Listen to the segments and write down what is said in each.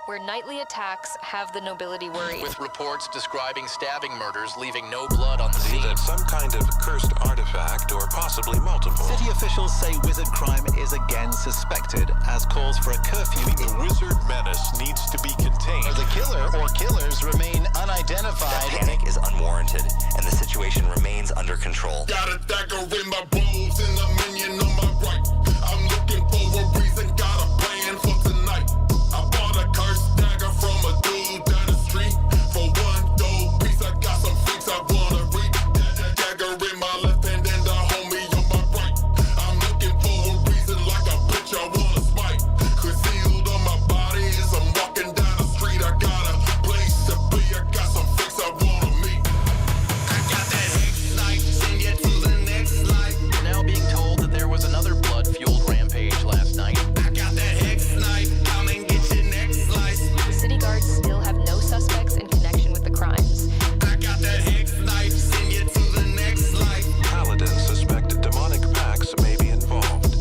where nightly attacks have the nobility worried. With reports describing stabbing murders leaving no blood on the scene. That some kind of cursed artifact, or possibly multiple. City officials say wizard crime is again suspected, as calls for a curfew. The wizard menace needs to be contained. The killer or killers remain unidentified. The panic is unwarranted, and the situation remains under control. Got a dagger in my bones and a minion on my right. I'm looking for a reason, got a plan for tonight. I bought a cursed dagger from a dude down the street. For one gold piece, I got some freaks I wanna read. Dagger in my left hand and a homie on my right. I'm looking for a reason, like a bitch I wanna smite. Concealed on my body as I'm walking down the street. I got a place to be, I got some freaks I wanna meet. I got that hex knife, send you to the next life. We're now being told that there was another blood-fueled rampage last night. I got that hex knife, come and get your next slice. The city guards still have no suspects in connection with the crimes. I got that hex knife, send you to the next life. Paladins suspect demonic pacts may be involved.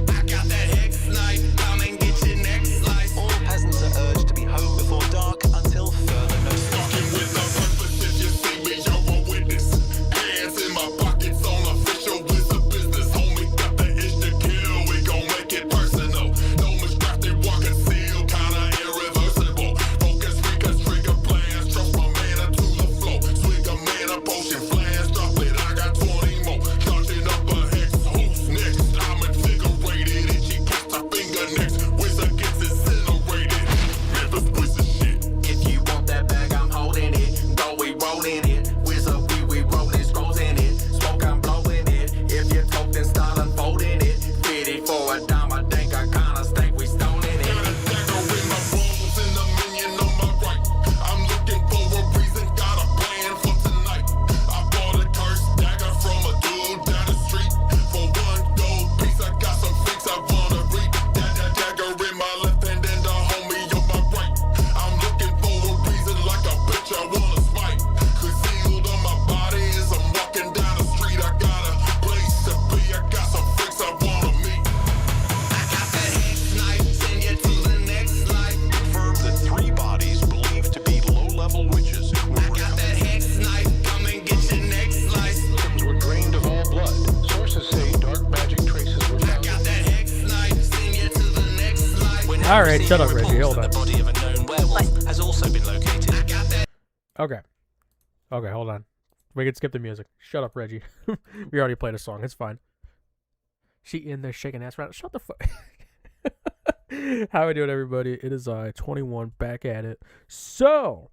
I got that hex knife, come and get your next slice. All peasants are urged to be home before dark until further notice. Talking with a purpose, if you see me, you're a witness. Hands in my pockets on official wizard business. Homie got the itch to kill, we gon' make it personal. No misdrafted, walk concealed, kinda irreversible. Focus, recon, trigger plans, trust my mana to the flow. Swing a mana potion, flash, drop it, I got 20 more. Charging up a hex, who's next? I'm invigorated, itchy cast a finger next. Wizard gets incinerated. Rivers, wizard shit. If you want that bag, I'm holding it. Go, we rolling it. Wizard, we rolling scrolls in it. Smoke, I'm blowing it. If you talk, then start unfolding it. 50 for a dime, I think I kinda stink, we stoning it. Got a dagger in my bones and a minion on my right. I'm looking for a reason, got a plan for tonight. I bought a cursed dagger from a dude down the street. For one gold piece, I got some freaks I wanna read. That dagger in my left hand and a homie on my right. I'm looking for a reason, like a bitch I wanna smite. Concealed on my body as I'm walking down the street. I got a place to be, I got some freaks I wanna meet. I got that hex knife, send you to the next life. Confirmed that 3 bodies believed to be low-level witches were I got that hex knife, come and get your next slice. victims were drained of all blood. Sources say dark magic traces were I found. got that hex knife, send you to the next life. All right, shut up, Reggie. Hold on. The body of a known located. Okay. Okay, hold on. We can skip the music. Shut up, Reggie. We already played a song. It's fine. She in there shaking ass around. Shut the fuck. How we doing, everybody? It is 21 back at it. So,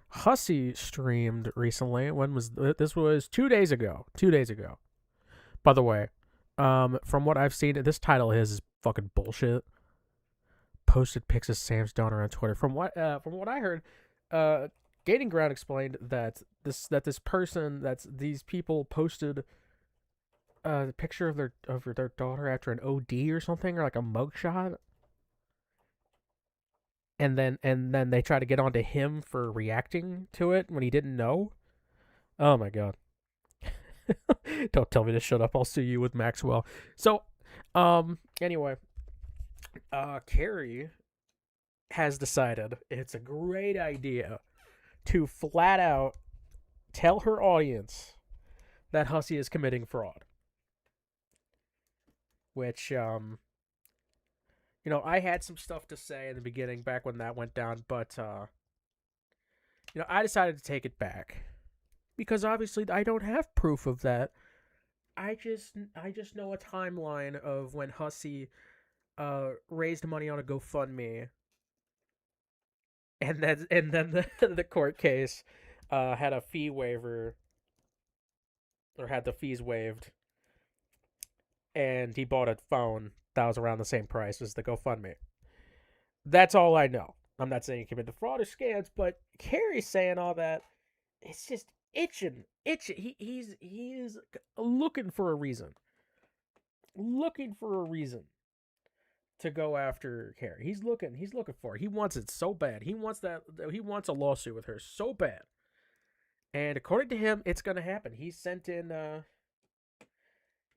Hussy streamed recently. When was this? Was 2 days ago. 2 days ago. By the way, from what I've seen, this title is fucking bullshit. Posted pics of Sam's daughter on Twitter. From what I heard, Gaining Ground explained that these people posted the picture of their daughter after an OD or something, or like a mugshot, and then they try to get onto him for reacting to it when he didn't know. Oh my god. Don't tell me to shut up. I'll sue you with Maxwell. So, anyway, Carrie has decided it's a great idea to flat out tell her audience that Hussy is committing fraud. Which, I had some stuff to say in the beginning back when that went down, but, I decided to take it back. Because obviously I don't have proof of that. I just know a timeline of when Hussy raised money on a GoFundMe, and then the court case had a fee waiver, or had the fees waived, and he bought a phone that was around the same price as the GoFundMe. That's all I know. I'm not saying he committed fraud or scams, but Carrie saying all that, it's just itching. He's looking for a reason. Looking for a reason to go after Carrie. He's looking for it. He wants it so bad. He wants a lawsuit with her so bad. And according to him, it's gonna happen. He sent in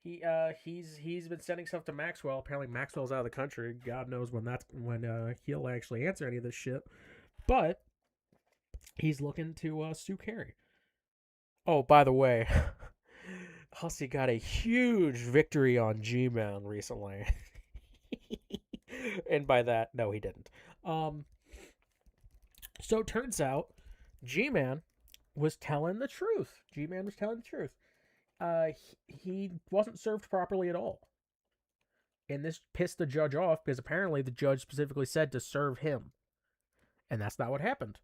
he's been sending stuff to Maxwell. Apparently Maxwell's out of the country. God knows when he'll actually answer any of this shit. But he's looking to sue Carrie. Oh, by the way, Hussy got a huge victory on G-Man recently. And by that, no, he didn't. So it turns out G-Man was telling the truth. G-Man was telling the truth. He wasn't served properly at all. And this pissed the judge off because apparently the judge specifically said to serve him. And that's not what happened.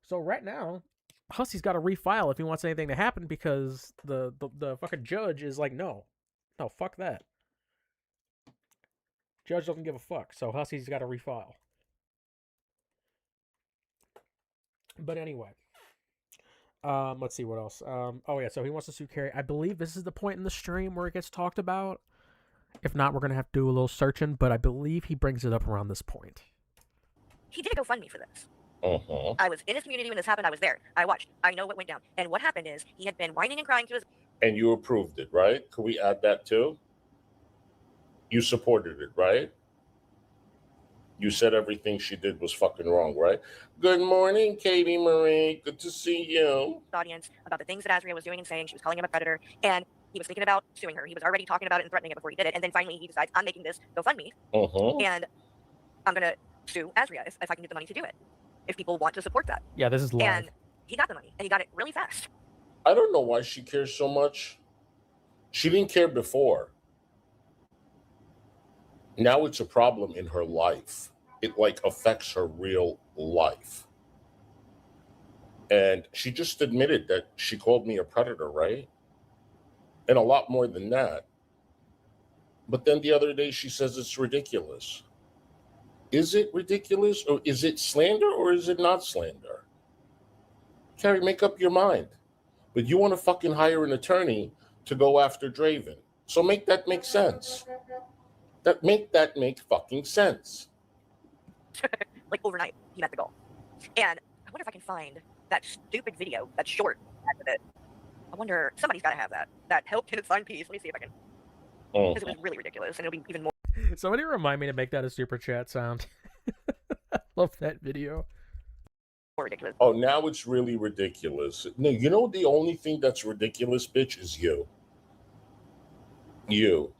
So right now, Hussy's got to refile if he wants anything to happen because the fucking judge is like, no, fuck that. Judge doesn't give a fuck, so Hussy's got to refile. But anyway, let's see what else. Oh yeah, so he wants to sue Carrie. I believe this is the point in the stream where it gets talked about. If not, we're gonna have to do a little searching. But I believe he brings it up around this point. He did a GoFundMe for this. Uh-huh. I was in his community when this happened. I was there. I watched. I know what went down. And what happened is he had been whining and crying to his. And you approved it, right? Could we add that too? You supported it, right? You said everything she did was fucking wrong, right? Good morning, Katie Marie. Good to see you. Audience about the things that Azria was doing and saying. She was calling him a predator, and he was thinking about suing her. He was already talking about it and threatening it before he did it. And then finally he decides, I'm making this GoFundMe, and I'm gonna sue Azria if I can get the money to do it. If people want to support that. Yeah, this is live. And he got the money, and he got it really fast. I don't know why she cares so much. She didn't care before. Now it's a problem in her life. It affects her real life. And she just admitted that she called me a predator, right? And a lot more than that. But then the other day she says it's ridiculous. Is it ridiculous, or is it slander, or is it not slander? Carrie, make up your mind. But you want to fucking hire an attorney to go after Draven. So make that make sense. Make fucking sense. Overnight, he met the goal. And I wonder if I can find that stupid video, that short of it. I wonder, somebody's got to have that. That helped in its own piece. Let me see if I can. Because it was really ridiculous, and it'll be even more. Somebody remind me to make that a super chat sound. I love that video. More ridiculous. Oh, now it's really ridiculous. No, you know the only thing that's ridiculous, bitch, is you. You.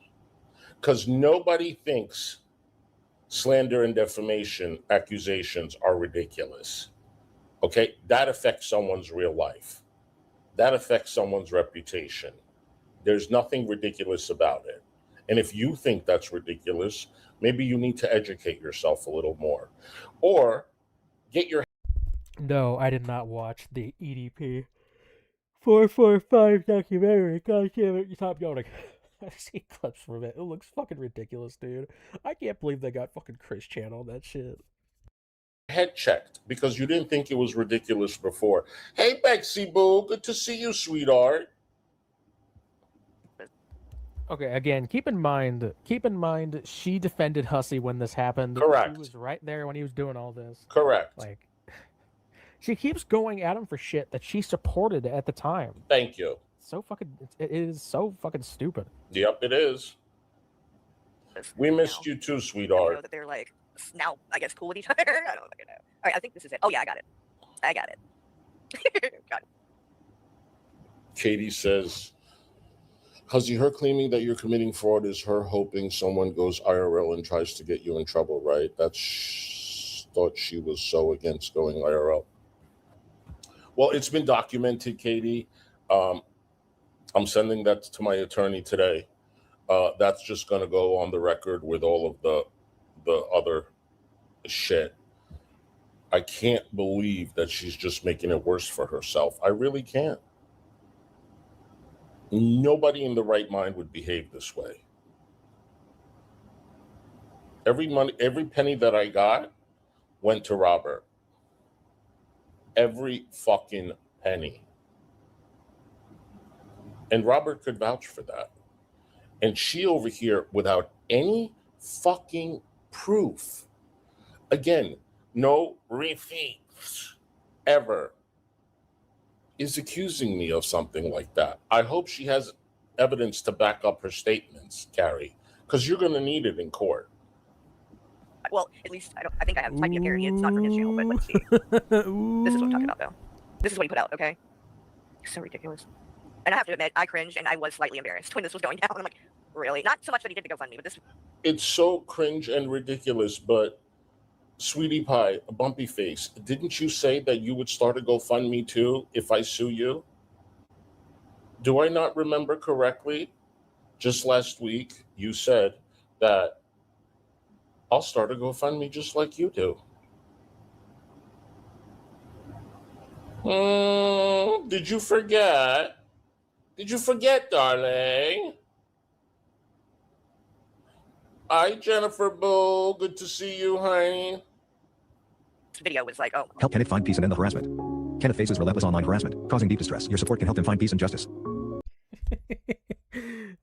Because nobody thinks slander and defamation accusations are ridiculous. Okay, that affects someone's real life. That affects someone's reputation. There's nothing ridiculous about it. And if you think that's ridiculous, maybe you need to educate yourself a little more. Or get your... No, I did not watch the EDP 445 documentary. God damn it, you stop yawning. I've seen clips from it. It looks fucking ridiculous, dude. I can't believe they got fucking Chris Chan on that shit. Head checked because you didn't think it was ridiculous before. Hey, Bexy Boo, good to see you, sweetheart. Okay, again, keep in mind, she defended Hussy when this happened. Correct. She was right there when he was doing all this. Correct. Like, she keeps going at him for shit that she supported at the time. Thank you. So fucking, it is so fucking stupid. Yep, it is. We missed you too, I know sweetheart. that they're like now, I guess, cool with each other. I don't fucking know. All right, I think this is it. Oh yeah, I got it. Got it. Katie says, Hussy, her claiming that you're committing fraud is her hoping someone goes IRL and tries to get you in trouble, right? Thought she was so against going IRL. Well, it's been documented, Katie. I'm sending that to my attorney today. That's just going to go on the record with all of the other shit. I can't believe that she's just making it worse for herself. I really can't. Nobody in the right mind would behave this way. Every penny that I got went to Robert. Every fucking penny. And Robert could vouch for that. And she over here, without any fucking proof, again, no receipts ever, is accusing me of something like that. I hope she has evidence to back up her statements, Carrie, because you're going to need it in court. Well, at least I think I have. This might be a parody. It's not from his channel, but let's see. This is what I'm talking about, though. This is what he put out. Okay. So ridiculous. And I have to admit, I cringed and I was slightly embarrassed when this was going down. I'm like, really? Not so much that he did to GoFundMe, but this. It's so cringe and ridiculous, but Sweetie Pie, a bumpy face, didn't you say that you would start a GoFundMe too if I sue you? Do I not remember correctly? Just last week, you said that I'll start a GoFundMe just like you do. Did you forget? Did you forget, darling? Hi, Jennifer Bull. Good to see you, honey. This video was like, oh. Help Kenneth find peace and end the harassment. Kenneth faces relentless online harassment, causing deep distress. Your support can help him find peace and justice.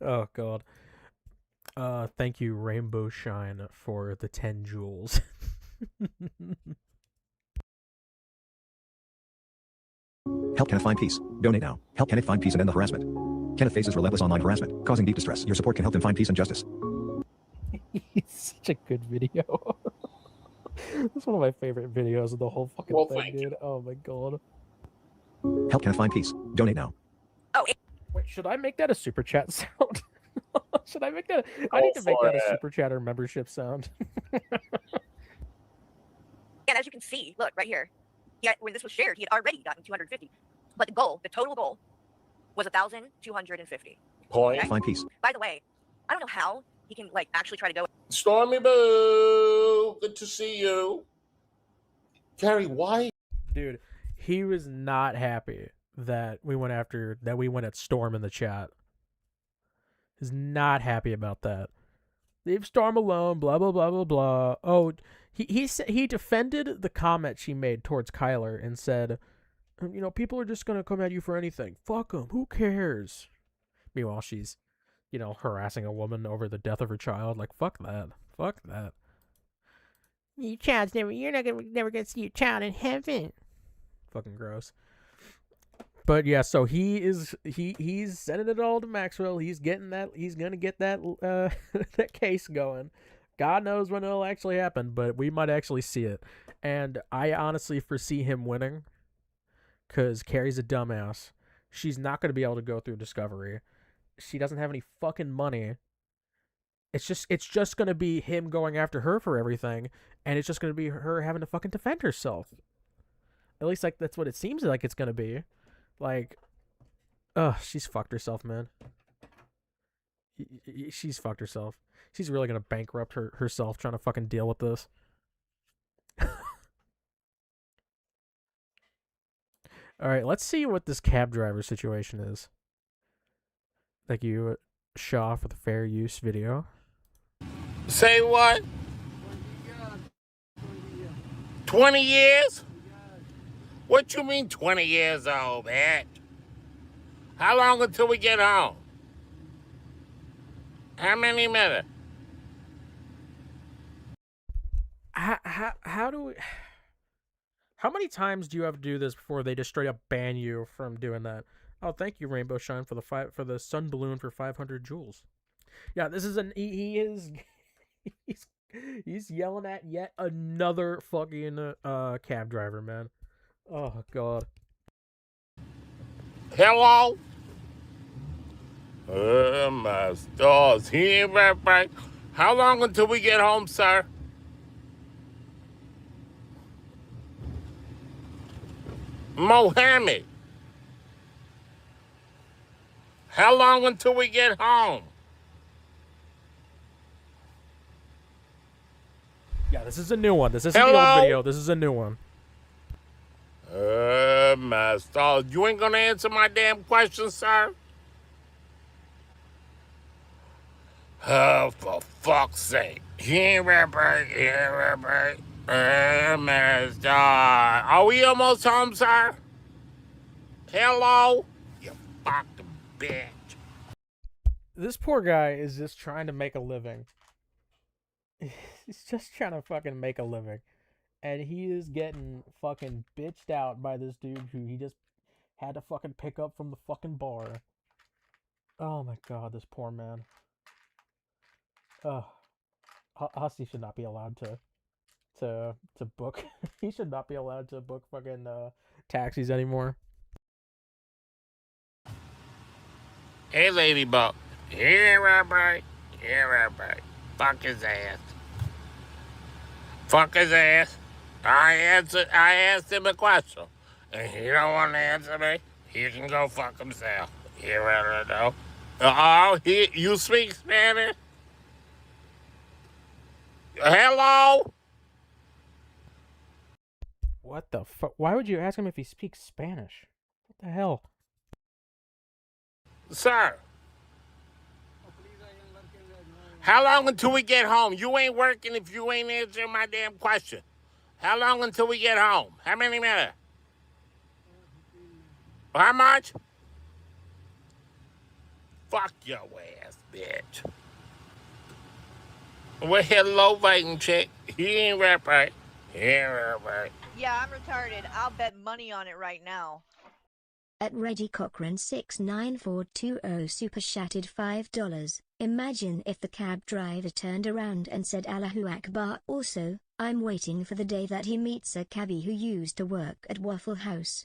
Oh, God. Thank you, Rainbow Shine, for the 10 jewels. Help Kenneth find peace. Donate now. Help Kenneth find peace and end the harassment. Kenneth faces relentless online harassment, causing deep distress. Your support can help him find peace and justice. It's such a good video. It's one of my favorite videos of the whole fucking thing, dude. Oh my god. Help Kenneth find peace. Donate now. Oh, wait, should I make that a super chat sound? Should I make that? I need to make that a super chat or membership sound. And as you can see, look right here. When this was shared, he had already gotten 250. But the goal, the total goal, was 1,250. Point. Okay? Find peace. By the way, I don't know how he can like actually try to go. Stormy Boo, good to see you. Carrie, why? Dude, he was not happy that we went at Storm in the chat. He's not happy about that. Leave Storm alone, blah blah blah blah blah. Oh, he defended the comment she made towards Kyler and said, you know, people are just gonna come at you for anything. Fuck them. Who cares? Meanwhile, she's, you know, harassing a woman over the death of her child. Like, fuck that. Fuck that. Your child's you're never gonna see your child in heaven. Fucking gross. But yeah, so he's sending it all to Maxwell. He's gonna get that that case going. God knows when it'll actually happen, but we might actually see it. And I honestly foresee him winning, because Carrie's a dumbass. She's not gonna be able to go through Discovery. She doesn't have any fucking money. It's just gonna be him going after her for everything, and it's just gonna be her having to fucking defend herself. At least like that's what it seems like it's gonna be. Like, ugh, she's fucked herself, man. She's fucked herself. She's really gonna bankrupt herself trying to fucking deal with this. All right, let's see what this cab driver situation is. Thank you, Shaw, for the fair use video. Say what? 20 years? What you mean 20 years old, man? How long until we get home? How many minutes? How do we... How many times do you have to do this before they just straight up ban you from doing that? Oh, thank you, Rainbow Shine, for the sun balloon for 500 joules. Yeah, this is he's yelling at yet another fucking cab driver, man. Oh god. Hello? Oh my stars. He ain't right back. How long until we get home, sir? Mohammed. How long until we get home? Yeah, this is a new one. This isn't the old video. This is a new one. My stars. You ain't gonna answer my damn question, sir? Oh, for fuck's sake. He ain't right back. He ain't right back. My stars. Are we almost home, sir? Hello? You fucking bitch. This poor guy is just trying to make a living. He's just trying to fucking make a living. And he is getting fucking bitched out by this dude who he just had to fucking pick up from the fucking bar. Oh my god, this poor man. Hussy should not be allowed to book. He should not be allowed to book fucking taxis anymore. Hey, Ladybug. Here, right. Here, right. Fuck his ass. Fuck his ass. I asked him a question. And he don't want to answer me. He can go fuck himself. You really know. You speak Spanish? Hello? What the fuck? Why would you ask him if he speaks Spanish? What the hell? Sir. How long until we get home? You ain't working if you ain't answering my damn question. How long until we get home? How many minutes? How much? Fuck your ass, bitch. Well, hello, Viking chick. He ain't right. He ain't right. Yeah, I'm retarded. I'll bet money on it right now. At Reggie Cochran 69420 super chatted $5. Imagine if the cab driver turned around and said Allahu Akbar. Also, I'm waiting for the day that he meets a cabbie who used to work at Waffle House.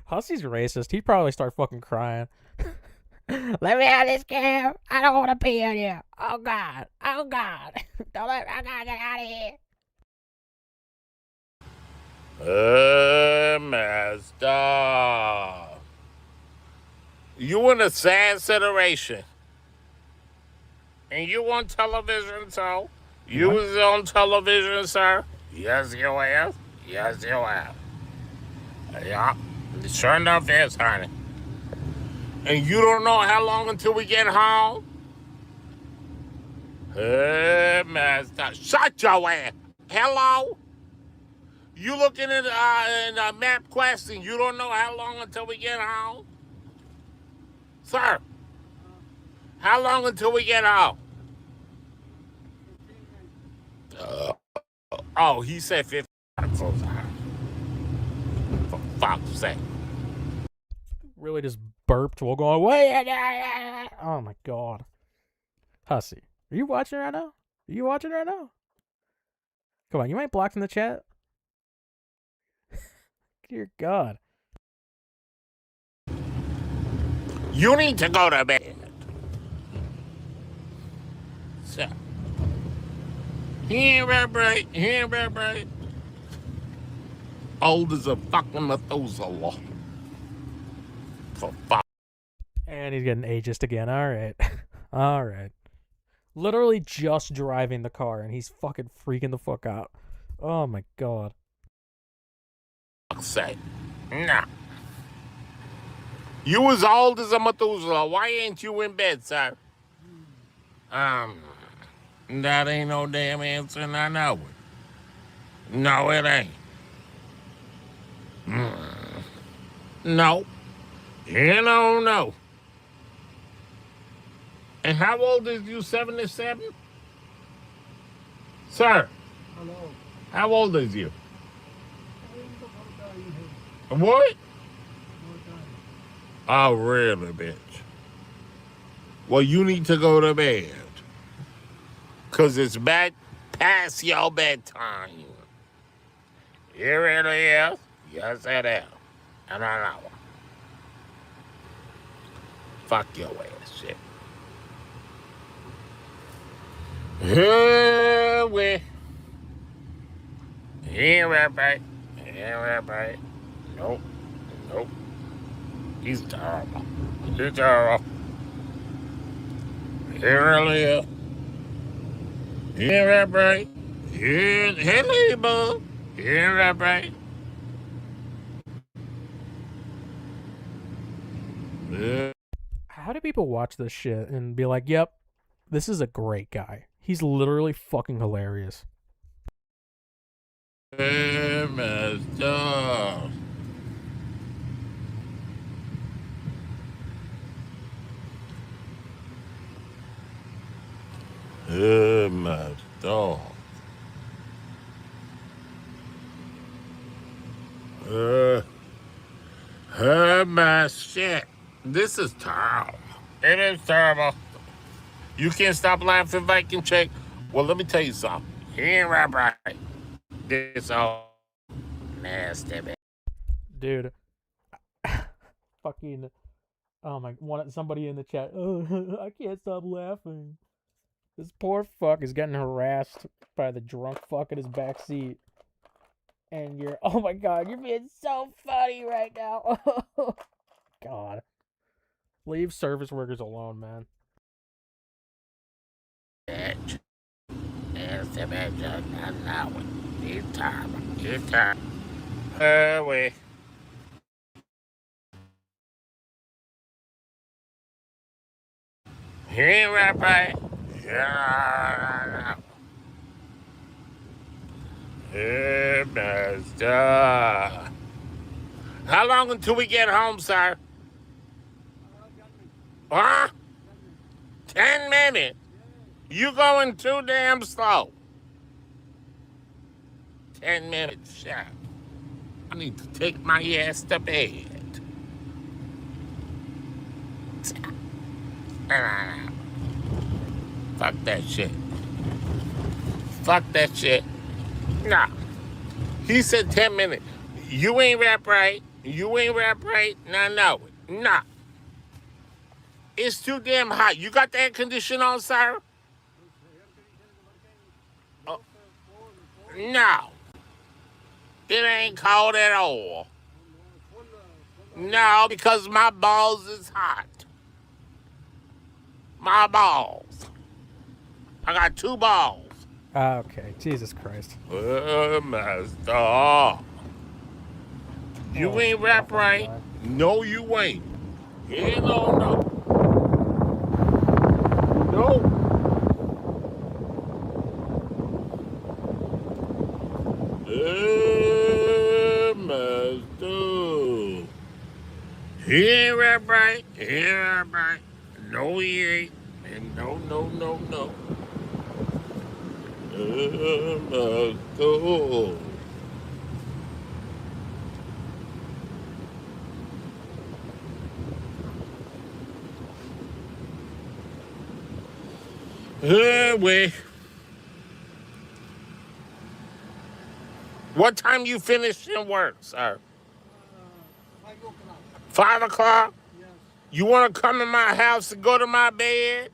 Hussy's racist. He'd probably start fucking crying. Let me out of this cab. I don't want to be in here. Oh god. Oh god. Don't let me. I gotta get out of here. Master. You in a sad situation. And you on television, so? You was on television, sir? Yes, you have. Yes, you have. Yeah. Sure enough, yes, honey. And you don't know how long until we get home? Master. Shut your ass. Hello? You looking at in MapQuest and you don't know how long until we get home? Sir, how long until we get home? Oh, he said 50. For fuck's sake. Really just burped while going, wait. Oh my god. Hussy, are you watching right now? Are you watching right now? Come on, you might block from the chat. Dear God. You need to go to bed. So, he ain't right. He ain't right. old as a fucking Methuselah. For fuck. And he's getting ageist again. All right. All right. Literally just driving the car, and he's fucking freaking the fuck out. Oh my god. Fuck's sake. Nah. You as old as a Methuselah. Why ain't you in bed, sir? That ain't no damn answer, and I know it. No, it ain't. No. No. And how old is you, 77? Sir. Hello. How old is you? What? Oh, really, bitch? Well, you need to go to bed. Because it's past your bedtime. It really is. Yes, it is. And I know. Fuck your ass, shit. Here we. Here, everybody. Nope. He's terrible. He's terrible. He really is. Here, everybody. Here, hey, bub. Here, everybody. How do people watch this shit and be like, yep, this is a great guy. He's literally fucking hilarious. Hey, Master. Hey, Master. Hey, my shit. This is terrible. It is terrible. You can't stop laughing, Viking chick. Well, let me tell you something. He ain't right. This all nasty, man. Dude. Fucking. Oh my. Somebody in the chat. Oh, I can't stop laughing. This poor fuck is getting harassed by the drunk fuck in his back seat. And you're. Oh my god, you're being so funny right now. God. Leave service workers alone, man. Bitch. Nasty bitch. I know it. He's terrible. He's terrible. Hurry. He ain't right. Yeah. Hey, Master. How long until we get home, sir? 10 minutes? You going too damn slow. 10 minutes, shot. I need to take my ass to bed. Fuck that shit. Fuck that shit. Nah. He said 10 minutes. You ain't rap right. No. Nah. It's too damn hot. You got the air conditioner on, sir? No. It ain't cold at all. No, because my balls is hot. My balls. I got 2 balls. Okay, Jesus Christ. Master. You ain't rap right. No, you ain't. No. Master. He ain't rap right. No, he ain't. And no. Master. Anyway. What time you finishing work, sir? 5 o'clock? Yes. You want to come to my house and go to my bed?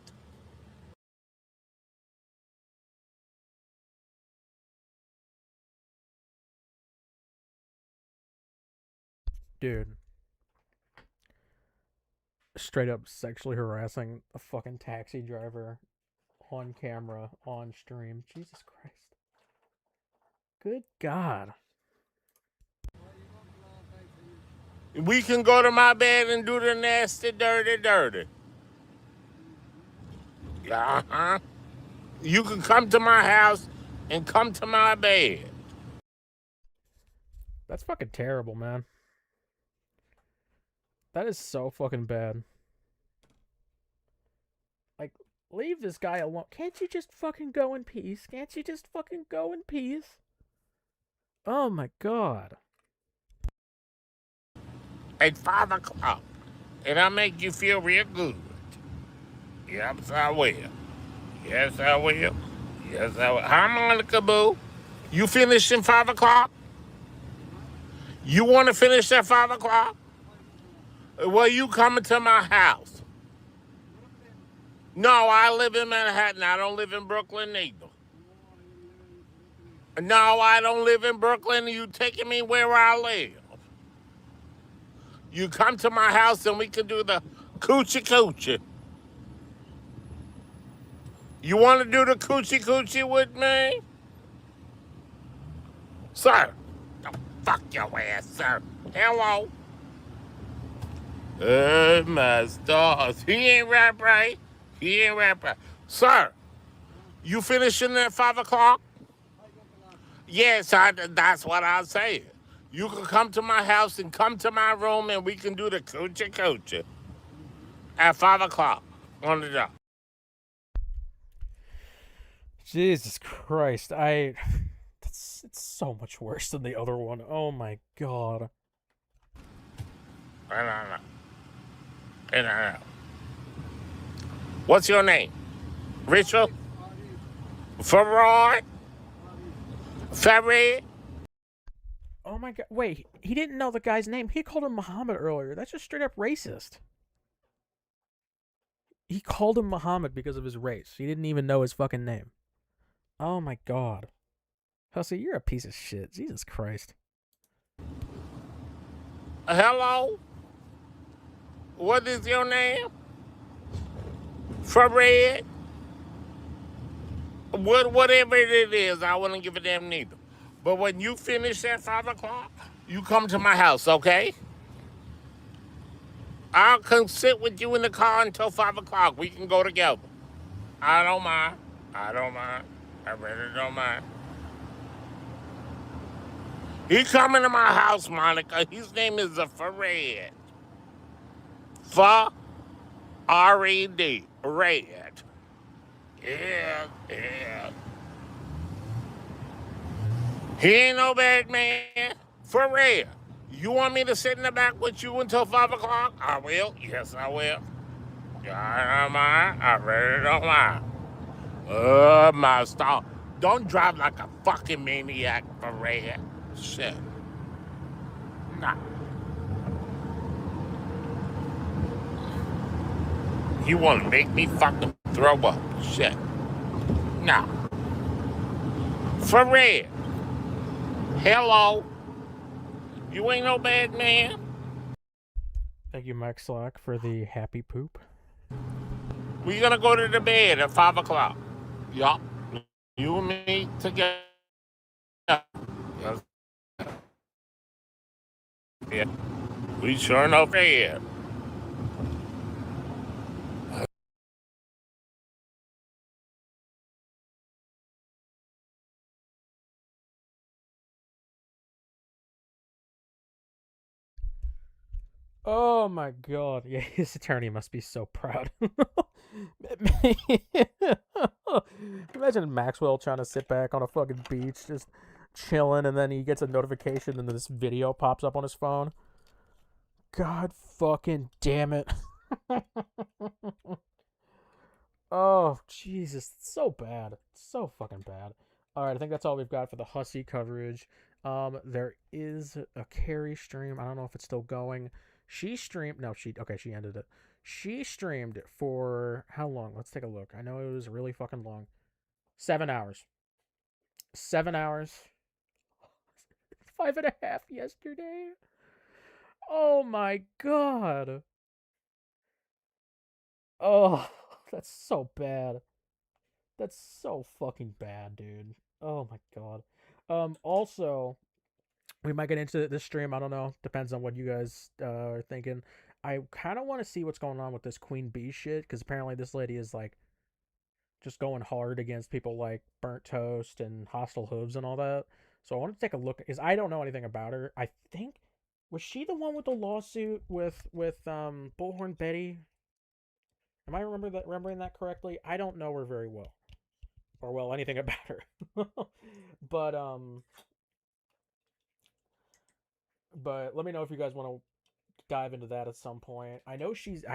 Dude. Straight up sexually harassing a fucking taxi driver on camera, on stream. Jesus Christ. Good God. We can go to my bed and do the nasty, dirty. Uh-huh. You can come to my house and come to my bed. That's fucking terrible, man. That is so fucking bad. Like, leave this guy alone. Can't you just fucking go in peace? Can't you just fucking go in peace? Oh my God. At 5 o'clock. And I make you feel real good. Yes, I will. Yes, I will. Yes, I will. Hi, Monica Boo. You finishing 5 o'clock? You want to finish at 5 o'clock? Well, you coming to my house. No, I live in Manhattan. I don't live in Brooklyn either. No, I don't live in Brooklyn. You taking me where I live. You come to my house and we can do the coochie. You want to do the coochie with me? Sir. Oh, fuck your ass, sir. Hello. Oh, my stars. He ain't right. He ain't right. Sir, you finishing at 5 o'clock? Yes, that's what I said. You can come to my house and come to my room and we can do the coochie at 5 o'clock on the dot. Jesus Christ, it's so much worse than the other one. Oh my God. I don't know. What's your name? Rachel? Faroy? Farid? Oh my God. Wait, he didn't know the guy's name. He called him Muhammad earlier. That's just straight up racist. He called him Muhammad because of his race. He didn't even know his fucking name. Oh my God. Hussy, you're a piece of shit. Jesus Christ. Hello? What is your name? Farid? Whatever it is, I wouldn't give a damn neither. But when you finish at 5 o'clock, you come to my house, okay? I'll come sit with you in the car until 5 o'clock. We can go together. I don't mind. I really don't mind. He coming to my house, Monica. His name is Farid. R-E-D. Red. Yeah. He ain't no bad man. For real. You want me to sit in the back with you until 5 o'clock? I will. Yes, I will. I don't mind. I really don't mind. My star. Don't drive like a fucking maniac, for real. Shit. Nah. You want to make me fucking throw up? Shit. Nah. For real. Hello. You ain't no bad man. Thank you, Maxwell, for the happy poop. We're gonna go to the bed at 5 o'clock. Yup. You and me together. Yes. Yeah. We sure enough here. Oh my God. Yeah, his attorney must be so proud. Imagine Maxwell trying to sit back on a fucking beach, just chilling, and then he gets a notification and this video pops up on his phone. God fucking damn it. Oh, Jesus. It's so bad. It's so fucking bad. Alright, I think that's all we've got for the Hussy coverage. There is a Carrie stream. I don't know if it's still going. She streamed... No, she ended it. She streamed for... How long? Let's take a look. I know it was really fucking long. 7 hours. 7 hours. 5.5 yesterday. Oh my god. Oh, that's so bad. That's so fucking bad, dude. Oh my god. Also, we might get into this stream. I don't know. Depends on what you guys are thinking. I kind of want to see what's going on with this Queen Bee shit, because apparently this lady is like just going hard against people like Burnt Toast and Hostile Hooves and all that. So I want to take a look, because I don't know anything about her. I think, was she the one with the lawsuit with Bullhorn Betty? Am I remembering that correctly? I don't know her very well, or anything about her. but but let me know if you guys want to dive into that at some point. I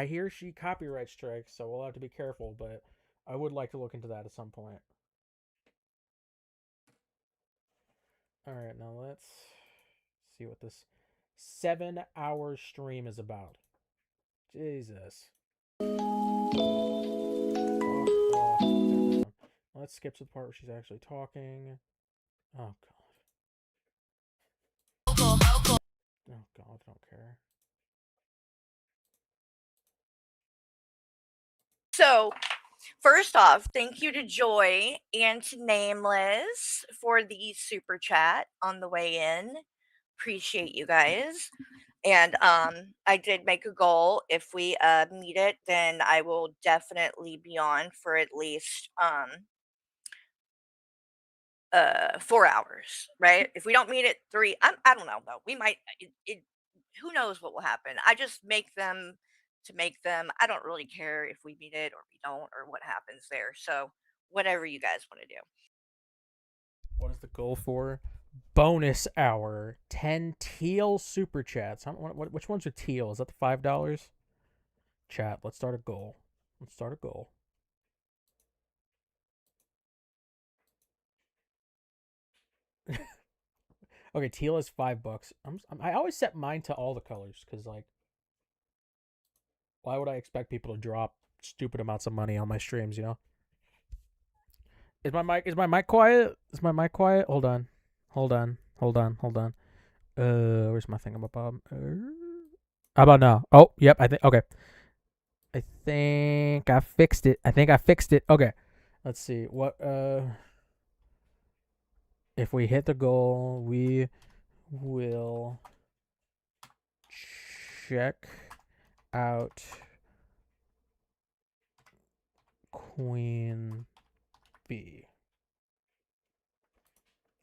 hear she copyright strikes, so we'll have to be careful, but I would like to look into that at some point. All right, now let's see what this 7-hour stream is about. Jesus. Let's skip to the part where she's actually talking. Oh god. Oh god, I don't care. So, first off, thank you to Joy and to Nameless for the super chat on the way in. Appreciate you guys. And I did make a goal. If we meet it, then I will definitely be on for at least 4 hours, right? If we don't meet it 3, I don't know though. We might who knows what will happen. I just make them to make them. I don't really care if we meet it or we don't or what happens there. So, whatever you guys want to do. What is the goal for? Bonus hour. 10 teal super chats. Which ones are teal? Is that the $5? Chat, let's start a goal. Let's start a goal. Okay, teal is $5. I always set mine to all the colors, because, like, why would I expect people to drop stupid amounts of money on my streams, you know? Is my mic quiet? Is my mic quiet? Hold on. Where's my thingamabob? How about now? Oh, yep, okay. I think I fixed it. Okay. Let's see. What if we hit the goal, we will check out Queen Bee.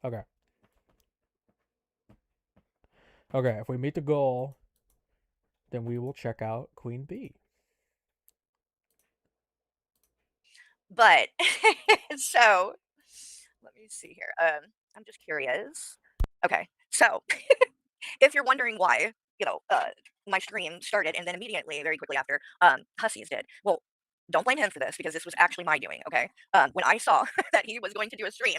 Okay. Okay, if we meet the goal, then we will check out Queen Bee. But so let me see here. I'm just curious. Okay, so if you're wondering why, my stream started and then immediately, very quickly after, Hussy's did. Well, don't blame him for this because this was actually my doing. Okay, when I saw that he was going to do a stream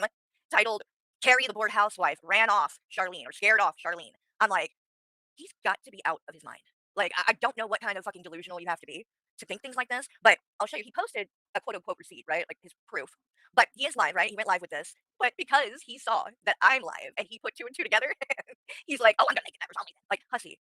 titled "Carrie the Bored Housewife ran off Charlene or scared off Charlene," I'm like, he's got to be out of his mind. Like, I don't know what kind of fucking delusional you have to be to think things like this, but I'll show you. He posted a quote unquote receipt, right? Like his proof. But he is live, right? He went live with this. But because he saw that I'm live and he put 2 and 2 together, he's like, oh, I'm gonna make it members only. Like, Hussy,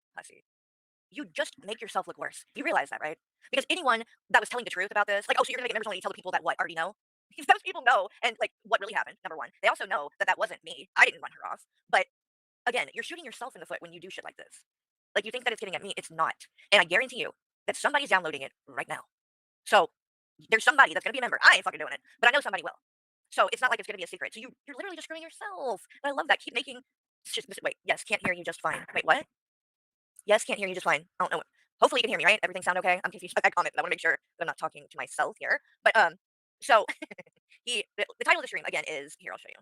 you just make yourself look worse. You realize that, right? Because anyone that was telling the truth about this, like, oh, so you're gonna make it members only, tell the people that what already know. Those people know, and like what really happened. Number one, they also know that that wasn't me. I didn't run her off. But again, you're shooting yourself in the foot when you do shit like this. Like, you think that it's getting at me. It's not. And I guarantee you that somebody's downloading it right now. So there's somebody that's going to be a member. I ain't fucking doing it, but I know somebody will. So it's not like it's going to be a secret. So you're literally just screwing yourself. And I love that. Keep making. Wait, yes, can't hear you just fine. Wait, what? Yes, can't hear you just fine. I don't know. Hopefully you can hear me, right? Everything sound okay? I'm confused by that comment, but I want to make sure that I'm not talking to myself here. But so the title of the stream again is here. I'll show you.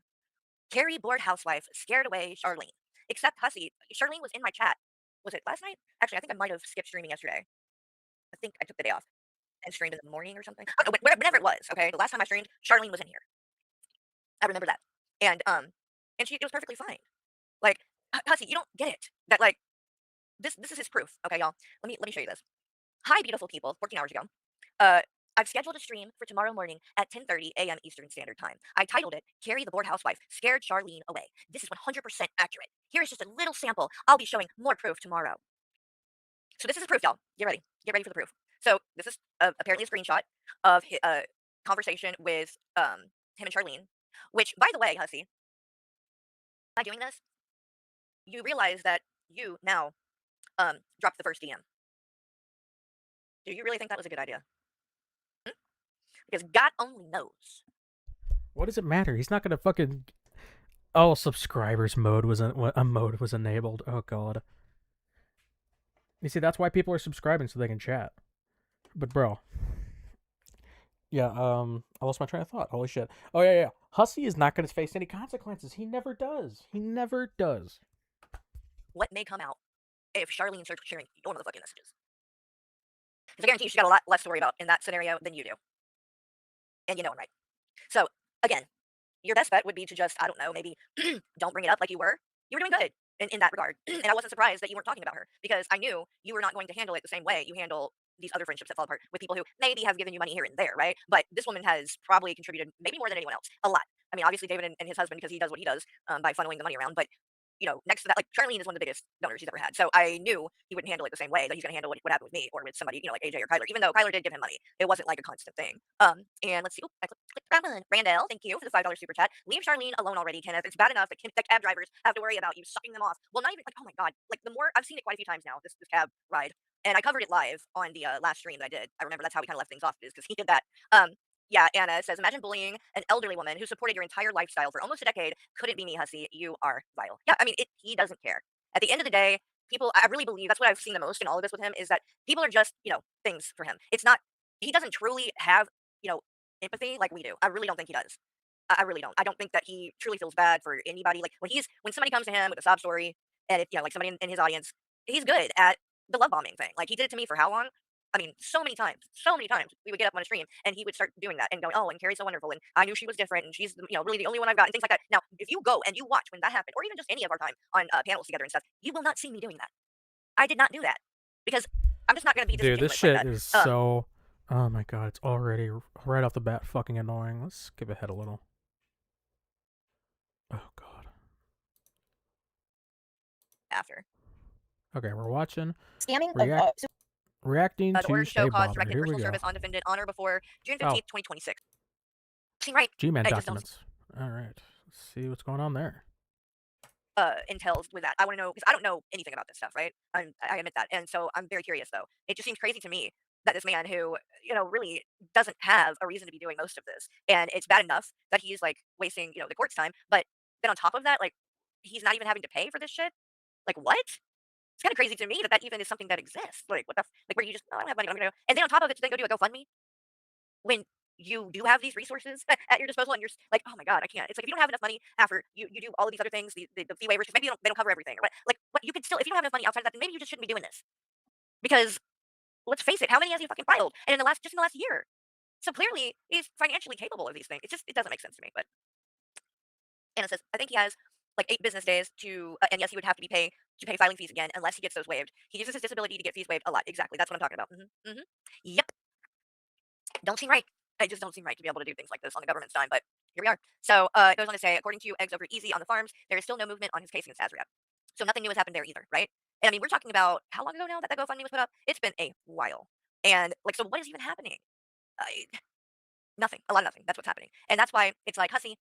Carrie bored housewife scared away Charlene. Except Hussy. Charlene was in my chat. Was it last night? Actually, I think I might have skipped streaming yesterday. I think I took the day off and streamed in the morning or something. Oh, no, whenever it was, okay? The last time I streamed, Charlene was in here. I remember that. And it was perfectly fine. Like, Hussy, you don't get it. That, like, this is his proof. Okay, y'all. Let me show you this. Hi, beautiful people. 14 hours ago. I've scheduled a stream for tomorrow morning at 10:30 a.m. Eastern Standard Time. I titled it, Carrie the Bored Housewife Scared Charlene Away. This is 100% accurate. Here is just a little sample. I'll be showing more proof tomorrow. So this is proof, y'all. Get ready. Get ready for the proof. So this is apparently a screenshot of his conversation with him and Charlene. Which, by the way, Hussy, by doing this, you realize that you now dropped the first DM. Do you really think that was a good idea? Because God only knows. What does it matter? He's not gonna fucking. Oh, subscribers mode was enabled. Oh god. You see, that's why people are subscribing so they can chat. But bro, yeah. I lost my train of thought. Holy shit. Oh yeah. Hussy is not gonna face any consequences. He never does. He never does. What may come out if Charlene starts sharing your motherfucking messages? Because I guarantee you she's got a lot less to worry about in that scenario than you do. And you know I'm right. So, again, your best bet would be to just, I don't know, maybe don't bring it up like you were. You were doing good in that regard. And I wasn't surprised that you weren't talking about her because I knew you were not going to handle it the same way you handle these other friendships that fall apart with people who maybe have given you money here and there, right? But this woman has probably contributed maybe more than anyone else. A lot. I mean, obviously David and his husband because he does what he does by funneling the money around. But next to that, like Charlene is one of the biggest donors he's ever had. So I knew he wouldn't handle it the same way that he's going to handle what happened with me or with somebody, like AJ or Kyler, even though Kyler did give him money. It wasn't like a constant thing. And let's see. Oh, I clicked Randall, thank you for the $5 super chat. Leave Charlene alone already, Kenneth. It's bad enough that cab drivers have to worry about you sucking them off. Well, not even like, oh my God. Like the more I've seen it quite a few times now, this cab ride. And I covered it live on the last stream that I did. I remember that's how we kind of left things off is because he did that. Yeah, Anna says, imagine bullying an elderly woman who supported your entire lifestyle for almost a decade. Couldn't be me, Hussy. You are vile. Yeah, I mean, he doesn't care. At the end of the day, people, I really believe, that's what I've seen the most in all of this with him, is that people are just, things for him. It's not, he doesn't truly have, empathy like we do. I really don't think he does. I really don't. I don't think that he truly feels bad for anybody. Like, when somebody comes to him with a sob story, and if, like somebody in his audience, he's good at the love bombing thing. Like, he did it to me for how long? I mean, so many times, we would get up on a stream and he would start doing that and going, oh, and Carrie's so wonderful. And I knew she was different. And she's, really the only one I've got and things like that. Now, if you go and you watch when that happened, or even just any of our time on panels together and stuff, you will not see me doing that. I did not do that because I'm just not going to be Dude, this shit like that. is so, oh my God, it's already right off the bat fucking annoying. Let's skip ahead a little. Oh God. After. Okay, we're watching. Scamming Reacting to order to show Stay cause Bothered. directed Here we personal go. service on defendant on or before June 15th, 2026. See, right? G-Man Hey, documents. All right. Let's see what's going on there. Entails with that. I want to know because I don't know anything about this stuff, right? I admit that, and so I'm very curious. Though it just seems crazy to me that this man, who really doesn't have a reason to be doing most of this, and it's bad enough that he's like wasting the court's time, but then on top of that, like he's not even having to pay for this shit. Like what? It's kind of crazy to me that even is something that exists. Like what the like where you just I don't have money, I'm gonna go, and then on top of it, to then go do a GoFundMe when you do have these resources at your disposal, and you're like, oh my God, I can't. It's like if you don't have enough money after you do all of these other things, the fee waivers, maybe they don't cover everything, but what you can still, if you don't have enough money outside of that, then maybe you just shouldn't be doing this. Because let's face it, how many has he fucking filed? And in the last year. So clearly he's financially capable of these things. It doesn't make sense to me. But Anna says, I think he has like 8 business days to, and yes, he would have to pay filing fees again unless he gets those waived. He uses his disability to get fees waived a lot. Exactly, that's what I'm talking about. Yep. Don't seem right. It just don't seem right to be able to do things like this on the government's dime, but here we are. So it goes on to say, according to Eggs Over Easy on the farms, there is still no movement on his case against Azria. So nothing new has happened there either, right? And I mean, we're talking about how long ago now that GoFundMe was put up? It's been a while. And so what is even happening? Nothing. A lot of nothing. That's what's happening. And that's why it's like, Hussy,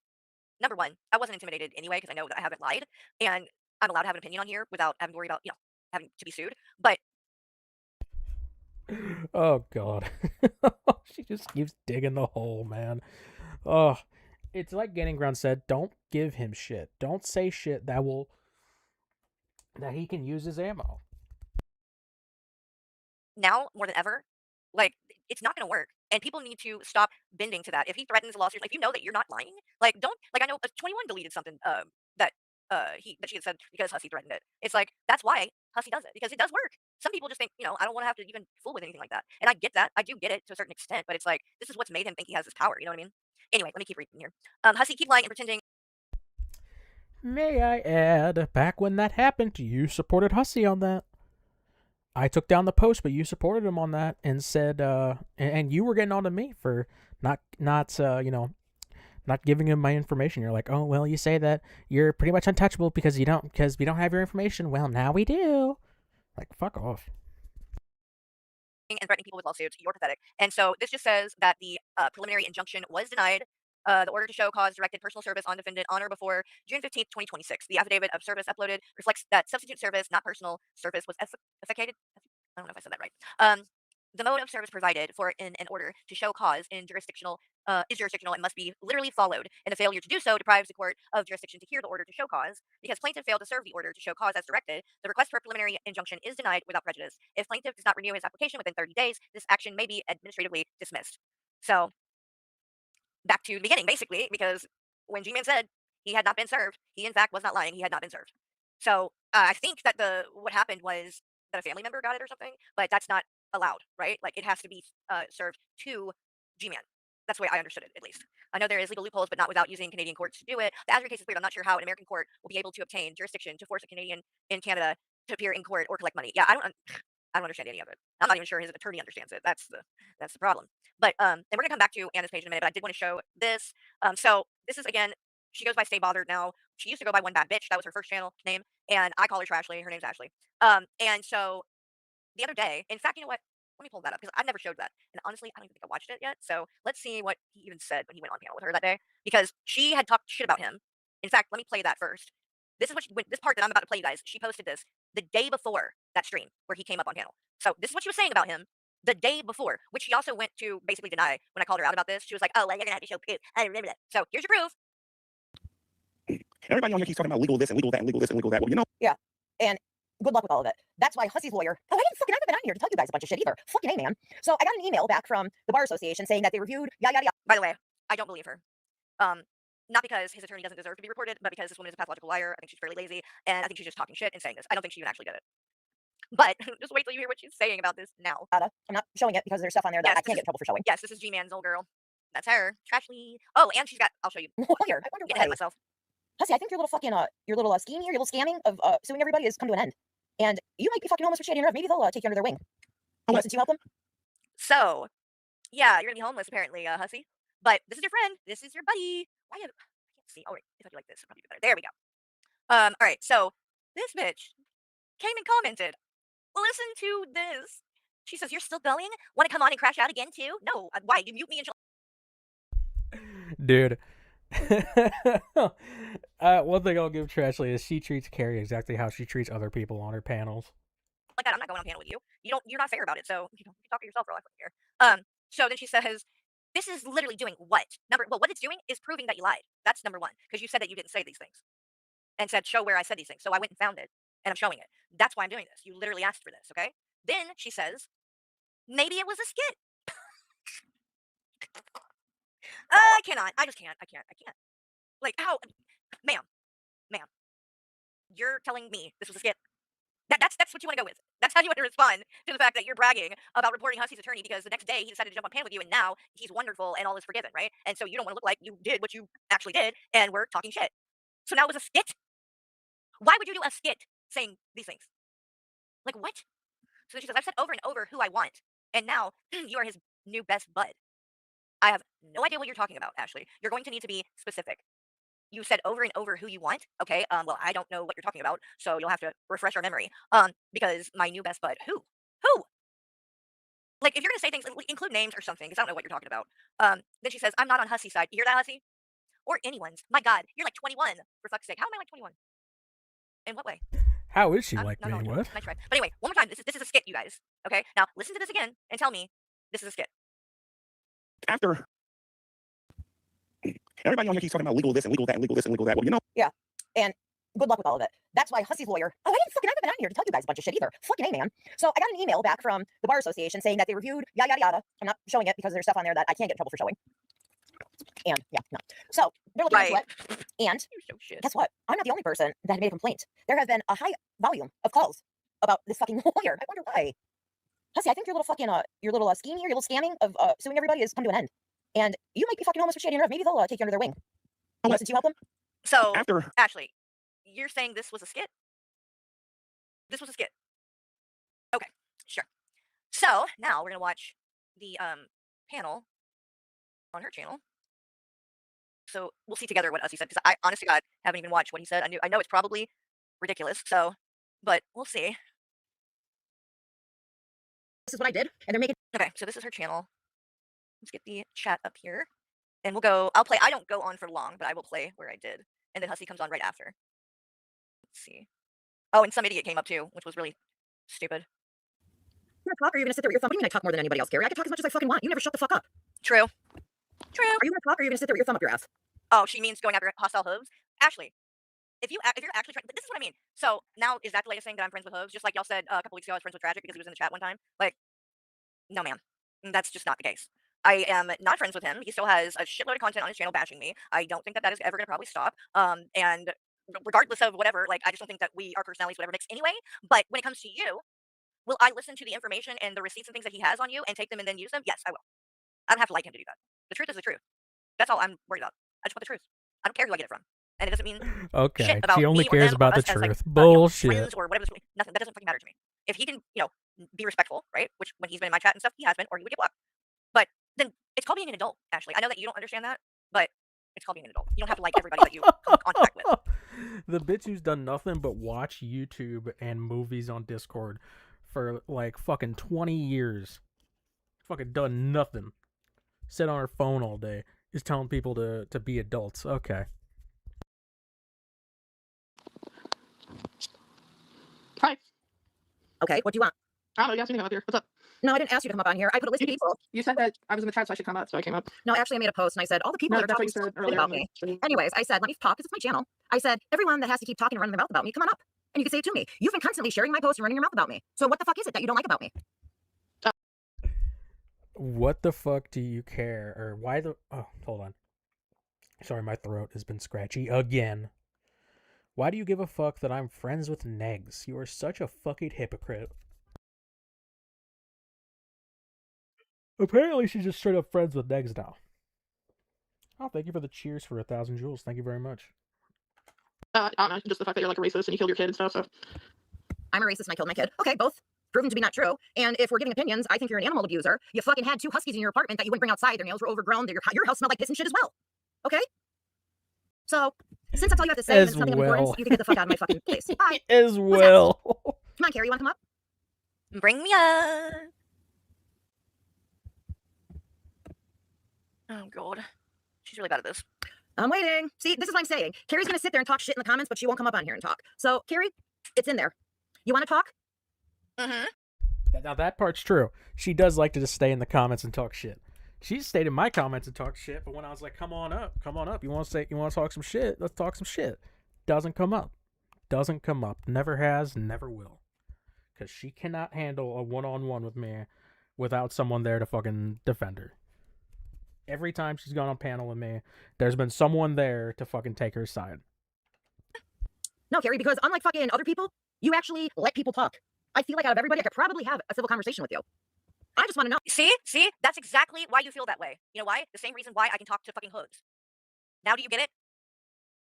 number one, I wasn't intimidated anyway because I know that I haven't lied. And I'm allowed to have an opinion on here without having to worry about, having to be sued. But oh God. She just keeps digging the hole, man. Oh, it's like Gaining Ground said, don't give him shit. Don't say shit that he can use as ammo. Now, more than ever, like, it's not going to work. And people need to stop bending to that. If he threatens a lawsuit, like, you know that you're not lying. Like, don't, like, I know 21 deleted something that she had said because Hussy threatened it. It's like, that's why Hussy does it, because it does work. Some people just think, I don't want to have to even fool with anything like that. And I get that. I do get it to a certain extent, but it's like, this is what's made him think he has this power. You know what I mean? Anyway, let me keep reading here. Hussy, keep lying and pretending. May I add, back when that happened, you supported Hussy on that. I took down the post, but you supported him on that and said, and you were getting on to me for not giving him my information. You're like, oh, well, you say that you're pretty much untouchable because we don't have your information. Well, now we do. Like, fuck off. and threatening people with lawsuits. You're pathetic. And so this just says that the preliminary injunction was denied. The order to show cause directed personal service on defendant on or before June 15th, 2026. The affidavit of service uploaded reflects that substitute service, not personal service, was efficated. I don't know if I said that right. The mode of service provided for in an order to show cause in jurisdictional is jurisdictional and must be literally followed, and the failure to do so deprives the court of jurisdiction to hear the order to show cause. Because plaintiff failed to serve the order to show cause as directed, the request for a preliminary injunction is denied without prejudice. If plaintiff does not renew his application within 30 days, this action may be administratively dismissed. So, back to the beginning, basically, because when G-Man said he had not been served, he in fact was not lying. He had not been served. So, I think that what happened was that a family member got it or something, but that's not allowed, right? Like, it has to be served to G-Man. That's the way I understood it, at least. I know there is legal loopholes, but not without using Canadian courts to do it. The Azria case is weird. I'm not sure how an American court will be able to obtain jurisdiction to force a Canadian in Canada to appear in court or collect money. Yeah, I don't understand any of it. I'm not even sure his attorney understands it. That's the problem. But and we're gonna come back to Anna's page in a minute. But I did want to show this. So this is again. She goes by Stay Bothered now. She used to go by One Bad Bitch. That was her first channel name, and I call her Trashley. Her name's Ashley. And so the other day, in fact, you know what? Let me pull that up because I never showed that. And honestly, I don't even think I watched it yet. So let's see what he even said when he went on panel with her that day. Because she had talked shit about him. In fact, let me play that first. This is this part that I'm about to play, you guys. She posted this the day before that stream where he came up on panel. So this is what she was saying about him the day before, which she also went to basically deny when I called her out about this. She was like, "Oh, well, you're gonna have to show proof." I remember that. So here's your proof. Everybody on here keeps talking about legal this and legal that and legal this and legal that. Well, you know. Yeah. And good luck with all of it. That's why Hussy's lawyer. Oh, I haven't been on here to tell you guys a bunch of shit either. Fucking A, man. So I got an email back from the Bar Association saying that they reviewed yada yada yada. By the way, I don't believe her. Not because his attorney doesn't deserve to be reported, but because this woman is a pathological liar. I think she's fairly lazy, and I think she's just talking shit and saying this. I don't think she even actually did it. But just wait till you hear what she's saying about this now. I'm not showing it because there's stuff on there that I can't get in trouble for showing. Yes, this is G-Man's old girl. That's her. Trashley. Oh, and she's got. I'll show you. Lawyer. I wonder Get ahead of myself. Hussy, I think your little fucking your little scheme here, your little scamming of suing everybody has come to an end. And you might be fucking homeless for shady enough. Maybe they'll take you under their wing. Since you help them. So, yeah, you're gonna be homeless apparently, Hussy. But this is your friend. This is your buddy. Why have I can't see? Oh wait, if I do like this, it'll probably be better. There we go. All right. So this bitch came and commented. Listen to this. She says, "You're still going? Want to come on and crash out again too? No. Why? You mute me and Dude. One thing I'll give Trashley is she treats Carrie exactly how she treats other people on her panels. Like that, I'm not going on panel with you. You're not fair about it. So you can talk to yourself for a life here. So then she says, "This is literally doing what? What it's doing is proving that you lied. That's number one, because you said that you didn't say these things, and said show where I said these things. So I went and found it, and I'm showing it. That's why I'm doing this. You literally asked for this, okay? Then she says, maybe it was a skit. I cannot. I just can't. I can't. Like, how? Ma'am. You're telling me this was a skit? That's what you want to go with. That's how you want to respond to the fact that you're bragging about reporting Hussy's attorney because the next day he decided to jump on panel with you and now he's wonderful and all is forgiven, right? And so you don't want to look like you did what you actually did and we're talking shit. So now it was a skit? Why would you do a skit saying these things? Like, what? So then she says, I've said over and over who I want, and now you are his new best bud. I have no idea what you're talking about, Ashley. You're going to need to be specific. You said over and over who you want. Okay. Well, I don't know what you're talking about, so you'll have to refresh our memory. Because my new best bud. Who? Like, if you're gonna say things, include names or something, because I don't know what you're talking about. Then she says, I'm not on Hussy's side. You hear that, Hussy? Or anyone's. My God, you're like 21. For fuck's sake, how am I like 21? In what way? How is she like me? What? Nice try. But anyway, one more time. This is a skit, you guys. Okay. Now listen to this again and tell me this is a skit. After everybody on here keeps talking about legal this and legal that and legal this and legal that. Well, you know. Yeah. And good luck with all of it. That's why Hussy's lawyer. Oh, I haven't been on here to tell you guys a bunch of shit either. Fucking A, man. So I got an email back from the Bar Association saying that they reviewed yada yada yada. I'm not showing it because there's stuff on there that I can't get in trouble for showing. And yeah, no. So they're looking into it. And guess what? I'm not the only person that had made a complaint. There have been a high volume of calls about this fucking lawyer. I wonder why. Hussy, I think your little fucking your little scheme here, your little scamming of suing everybody has come to an end. And you might be fucking homeless for shady enough. Maybe they'll take you under their wing. Since you help them. So Ashley, you're saying this was a skit? This was a skit. Okay, sure. So now we're gonna watch the panel on her channel. So we'll see together what Hussy said, because I honestly God haven't even watched what he said. I know it's probably ridiculous. So, but we'll see. is what I did, and they're making. Okay, so this is her channel. Let's get the chat up here, and we'll go. I'll play. I don't go on for long, but I will play where I did, and then Hussy comes on right after. Let's see. Oh, and some idiot came up too, which was really stupid. You're gonna talk, or are you gonna sit there with your thumb? What do you mean I talk more than anybody else, Carrie? I can talk as much as I fucking want. You never shut the fuck up. True. True. Are you gonna talk, or are you gonna sit there with your thumb up your ass? Oh, she means going after hostile hooves. Ashley, if you're actually trying, this is what I mean. So now is that the latest thing that I'm friends with hooves? Just like y'all said a couple weeks ago, I was friends with Tragic because he was in the chat one time. Like, no, ma'am, that's just not the case. I am not friends with him. He still has a shitload of content on his channel bashing me. I don't think that that is ever going to probably stop. And regardless of whatever, like, I just don't think that our personalities would ever mix anyway. But when it comes to you, will I listen to the information and the receipts and things that he has on you and take them and then use them? Yes, I will. I don't have to like him to do that. The truth is the truth. That's all I'm worried about. I just want the truth. I don't care who I get it from. And it doesn't mean Okay, shit about she only me or cares them about or the us as, like, truth. Bullshit. friends or whatever. Nothing. That doesn't fucking matter to me. If he can, be respectful, right? Which when he's been in my chat and stuff, he has been, or he would get blocked. But then it's called being an adult, Ashley. I know that you don't understand that, but it's called being an adult. You don't have to like everybody that you come in contact with. The bitch who's done nothing but watch YouTube and movies on Discord for like fucking 20 years. Fucking done nothing. Sit on her phone all day. Is telling people to be adults. Okay. Hi. Okay, what do you want? I don't know, you asked me to come up here. What's up? No, I didn't ask you to come up on here. I put a list of people. You said that I was in the chat, so I should come up, so I came up. No, actually, I made a post and I said all the people No, that are that's what talking you said earlier about me. Anyways, I said let me talk because it's my channel. I said everyone that has to keep talking and running their mouth about me, come on up, and you can say it to me. You've been constantly sharing my posts and running your mouth about me. So what the fuck is it that you don't like about me? What the fuck do you care? Or why the... Oh, hold on. Sorry, my throat has been scratchy again. Why do you give a fuck that I'm friends with Negs? You are such a fucking hypocrite. Apparently she's just straight up friends with Negs now. Oh, thank you for the cheers for 1,000 joules. Thank you very much. I don't know, just the fact that you're like a racist and you killed your kid and stuff, so... I'm a racist and I killed my kid. Okay, both proven to be not true. And if we're giving opinions, I think you're an animal abuser. You fucking had 2 huskies in your apartment that you wouldn't bring outside. Their nails were overgrown. Your house smelled like piss and shit as well. Okay? So, since that's all you have to say, and it's nothing of importance, you can get the fuck out of my fucking face. Bye. As well. Come on, Carrie, you want to come up? Bring me up. Oh, God. She's really bad at this. I'm waiting. See, this is what I'm saying. Carrie's going to sit there and talk shit in the comments, but she won't come up on here and talk. So, Carrie, it's in there. You want to talk? Mm-hmm. Now, that part's true. She does like to just stay in the comments and talk shit. She stayed in my comments and talked shit, but when I was like, come on up. You want to talk some shit? Let's talk some shit. Doesn't come up. Doesn't come up. Never has, never will. Because she cannot handle a one-on-one with me without someone there to fucking defend her. Every time she's gone on panel with me, there's been someone there to fucking take her side. No, Carrie, because unlike fucking other people, you actually let people talk. I feel like out of everybody, I could probably have a civil conversation with you. I just want to know. See? That's exactly why you feel that way. You know why? The same reason why I can talk to fucking hoods. Now do you get it?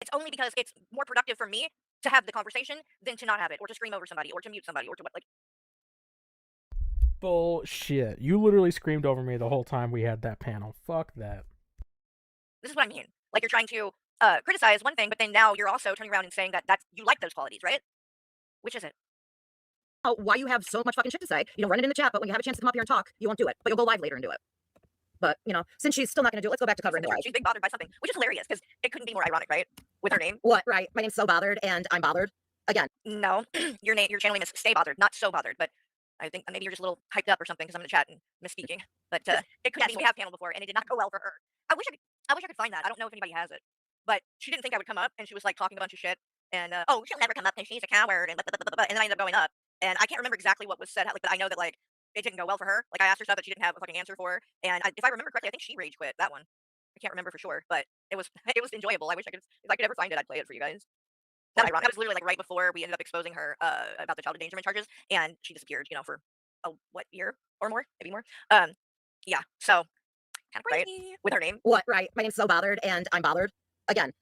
It's only because it's more productive for me to have the conversation than to not have it, or to scream over somebody, or to mute somebody, or to what, like... Bullshit. You literally screamed over me the whole time we had that panel. Fuck that. This is what I mean. Like, you're trying to criticize one thing, but then now you're also turning around and saying that you like those qualities, right? Which is it? Oh, why you have so much fucking shit to say. You don't run it in the chat, but when you have a chance to come up here and talk, you won't do it. But you'll go live later and do it. But, since she's still not going to do it, let's go back to covering the live. She's big bothered by something, which is hilarious, because it couldn't be more ironic, right? With her name. What, right? My name's So Bothered, and I'm bothered. Again. No, your channel name is Stay Bothered, not So Bothered, but I think maybe you're just a little hyped up or something, because I'm in the chat and misspeaking. But it couldn't be. We have panel before, and it did not go well for her. I wish I could find that. I don't know if anybody has it. But she didn't think I would come up, and she was, like, talking a bunch of shit. And, oh, she'll never come up because she's a coward, and then I ended up going up. And I can't remember exactly what was said, like, but I know that, like, it didn't go well for her. Like, I asked her stuff that she didn't have a fucking answer for. And if I remember correctly, I think she rage quit that one. I can't remember for sure, but it was enjoyable. I wish if I could ever find it, I'd play it for you guys. Not ironic. That was literally, like, right before we ended up exposing her about the child endangerment charges, and she disappeared, for year or more, maybe more. Yeah, so kind of crazy. Right? With her name. What, right? My name's So Bothered, and I'm bothered. Again.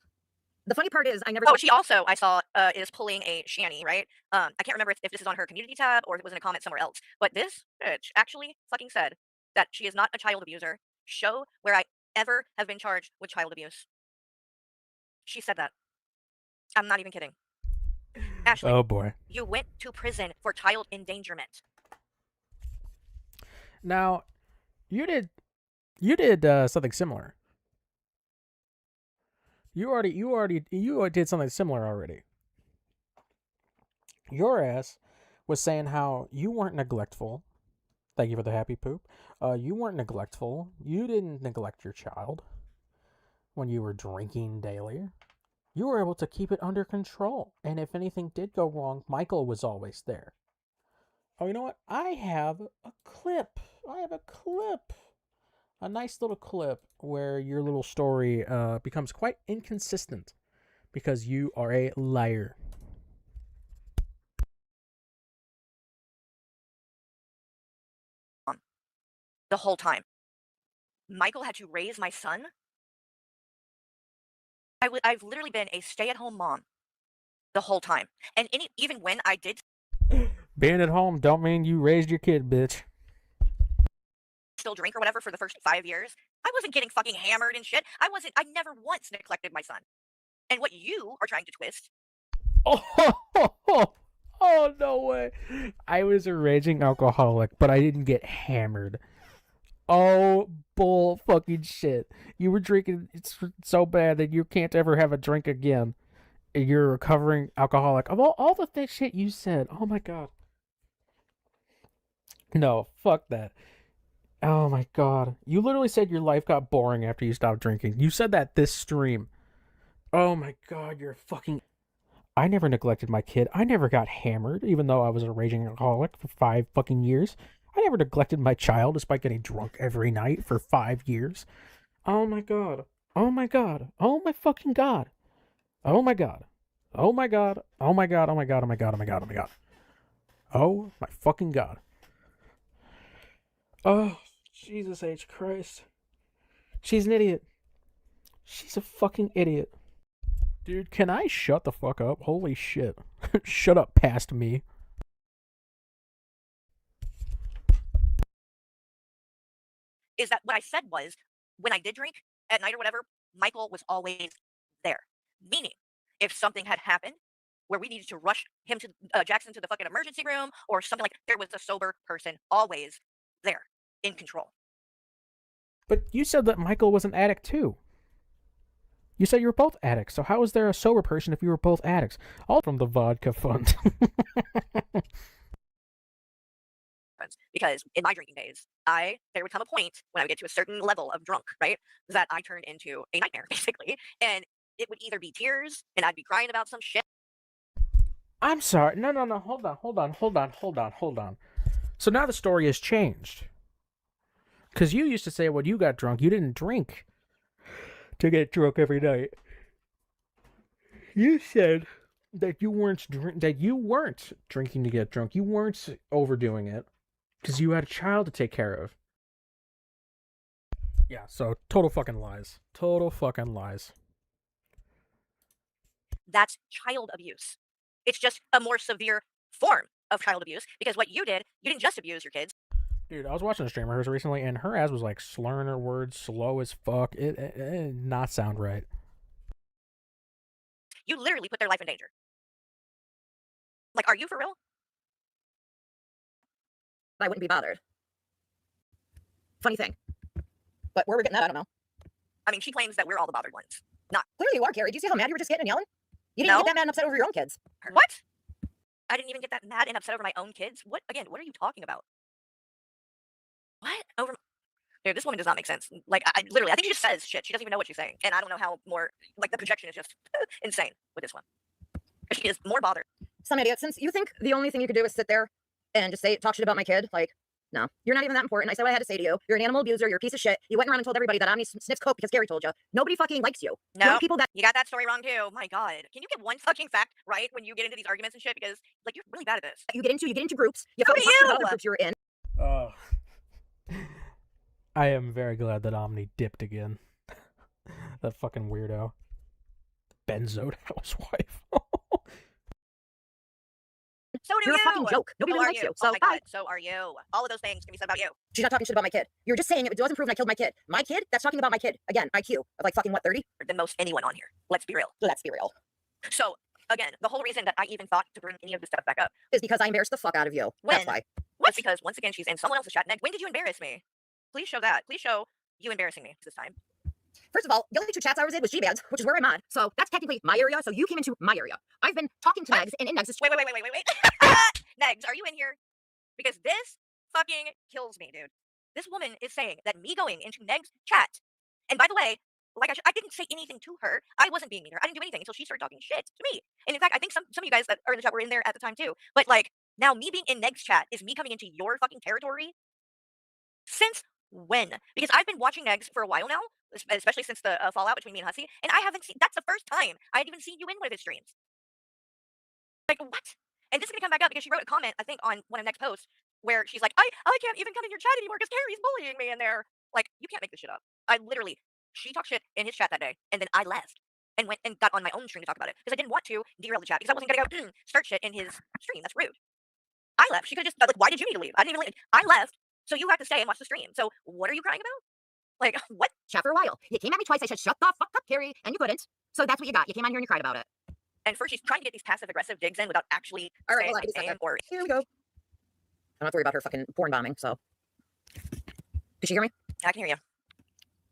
The funny part is I never... Oh, she also, I saw, is pulling a shanny, right? I can't remember if this is on her community tab or if it was in a comment somewhere else. But this bitch actually fucking said that she is not a child abuser. Show where I ever have been charged with child abuse. She said that. I'm not even kidding. Ashley. Oh, boy. You went to prison for child endangerment. Now, you did something similar. You did something similar already. Your ass was saying how you weren't neglectful. Thank you for the happy poop. You weren't neglectful. You didn't neglect your child when you were drinking daily. You were able to keep it under control. And if anything did go wrong, Michael was always there. Oh, you know what? I have a clip. A nice little clip where your little story becomes quite inconsistent because you are a liar. The whole time. Michael had to raise my son. I've literally been a stay-at-home mom the whole time. And even when I did... Being at home don't mean you raised your kid, bitch. Still drink or whatever for the first 5 years, I wasn't getting fucking hammered and shit. I never once neglected my son. And what you are trying to twist... Oh, no way. I was a raging alcoholic, but I didn't get hammered. Oh, bull fucking shit. You were drinking so bad that you can't ever have a drink again. You're a recovering alcoholic. Of all the shit you said, oh my god. No, fuck that. Oh my god. You literally said your life got boring after you stopped drinking. You said that this stream. Oh my god, you're fucking... I never neglected my kid. I never got hammered, even though I was a raging alcoholic for 5 fucking years. I never neglected my child despite getting drunk every night for 5 years. Oh my god. Oh my god. Oh my fucking god. Oh my god. Oh my god. Oh my god. Oh my god. Oh my god. Oh my god. Oh my god. Oh my fucking god. Oh, Jesus H. Christ. She's an idiot. She's a fucking idiot. Dude, can I shut the fuck up? Holy shit. Shut up past me. Is that what I said was, when I did drink at night or whatever, Michael was always there. Meaning, if something had happened where we needed to rush him to Jackson to the fucking emergency room or something like, there was a sober person always there, in control. But you said that Michael was an addict too. You said you were both addicts, so how is there a sober person if you were both addicts? All from the vodka fund. Because in my drinking days, there would come a point when I would get to a certain level of drunk, right, that I turned into a nightmare, basically. And it would either be tears, and I'd be crying about some shit. I'm sorry. No. Hold on. So now the story has changed. Because you used to say when you got drunk, you didn't drink to get drunk every night. You said that you weren't drinking to get drunk. You weren't overdoing it because you had a child to take care of. Yeah, so total fucking lies. Total fucking lies. That's child abuse. It's just a more severe form of child abuse because what you did, you didn't just abuse your kids. Dude, I was watching a stream of hers recently, and her ass was like slurring her words, slow as fuck. It did not sound right. You literally put their life in danger. Like, are you for real? I wouldn't be bothered. Funny thing. But where we're getting that, I don't know. I mean, she claims that we're all the bothered ones. Not. Clearly you are, Carrie. Do you see how mad you were just getting and yelling? You didn't get that mad and upset over your own kids. What? I didn't even get that mad and upset over my own kids? What are you talking about? What? Over... Dude, this woman does not make sense. Like, I literally, I think she just says shit. She doesn't even know what she's saying. And I don't know how more, like, the projection is just insane with this one. She is more bothered. Some idiot. Since you think the only thing you could do is sit there and just talk shit about my kid, like, no, you're not even that important. I said what I had to say to you. You're an animal abuser. You're a piece of shit. You went around and told everybody that Omni sniffs coke because Carrie told you. Nobody fucking likes you. No, people that you got that story wrong too. My God, can you get one fucking fact right when you get into these arguments and shit? Because like you're really bad at this. You get into groups. You fucking talk about other groups you're in. I am very glad that Omni dipped again. That fucking weirdo. Benzoed housewife. So do you're you. a fucking joke. Nobody really likes you. So, oh my God, so are you. All of those things can be said about you. She's not talking shit about my kid. You're just saying it wasn't proven I killed my kid. My kid? That's talking about my kid. Again, IQ of like fucking what, 30? Than most anyone on here. Let's be real. Let's be real. So, again, the whole reason that I even thought to bring any of this stuff back up is because I embarrassed the fuck out of you. When? That's why. That's because, once again, she's in someone else's chat. When did you embarrass me? Please show that. Please show you embarrassing me this time. First of all, the only two chats I was in was G-Bands, which is where I'm at. So that's technically my area. So you came into my area. I've been talking to Megs and in Megs. Wait. Megs, are you in here? Because this fucking kills me, dude. This woman is saying that me going into Meg's chat, and by the way, like I didn't say anything to her. I wasn't being mean to her. I didn't do anything until she started talking shit to me. And in fact, I think some of you guys that are in the chat were in there at the time too. But like, now me being in Meg's chat is me coming into your fucking territory? Since when? Because I've been watching Megs for a while now, especially since the fallout between me and Hussy, and I haven't seen, that's the first time I had even seen you in one of his streams. Like, what? And this is gonna come back up because she wrote a comment, I think, on one of Meg's posts, where she's like, I can't even come in your chat anymore because Carrie's bullying me in there. Like, you can't make this shit up. She talked shit in his chat that day, and then I left and went and got on my own stream to talk about it because I didn't want to derail the chat because I wasn't gonna go start shit in his stream. That's rude. I left. She could have just like, why did you need to leave? I didn't even leave. I left, so you have to stay and watch the stream. So what are you crying about? Like, what? Chat for a while. You came at me twice. I said, shut the fuck up, Carrie, and you couldn't. So that's what you got. You came on here and you cried about it. And first, she's trying to get these passive-aggressive digs in without actually saying my name or... Here we go. I don't have to worry about her fucking porn bombing, so... Did she hear me? I can hear you.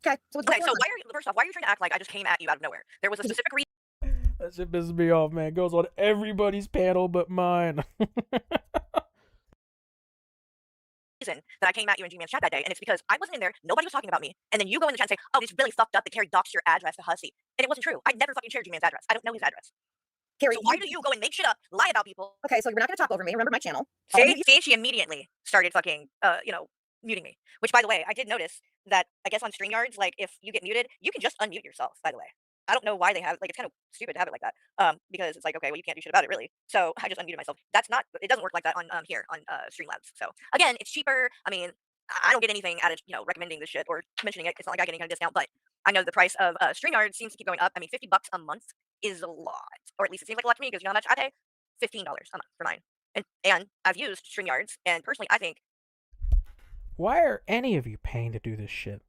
Okay, so why are you, first off, why are you trying to act like I just came at you out of nowhere? There was a specific reason. That shit pisses me off, man. It goes on everybody's panel but mine. That I came at you in G-Man's chat that day, and it's because I wasn't in there, nobody was talking about me, and then you go in the chat and say, oh, it's really fucked up that Carrie doxed your address to Hussy. And it wasn't true. I never fucking shared G-Man's address. I don't know his address. Carrie, so why do you go and make shit up, lie about people? Okay, so you're not gonna talk over me. Remember my channel. See, she immediately started fucking, muting me. Which, by the way, I did notice that, I guess on StreamYards, like, if you get muted, you can just unmute yourself, by the way. I don't know why they have, like, it's kind of stupid to have it like that. Because it's like, okay, well, you can't do shit about it, really. So I just unmuted myself. It doesn't work like that on, here, on, Streamlabs. So, again, it's cheaper. I mean, I don't get anything out of, recommending this shit or mentioning it. It's not like I get any kind of discount, but I know the price of StreamYard seems to keep going up. I mean, $50 a month is a lot, or at least it seems like a lot to me because you know how much I pay? $15 a month for mine. And I've used StreamYards, and personally, I think. Why are any of you paying to do this shit?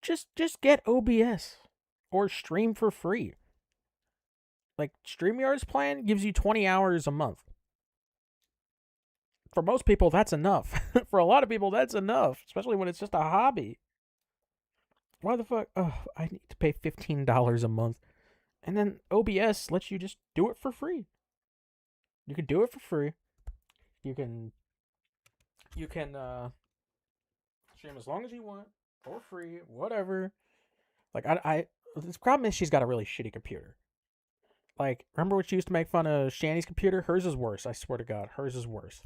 Just get OBS or stream for free. Like, StreamYard's plan gives you 20 hours a month. For most people, that's enough. For a lot of people, that's enough, especially when it's just a hobby. Why the fuck? Oh, I need to pay $15 a month. And then OBS lets you just do it for free. You can do it for free. You can stream as long as you want, for free, whatever. Like, this problem is she's got a really shitty computer. Like, remember when she used to make fun of Shanny's computer? Hers is worse, I swear to God. Hers is worse.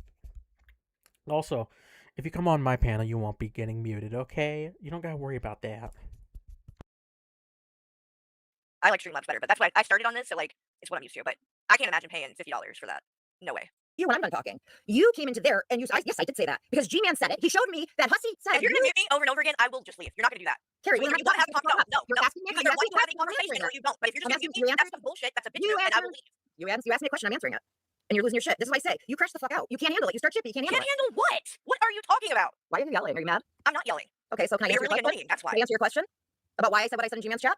Also, if you come on my panel, you won't be getting muted, okay? You don't gotta worry about that. I like Streamlabs better, but that's why I started on this, so, like, it's what I'm used to. But I can't imagine paying $50 for that. No way. You, when I'm done talking. You came into there, and yes, I did say that. Because G-Man said it. He showed me that Hussy said... If you're gonna mute me over and over again, I will just leave. You're not gonna do that. Carrie, you want to have a talk? No. You're asking me You either want to have a conversation or you don't. But if you're just gonna mute me, that's some bullshit. That's a bitch move, and I will leave. You asked me a question, I'm answering it. And you're losing your shit. This is why I say, you crash the fuck out. You can't handle it. You start chippy, you can't handle it. Can't handle what? What are you talking about? Why are you yelling? Are you mad? I'm not yelling. Okay, so can I answer your question? That's why. Can I answer your question? About why I said what I said in G-Man's chat?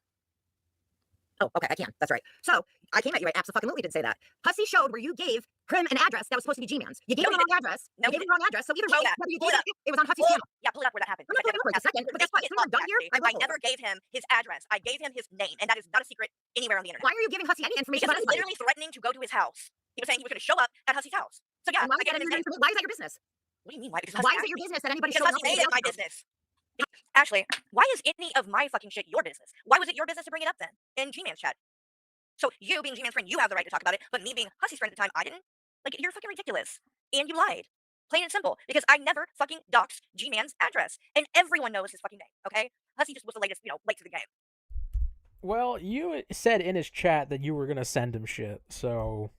Oh, okay, I can. That's right. So, I came at you, I absolutely did say that. Hussy showed where you gave him an address that was supposed to be G-Man's. You gave him the wrong address. You gave him the wrong address. So either way, whether you gave it was on Hussy's channel. Yeah, pull it up where that happened. I'm not pulling it up for a second, but guess what? If we're done here, I never gave him his address. I gave him his name, and that is not a secret anywhere on the internet. Why are you giving Hussy any information about his life? He was literally threatening to go to his house. He was saying he was going to show up at Hussy's house. So yeah, I gave him his name. Why is that your business? What do you mean, why? Because why is it your business that anybody showing up? Because Hussy made it my business. Ashley, why is any of my fucking shit your business? Why was it your business to bring it up then in G-Man's chat? So you being G-Man's friend, you have the right to talk about it, but me being Hussy's friend at the time, I didn't. Like, you're fucking ridiculous. And you lied. Plain and simple. Because I never fucking doxed G-Man's address. And everyone knows his fucking name, okay? Hussy just was the latest, late to the game. Well, you said in his chat that you were gonna send him shit, so...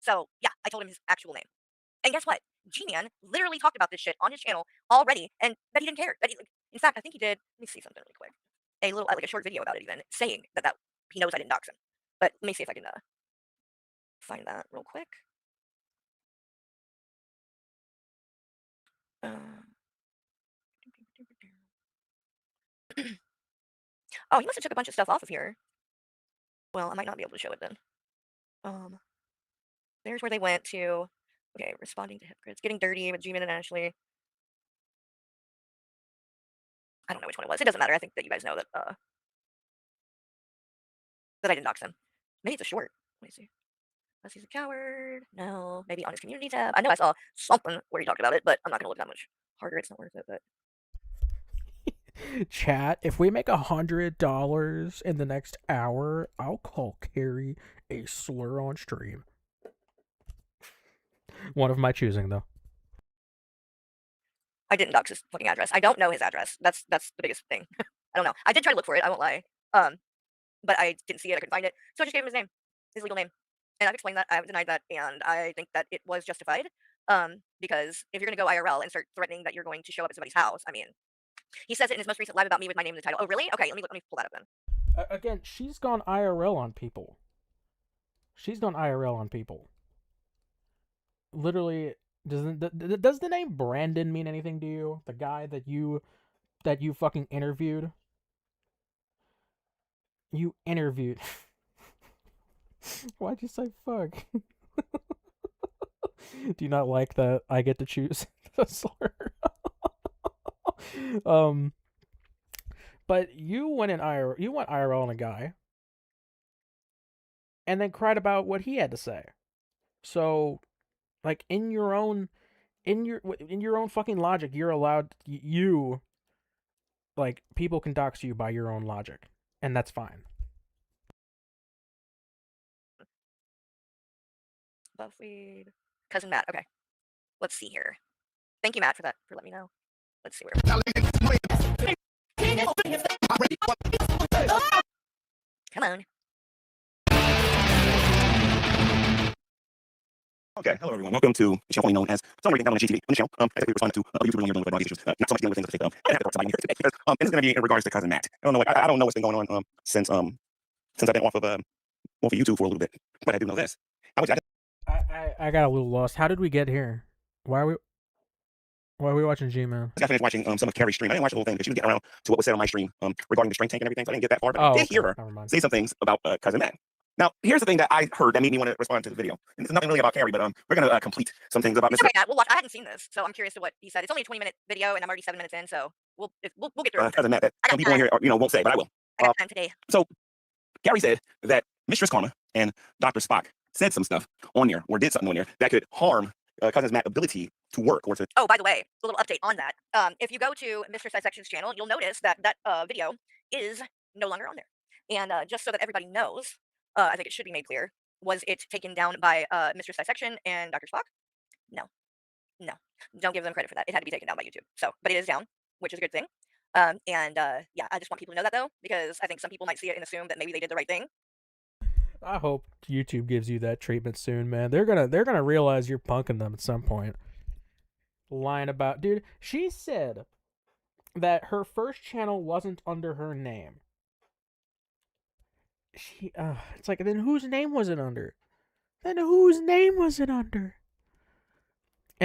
So, yeah, I told him his actual name. And guess what? G-Man literally talked about this shit on his channel already, and that he didn't care. In fact, I think he did... Let me see something really quick. A short video about it even, saying that he knows I didn't dox him. But let me see if I can find that real quick. Oh, he must have took a bunch of stuff off of here. Well, I might not be able to show it then. There's where they went to. Okay, responding to hypocrites, getting dirty with G-Man and Ashley. I don't know which one it was. It doesn't matter. I think that you guys know that that I didn't dox him. Maybe it's a short. Let me see. Unless he's a coward. No. Maybe on his community tab. I know I saw something where he talked about it, but I'm not gonna look that much harder. It's not worth it. But Chat, if we make $100 in the next hour, I'll call Carrie a slur on stream. One of my choosing, though. I didn't dox his fucking address. I don't know his address. That's the biggest thing. I don't know. I did try to look for it. I won't lie. But I didn't see it. I couldn't find it. So I just gave him his name, his legal name, and I've explained that. I've denied that, and I think that it was justified. Because if you're gonna go IRL and start threatening that you're going to show up at somebody's house, I mean, he says it in his most recent live about me with my name in the title. Oh, really? Okay, let me pull that up then. Again, she's gone IRL on people. She's gone IRL on people. Literally, does the name Brandon mean anything to you? The guy that you fucking interviewed? You interviewed. Why'd you say fuck? Do you not like that I get to choose the slur? But you went IRL on a guy, and then cried about what he had to say. So, like in your own fucking logic, you're allowed like people can dox you by your own logic, and that's fine. Buffweed. Cousin Matt. Okay. Let's see here. Thank you, Matt, for letting me know. Let's see where. Come on. Okay, hello everyone. Welcome to the show known as Somewhere Down on GTV. On the show, I we responded to a YouTuber dealing with body issues. Not so much dealing with things that I have to talk to somebody here today because and this is going to be in regards to Cousin Matt. I don't know. I don't know what's been going on since I've been off of YouTube for a little bit, but I do know this. I got a little lost. How did we get here? Why are we watching G-Man? I finished watching some of Carrie's stream. I didn't watch the whole thing because she was getting around to what was said on my stream regarding the strength tank and everything. So I didn't get that far, but I did hear her say some things about Cousin Matt. Now, here's the thing that I heard that made me want to respond to the video. And this is nothing really about Carrie, but we're going to complete some things about Mr. Okay, Matt, we'll watch. I hadn't seen this, so I'm curious to what he said. It's only a 20-minute video, and I'm already 7 minutes in, so we'll get through it. Cousin Matt that some people in here won't say, but I will. I got time today. So, Carrie said that Mistress Karma and Dr. Spock said some stuff on there, or did something on there, that could harm Cousin Matt's ability to work or to... Oh, by the way, a little update on that. If you go to Mr. Dissection's channel, you'll notice that video is no longer on there. And just so that everybody knows, I think it should be made clear, was it taken down by Mr. Dissection and Dr. Spock? No. Don't give them credit for that. It had to be taken down by YouTube. So, but it is down, which is a good thing. Yeah, I just want people to know that, though, because I think some people might see it and assume that maybe they did the right thing. I hope YouTube gives you that treatment soon, man. They're gonna realize you're punking them at some point. Lying about... Dude, she said that her first channel wasn't under her name. It's like, then whose name was it under? And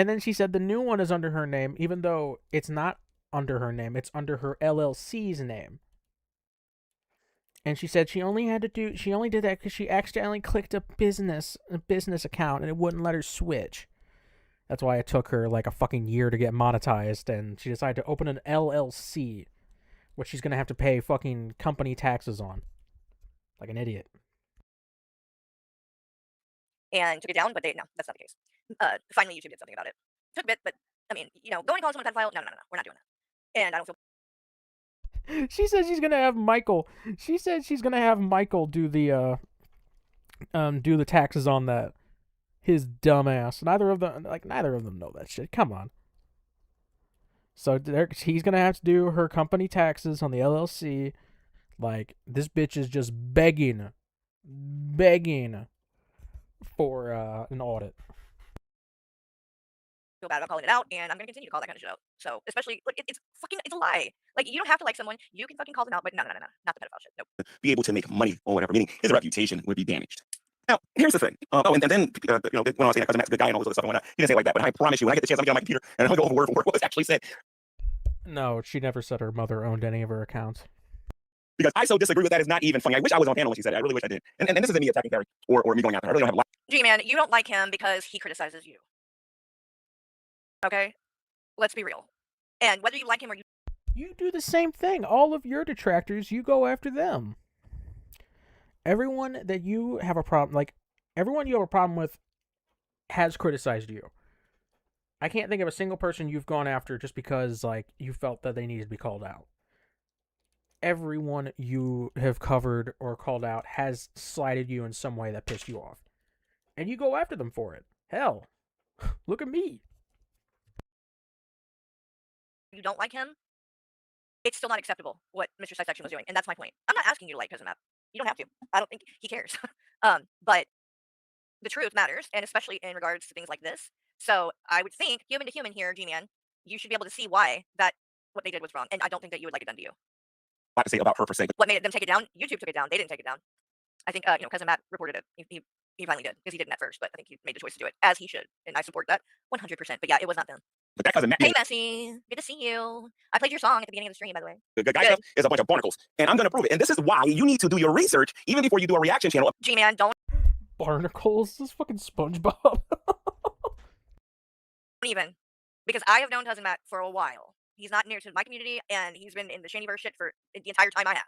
then she said the new one is under her name, even though it's not under her name. It's under her LLC's name. And she said she only did that because she accidentally clicked a business account and it wouldn't let her switch. That's why it took her like a fucking year to get monetized, and she decided to open an LLC, which she's gonna have to pay fucking company taxes on. Like an idiot. And took it down, but no, that's not the case. Finally, YouTube did something about it. Took a bit, but I mean, going to call someone a pedophile? No, we're not doing that. And I don't feel. She said she's gonna have Michael. She said she's gonna have Michael do the taxes on that. His dumbass. Neither of them know that shit. Come on. So he's gonna have to do her company taxes on the LLC. Like, this bitch is just begging for an audit. Feel bad about calling it out, and I'm gonna continue to call that kind of shit out. So, especially, like, it's a lie. Like, you don't have to like someone. You can fucking call them out, but no, not the pedophile shit. Nope. Be able to make money or whatever, meaning his reputation would be damaged. Now, here's the thing. And then, when I was saying that Cousin Matt's a good guy and all this other stuff and whatnot, he didn't say it like that. But I promise you, when I get the chance, I'm going to get on my computer and I'm going to go over word for word what was actually said. No, she never said her mother owned any of her accounts. Because I so disagree with that. It's not even funny. I wish I was on panel when she said it. I really wish I did. And this isn't me attacking Carrie or me going after her. I really don't have a lot. G-Man, you don't like him because he criticizes you. Okay? Let's be real. And whether you like him or you do the same thing. All of your detractors, you go after them. Everyone that you have a problem, like, everyone you have a problem with has criticized you. I can't think of a single person you've gone after just because, like, you felt that they needed to be called out. Everyone you have covered or called out has slighted you in some way that pissed you off. And you go after them for it. Hell, look at me. you don't like him, it's still not acceptable what Mr. Section was doing. And that's my point. I'm not asking you to like Cousin Matt. You don't have to. I don't think he cares. But the truth matters, and especially in regards to things like this. So I would think, human to human here, G-Man, you should be able to see why what they did was wrong. And I don't think that you would like it done to you. A lot to say about her per se. What made them take it down? YouTube took it down. They didn't take it down. I think, Cousin Matt reported it. He finally did, because he didn't at first, but I think he made the choice to do it, as he should. And I support that 100%. But yeah, it was not them. But that Cousin Matt. Hey, Messy. Good to see you. I played your song at the beginning of the stream, by the way. The guy stuff is a bunch of barnacles. And I'm going to prove it. And this is why you need to do your research, even before you do a reaction channel. G-Man, don't. Barnacles? This is fucking SpongeBob. Even. Because I have known Cousin Matt for a while. He's not near to my community, and he's been in the Shaniverse shit for the entire time I have.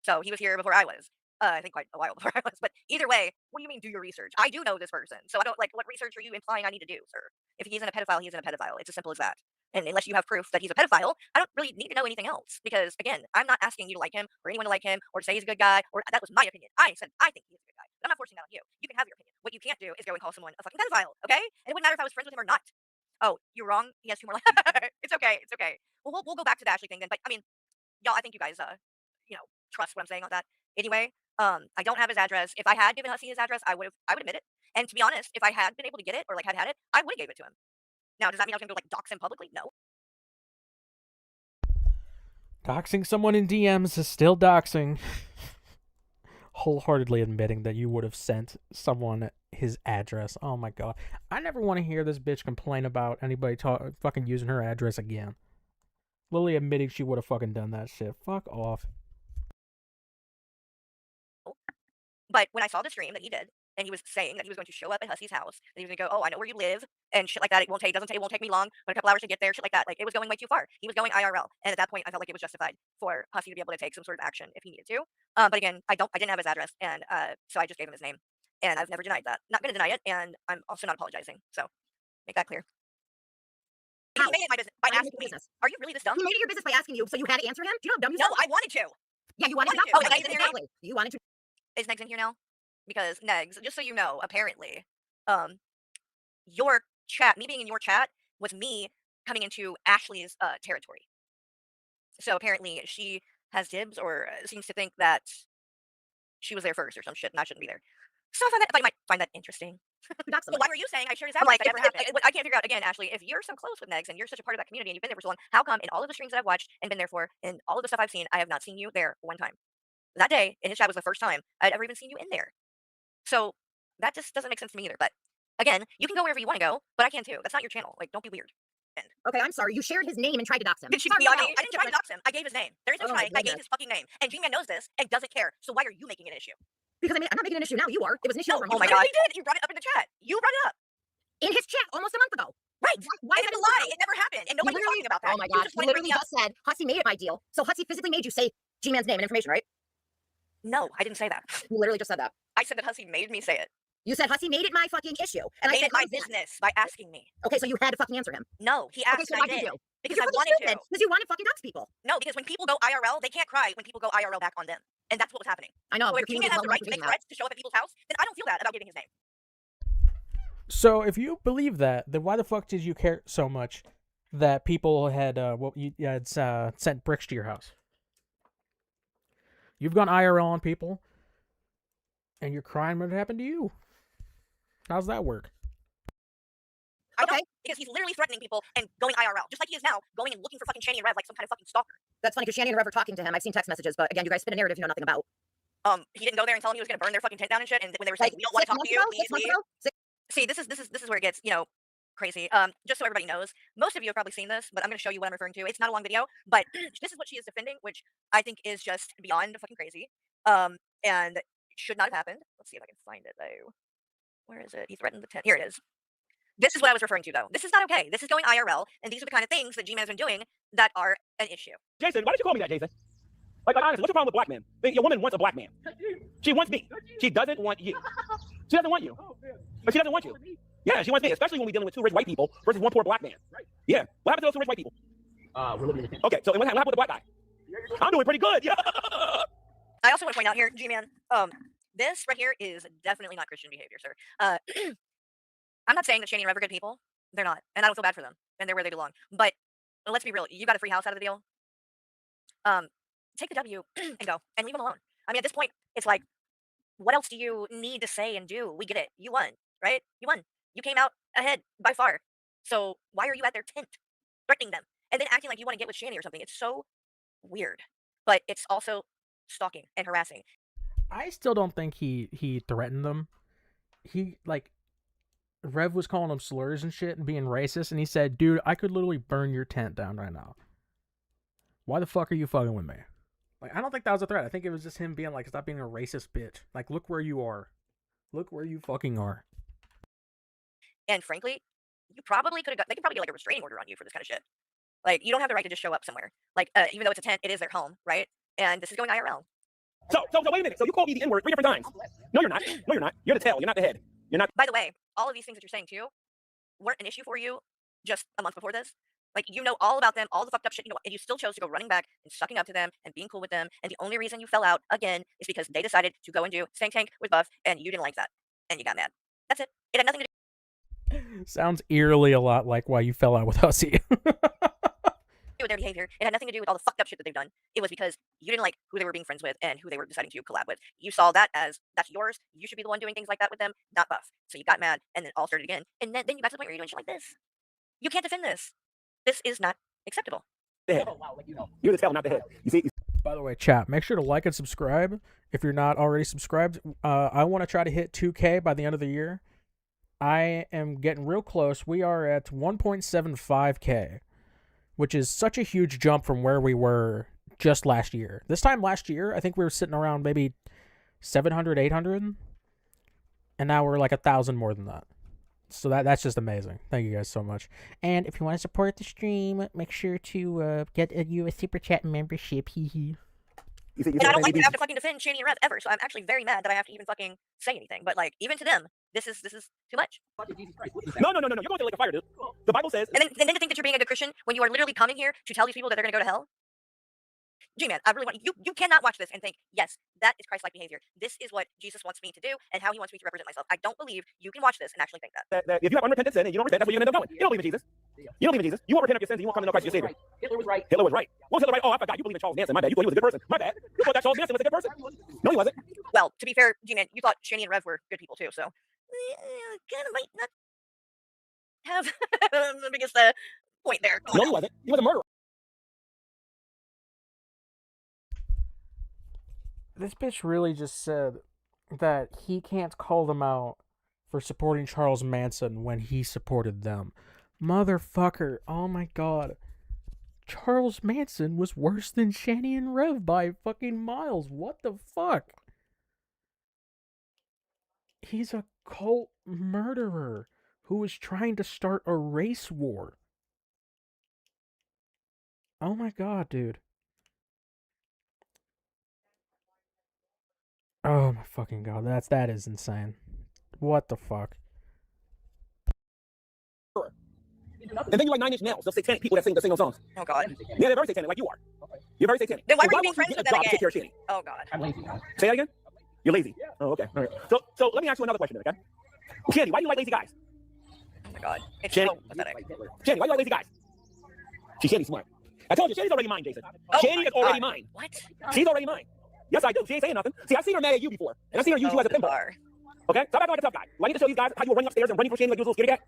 So he was here before I was. I think quite a while before I was. But either way, what do you mean do your research? I do know this person. So I don't, like, what research are you implying I need to do, sir? If he isn't a pedophile, he isn't a pedophile. It's as simple as that. And unless you have proof that he's a pedophile, I don't really need to know anything else. Because, again, I'm not asking you to like him, or anyone to like him, or to say he's a good guy, or that was my opinion. I said I think he's a good guy. But I'm not forcing that on you. You can have your opinion. What you can't do is go and call someone a fucking pedophile, okay? And it wouldn't matter if I was friends with him or not. Oh, you're wrong? He has 2 more lives. It's okay. It's okay. Well, we'll go back to the Ashley thing then. But, I mean, y'all, I think you guys, trust what I'm saying on that. Anyway, I don't have his address. If I had given Hussy his address, I would admit it. And to be honest, if I had been able to get it, or, like, had it, I would have gave it to him. Now, does that mean I was going to go, like, dox him publicly? No. Doxing someone in DMs is still doxing. Wholeheartedly admitting that you would have sent someone his address. Oh my god. I never want to hear this bitch complain about anybody fucking using her address again. Lily admitting she would have fucking done that shit. Fuck off. But when I saw the stream that he did, and he was saying that he was going to show up at Hussy's house, that he was going to go, oh, I know where you live, and shit like that. It won't take me long, but a couple hours to get there, shit like that. Like, it was going way too far. He was going IRL, and at that point, I felt like it was justified for Hussy to be able to take some sort of action if he needed to. But again, I didn't have his address, and so I just gave him his name, and I've never denied that. Not going to deny it, and I'm also not apologizing. So make that clear. He made it my business by asking me. Are you really this dumb? He made it your business by asking you, so you had to answer him. Do you know how dumb you No, sound? I wanted to. Yeah, you wanted to. Oh, Okay, Negs in here now? you wanted to. Is Negs in here now? Because Negs, just so you know, apparently, your chat, me being in your chat, was me coming into Ashley's territory. So apparently she has dibs, or seems to think that she was there first or some shit, and I shouldn't be there. So I might find that interesting. Well, why were you saying I shared his address? Like, That never happened. I can't figure out, again, Ashley, if you're so close with Negs and you're such a part of that community and you've been there for so long, how come in all of the streams that I've watched and been there for, and all of the stuff I've seen, I have not seen you there one time? That day in his chat was the first time I'd ever even seen you in there. So that just doesn't make sense to me either. But again, you can go wherever you want to go, but I can too. That's not your channel. Like, don't be weird. Okay, I'm sorry. You shared his name and tried to dox him. Did she be on me? I didn't try to dox him. I gave his name. There is no try. I gave his fucking name. And G-Man knows this and doesn't care. So why are you making an issue? Because I'm not making an issue now. You are. It was an issue. No, oh my god. You did. You brought it up in the chat. You brought it up. In his chat almost a month ago. Right. Why did it lie? It never happened. And nobody's talking about that. Oh my god. You literally just said Hussy made it my deal. So Hussy physically made you say G-Man's name and information, right? No, I didn't say that. You literally just said that. I said that Hussy made me say it. You said Hussy made it my fucking issue. And Made I said it my business by asking me. Okay, so you had to fucking answer him. No, he asked. Okay, so and why I did did. you? Because I wanted to. Because you wanted fucking dox people. No, because when people go IRL, they can't cry when people go IRL back on them. And that's what was happening. I know. So if G-Man has the right to make threats to show up at people's house, then I don't feel that about giving his name. So if you believe that, then why the fuck did you care so much that people had sent bricks to your house? You've gone IRL on people, and you're crying when it happened to you. How's that work? I don't, because he's literally threatening people and going IRL, just like he is now, going and looking for fucking Shani and Rev like some kind of fucking stalker. That's funny, because Shani and Rev are talking to him. I've seen text messages, but again, you guys spin a narrative you know nothing about. He didn't go there and tell him he was gonna burn their fucking tent down and shit, and when they were saying, we don't want to talk to you, please leave. See, this is where it gets, crazy. Just so everybody knows, most of you have probably seen this, but I'm going to show you what I'm referring to. It's not a long video, but this is what she is defending, which I think is just beyond fucking crazy. And should not have happened. Let's see if I can find it though. Where is it? He threatened the tent. Here it is. This is what I was referring to, though. This is not okay. This is going IRL, and these are the kind of things that G-Man has been doing that are an issue. Jason, why did you call me that, Jason? Like honestly, what's your problem with black men? Your woman wants a black man. She wants me. She doesn't want you. She doesn't want you. But she doesn't want you. Yeah, she wants me, especially when we're dealing with two rich white people versus one poor black man. Yeah. What happened to those two rich white people? We're living in the Okay, so what happened with the black guy? I'm doing pretty good. Yeah. I also want to point out here, G-Man, this right here is definitely not Christian behavior, sir. I'm not saying that Shani and Rev are good people. They're not. And I don't feel bad for them. And they're where they belong. But let's be real. You got a free house out of the deal. Take the W and go. And leave them alone. I mean, at this point, it's like, what else do you need to say and do? We get it. You won, right? You won. You came out ahead by far. So why are you at their tent threatening them? And then acting like you want to get with Shani or something. It's so weird. But it's also stalking and harassing. I still don't think he threatened them. He, like, Rev was calling him slurs and shit and being racist, and he said, dude, I could literally burn your tent down right now. Why the fuck are you fucking with me? Like, I don't think that was a threat. I think it was just him being like, stop being a racist bitch. Like, look where you are. Look where you fucking are. And frankly, you probably could have got, they could probably get like a restraining order on you for this kind of shit. Like, you don't have the right to just show up somewhere. Like, even though it's a tent, it is their home, right? And this is going IRL. So wait a minute. So you called me the N-word 3 different times. No, you're not. No, you're not. You're the tail. You're not the head. You're not. By the way, all of these things that you're saying too weren't an issue for you just a month before this. Like, you know all about them, all the fucked up shit, you know, and you still chose to go running back and sucking up to them and being cool with them. And the only reason you fell out again is because they decided to go and do Stank Tank with Buff, and you didn't like that, and you got mad. That's it. It had nothing to do. Sounds eerily a lot like why you fell out with Hussy. With their behavior. It had nothing to do with all the fucked up shit that they've done. It was because you didn't like who they were being friends with and who they were deciding to collab with. You saw that as, that's yours. You should be the one doing things like that with them, not Buff. So you got mad, and then all started again. And then you got to the point where you're doing shit like this. You can't defend this. This is not acceptable. You're the tail, not the head. You see? By the way, chat, make sure to like and subscribe if you're not already subscribed. I want to try to hit 2K by the end of the year. I am getting real close. We are at 1.75K. Which is such a huge jump from where we were just last year. This time last year, I think we were sitting around maybe 700, 800. And now we're like 1,000 more than that. So that's just amazing. Thank you guys so much. And if you want to support the stream, make sure to get you a Super Chat membership. Hee. And I don't like to have to fucking defend Shani and Rev ever, so I'm actually very mad that I have to even fucking say anything. But like, even to them, this is too much. No. You're going to like a fire, dude. The Bible says. And then to think that you're being a good Christian when you are literally coming here to tell these people that they're going to go to hell. G-Man, I really want you cannot watch this and think, yes, that is Christ-like behavior. This is what Jesus wants me to do and how he wants me to represent myself. I don't believe you can watch this and actually think that. That if you have unrepentant sin and you don't repent, that's where you're going to end up going. You don't believe in Jesus. You don't believe in Jesus. You won't repent of your sins and you won't come to know Christ as your Savior. Hitler was right. Hitler was right. What was Hitler right? Oh, I forgot. You believe in Charles Manson. My bad. You thought he was a good person. My bad. You thought that Charles Manson was a good person. No, he wasn't. Well, to be fair, G-Man, you thought Shani and Rev were good people too, so kind of might not have the biggest point there. No, he wasn't. He was a murderer. This bitch really just said that he can't call them out for supporting Charles Manson when he supported them. Motherfucker, oh my god. Charles Manson was worse than Shani and Rev by fucking miles. What the fuck? He's a cult murderer who is trying to start a race war. Oh my god, dude. Oh my fucking god, that is insane. What the fuck? And then you like 9 Inch Nails, those satanic people that sing those songs. Oh god. Yeah, they're very satanic, like you are. You're very satanic. Then why And were you being friends with them to take care of again? Shani? Oh god. I'm lazy. Say that again? You're lazy? Yeah. Oh, okay. All right. So let me ask you another question then, okay? Shani, why do you like lazy guys? Oh my god. It's Shani, so pathetic. Shani, why do you like lazy guys? Shani's smart. I told you, Shani's already mine, Jason. Oh Shani is already god. mine. What? She's already mine. Yes, I do. She ain't saying nothing. See, I've seen her mad at you before. And I've seen her use you as a pimple. Okay? Stop acting like a tough guy. Do I need to show these guys how you were running upstairs and running for Shani like you was a little scaredy cat?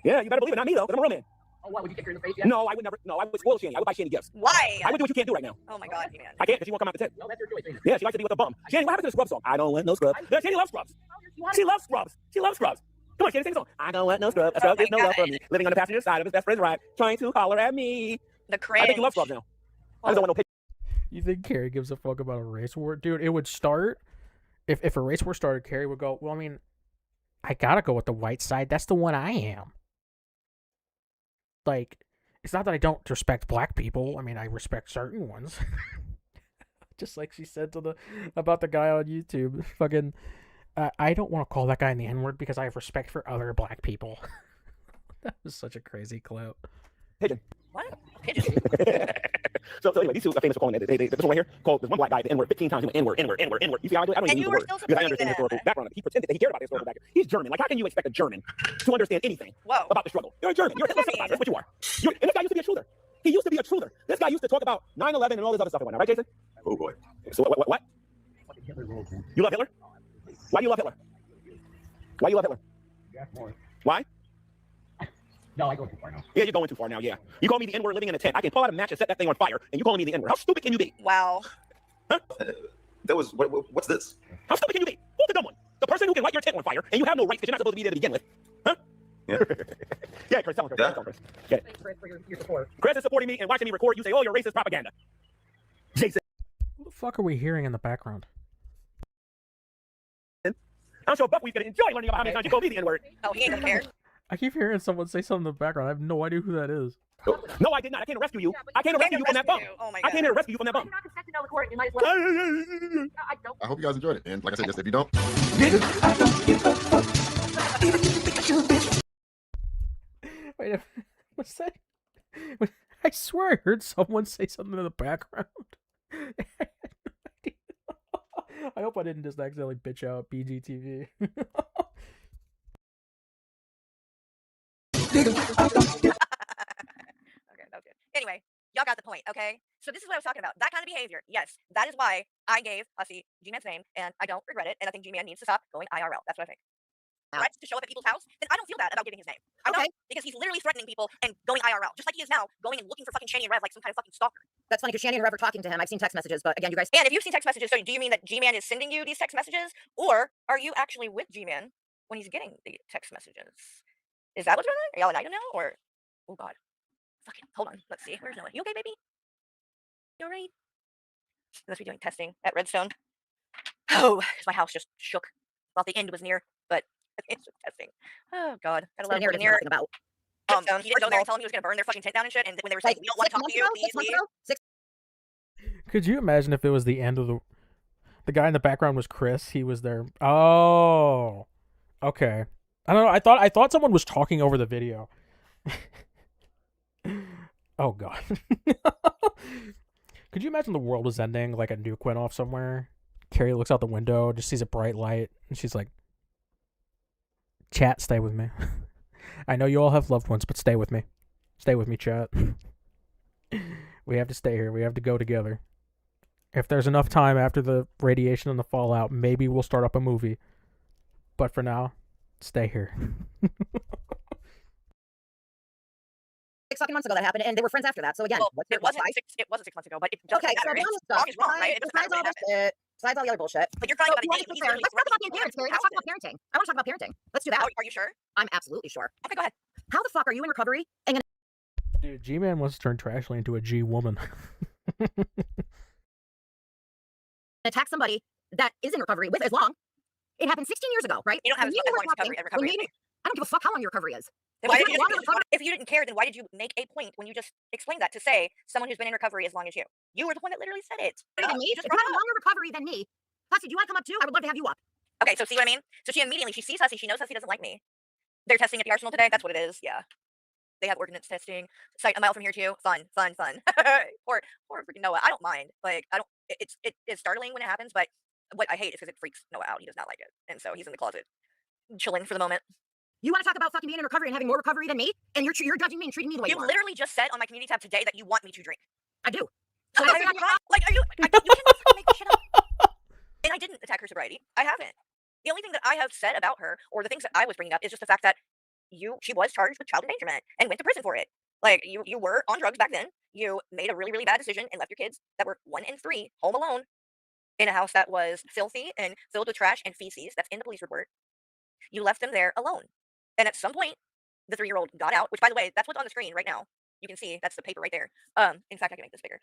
Yeah, you better believe it. Not me, though, because I'm a real man. Oh, what? Would you kick her in the face? Yeah? No, I would never. No, I would spoil Shani. I would buy Shani gifts. Why? I would do what you can't do right now. Oh my god, man. I can't because she won't come out the tent. No, that's your choice. Yeah, she likes to be with a bum. Shani, what happened to the scrub song? I don't want no scrubs. Yeah, Shani loves scrubs. She loves scrubs. She loves scrubs. Come on, Shannon, sing the song. I don't want no scrub. A scrub gets no love from me. Living on the passenger side of his best friend's ride, trying to holler at me. The cringe. I think you love scrubs now. I just don't want no picture. You think Carrie gives a fuck about a race war? Dude, it would start... If a race war started, Carrie would go, well, I mean, I gotta go with the white side. That's the one I am. Like, it's not that I don't respect black people. I mean, I respect certain ones. Just like she said about the guy on YouTube. Fucking, I don't want to call that guy in the N-word because I have respect for other black people. That was such a crazy clip. Pigeon. What? Pigeon. So anyway, these two are famous for calling it. This one right here called this one black guy the N-word 15 times. He went N-word, N-word, N-word, N-word. You see how I do it? I don't even use the word because I understand the historical background of it. He pretended that he cared about the historical background. He's German. Like, how can you expect a German to understand anything about the struggle? You're a German. You're a Hitler sympathizer. That's what you are. And this guy used to be a truther. He used to be a truther. This guy used to talk about 9/11 and all this other stuff and whatnot, right, Jason? Oh boy. So what? You love Hitler? Why do you love Hitler? Why do you love Hitler? Why? No, I go too far now. Yeah, you're going too far now, yeah. You call me the N-word living in a tent. I can pull out a match and set that thing on fire, and you calling me the N-word. How stupid can you be? Wow. Huh? That was, what's this? How stupid can you be? Who's the dumb one? The person who can light your tent on fire, and you have no rights because you're not supposed to be there to begin with. Huh? Yeah. Yeah, Chris, tell him, Chris. Yeah. Tell him, Chris. Get it. Thanks, Chris, for your support. Chris is supporting me and watching me record. You say, oh, you're racist propaganda. Jason. What the fuck are we hearing in the background? I'm sure Buckwheat's going to enjoy learning about how many times you call me the N-word. Oh, he ain't gonna care. I keep hearing someone say something in the background. I have no idher who that is. No, I did not. I came to rescue you. I came to rescue you from that bump. Oh my I came God. here to rescue you from that bump. I hope you guys enjoyed it. And like I said, just if you don't, Wait, what's that? I swear I heard someone say something in the background. I hope I didn't just accidentally bitch out BGTV. Okay, that was good. Anyway, y'all got the point, okay? So this is what I was talking about. That kind of behavior. Yes, that is why I gave Hussy G-Man's name, and I don't regret it, and I think G-Man needs to stop going IRL. That's what I think. Threats to show up at people's house, then I don't feel bad about giving his name. I don't, because he's literally threatening people and going IRL, just like he is now going and looking for fucking Shani and Rev like some kind of fucking stalker. That's funny because Shannon and Rev are talking to him. I've seen text messages, but again, you guys. And if you've seen text messages, so do you mean that G-Man is sending you these text messages, or are you actually with G-Man when he's getting the text messages? Is that what's going on? Are y'all an item now, or oh god, fucking hold on, let's see. Where's Noah? You okay, baby? You alright? Unless we're doing testing at Redstone. Oh, because my house just shook. Thought the end was near, but it's just testing. Oh god, gotta let him near. About. He didn't go there and tell him he was gonna burn their fucking tent down and shit. And when they were saying, "We don't want to talk to you," please leave. Could you imagine if it was the end of the guy in the background was Chris? He was there. Oh, okay. I don't know. I thought someone was talking over the video. Oh god. Could you imagine the world is ending, like a nuke went off somewhere? Carrie looks out the window, just sees a bright light, and she's like, "Chat, stay with me. I know you all have loved ones, but stay with me. Stay with me, chat. We have to stay here. We have to go together. If there's enough time after the radiation and the fallout, maybe we'll start up a movie. But for now, stay here." 6 fucking months ago that happened, and they were friends after that. So again, well, it wasn't 6 months ago, but it doesn't okay. matter. So It's wrong is wrong, right? It doesn't matter besides all what this shit, besides all the other bullshit. But you're crying about a date. Let's talk about being parents, Carrie. Let's talk about parenting. I want to talk about parenting. Let's do that. Are you sure? I'm absolutely sure. Okay, go ahead. How the fuck are you in recovery and gonna Dude, G-Man wants to turn Trashley into a G-woman. attack somebody that is in recovery with as long? It happened 16 years ago, right? You don't have as long recovery. I don't give a fuck how long your recovery is. Then why did you if you didn't care, then why did you make a point when you just explained that to say someone who's been in recovery as long as you? You were the one that literally said it. If you have a longer recovery than me, Hussy, do you want to come up too? I would love to have you up. Okay, so see what I mean? So she sees Hussy, she knows Hussy doesn't like me. They're testing at the arsenal today. That's what it is. Yeah. They have ordnance testing. Site a mile from here too. Fun. Poor freaking Noah. I don't mind. Like it's startling when it happens, but what I hate is because it freaks Noah out. He does not like it, and so he's in the closet, chilling for the moment. You want to talk about fucking being in recovery and having more recovery than me, and you're judging me and treating me the way you are. You literally just said on my community tab today that you want me to drink. I do. So like, are you? You can't fucking make this shit up. And I didn't attack her sobriety. I haven't. The only thing that I have said about her, or the things that I was bringing up, is just the fact that she was charged with child endangerment and went to prison for it. Like you were on drugs back then. You made a really, really bad decision and left your kids that were 1 and 3 home alone in a house that was filthy and filled with trash and feces. That's in the police report. You left them there alone. And at some point, the 3-year-old got out, which, by the way, that's what's on the screen right now. You can see that's the paper right there. In fact, I can make this bigger.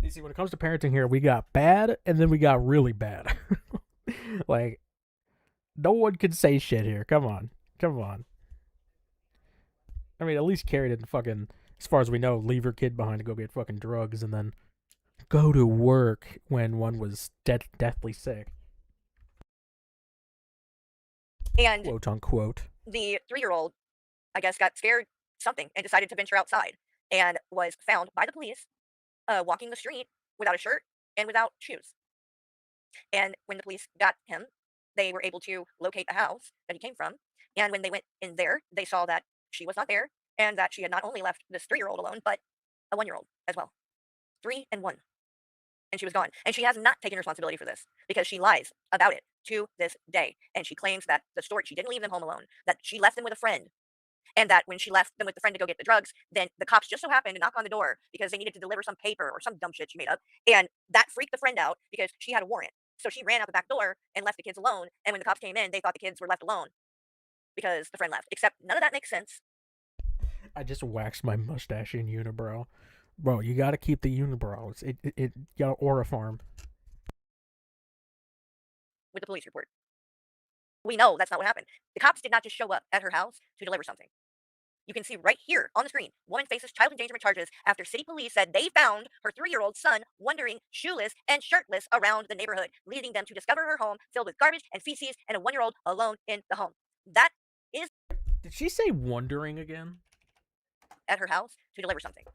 You see, when it comes to parenting here, we got bad and then we got really bad. Like, no one can say shit here. Come on. I mean, at least Carrie didn't fucking, as far as we know, leave her kid behind to go get fucking drugs and then go to work when one was deathly sick. And quote unquote. The 3-year-old, I guess, got scared something and decided to venture outside and was found by the police walking the street without a shirt and without shoes. And when the police got him, they were able to locate the house that he came from. And when they went in there, they saw that she was not there and that she had not only left this 3-year-old alone, but a 1-year-old as well. 3 and 1. And she was gone. And she has not taken responsibility for this because she lies about it to this day. And she claims that the story, she didn't leave them home alone, that she left them with a friend. And that when she left them with the friend to go get the drugs, then the cops just so happened to knock on the door because they needed to deliver some paper or some dumb shit she made up. And that freaked the friend out because she had a warrant. So she ran out the back door and left the kids alone. And when the cops came in, they thought the kids were left alone because the friend left. Except none of that makes sense. I just waxed my mustache in unibrow. Bro, you gotta keep the unibrows. It gotta aura farm. With the police report. We know that's not what happened. The cops did not just show up at her house to deliver something. You can see right here on the screen, woman faces child endangerment charges after city police said they found her 3-year-old son wandering shoeless and shirtless around the neighborhood, leading them to discover her home filled with garbage and feces and a 1-year-old alone in the home. That is... Did she say wandering again? At her house to deliver something.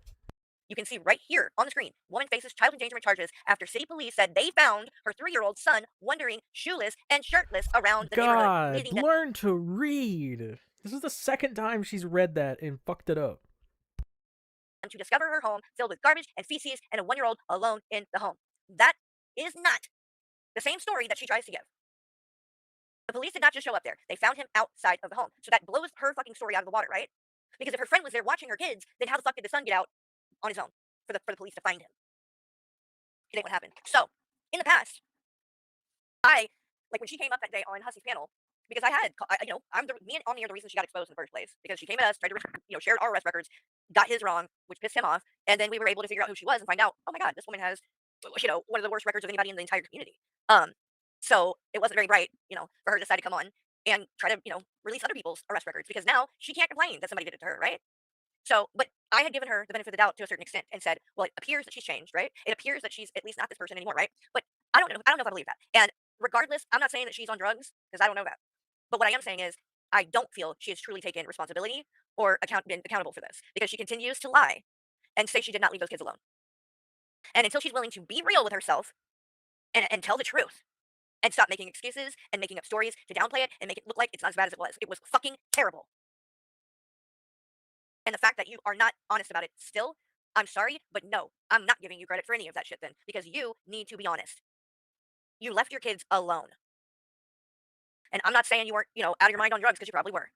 You can see right here on the screen, woman faces child endangerment charges after city police said they found her 3-year-old son wandering shoeless and shirtless around the neighborhood. God, learn to read. This is the second time she's read that and fucked it up. To discover her home filled with garbage and feces and a 1-year-old alone in the home. That is not the same story that she tries to give. The police did not just show up there. They found him outside of the home. So that blows her fucking story out of the water, right? Because if her friend was there watching her kids, then how the fuck did the son get out on his own for the police to find him? It ain't what happened. So, in the past, when she came up that day on Hussy's panel, because me and Omni are the reason she got exposed in the first place. Because she came at us, tried to, shared our arrest records, got his wrong, which pissed him off, and then we were able to figure out who she was and find out, oh my god, this woman has, one of the worst records of anybody in the entire community. So it wasn't very bright, for her to decide to come on and try to, release other people's arrest records, because now she can't complain that somebody did it to her, right? So, but I had given her the benefit of the doubt to a certain extent and said, well, it appears that she's changed, right? It appears that she's at least not this person anymore, right? But I don't know if I believe that. And regardless, I'm not saying that she's on drugs, because I don't know that. But what I am saying is, I don't feel she has truly taken responsibility or been accountable for this, because she continues to lie and say she did not leave those kids alone. And until she's willing to be real with herself and tell the truth and stop making excuses and making up stories to downplay it and make it look like it's not as bad as it was fucking terrible. And the fact that you are not honest about it still, I'm sorry, but no, I'm not giving you credit for any of that shit then, because you need to be honest. You left your kids alone. And I'm not saying you weren't, out of your mind on drugs, because you probably were.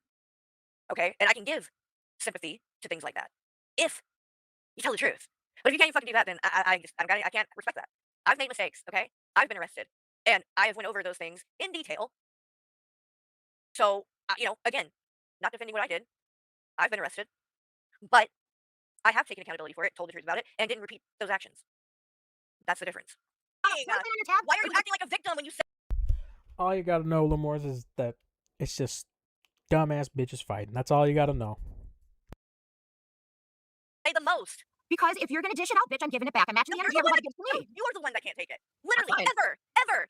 Okay? And I can give sympathy to things like that if you tell the truth. But if you can't fucking do that, then I can't respect that. I've made mistakes, okay? I've been arrested. And I have went over those things in detail. So, again, not defending what I did. I've been arrested. But I have taken accountability for it, told the truth about it, and didn't repeat those actions. That's the difference. Why are you acting like a victim when you say... All you gotta know, Lemores, is that it's just dumbass bitches fighting. That's all you gotta know. Say the most. Because if you're gonna dish it out, bitch, I'm giving it back. I'm matching the energy everybody gives to me. You are the one that can't take it. Literally, ever.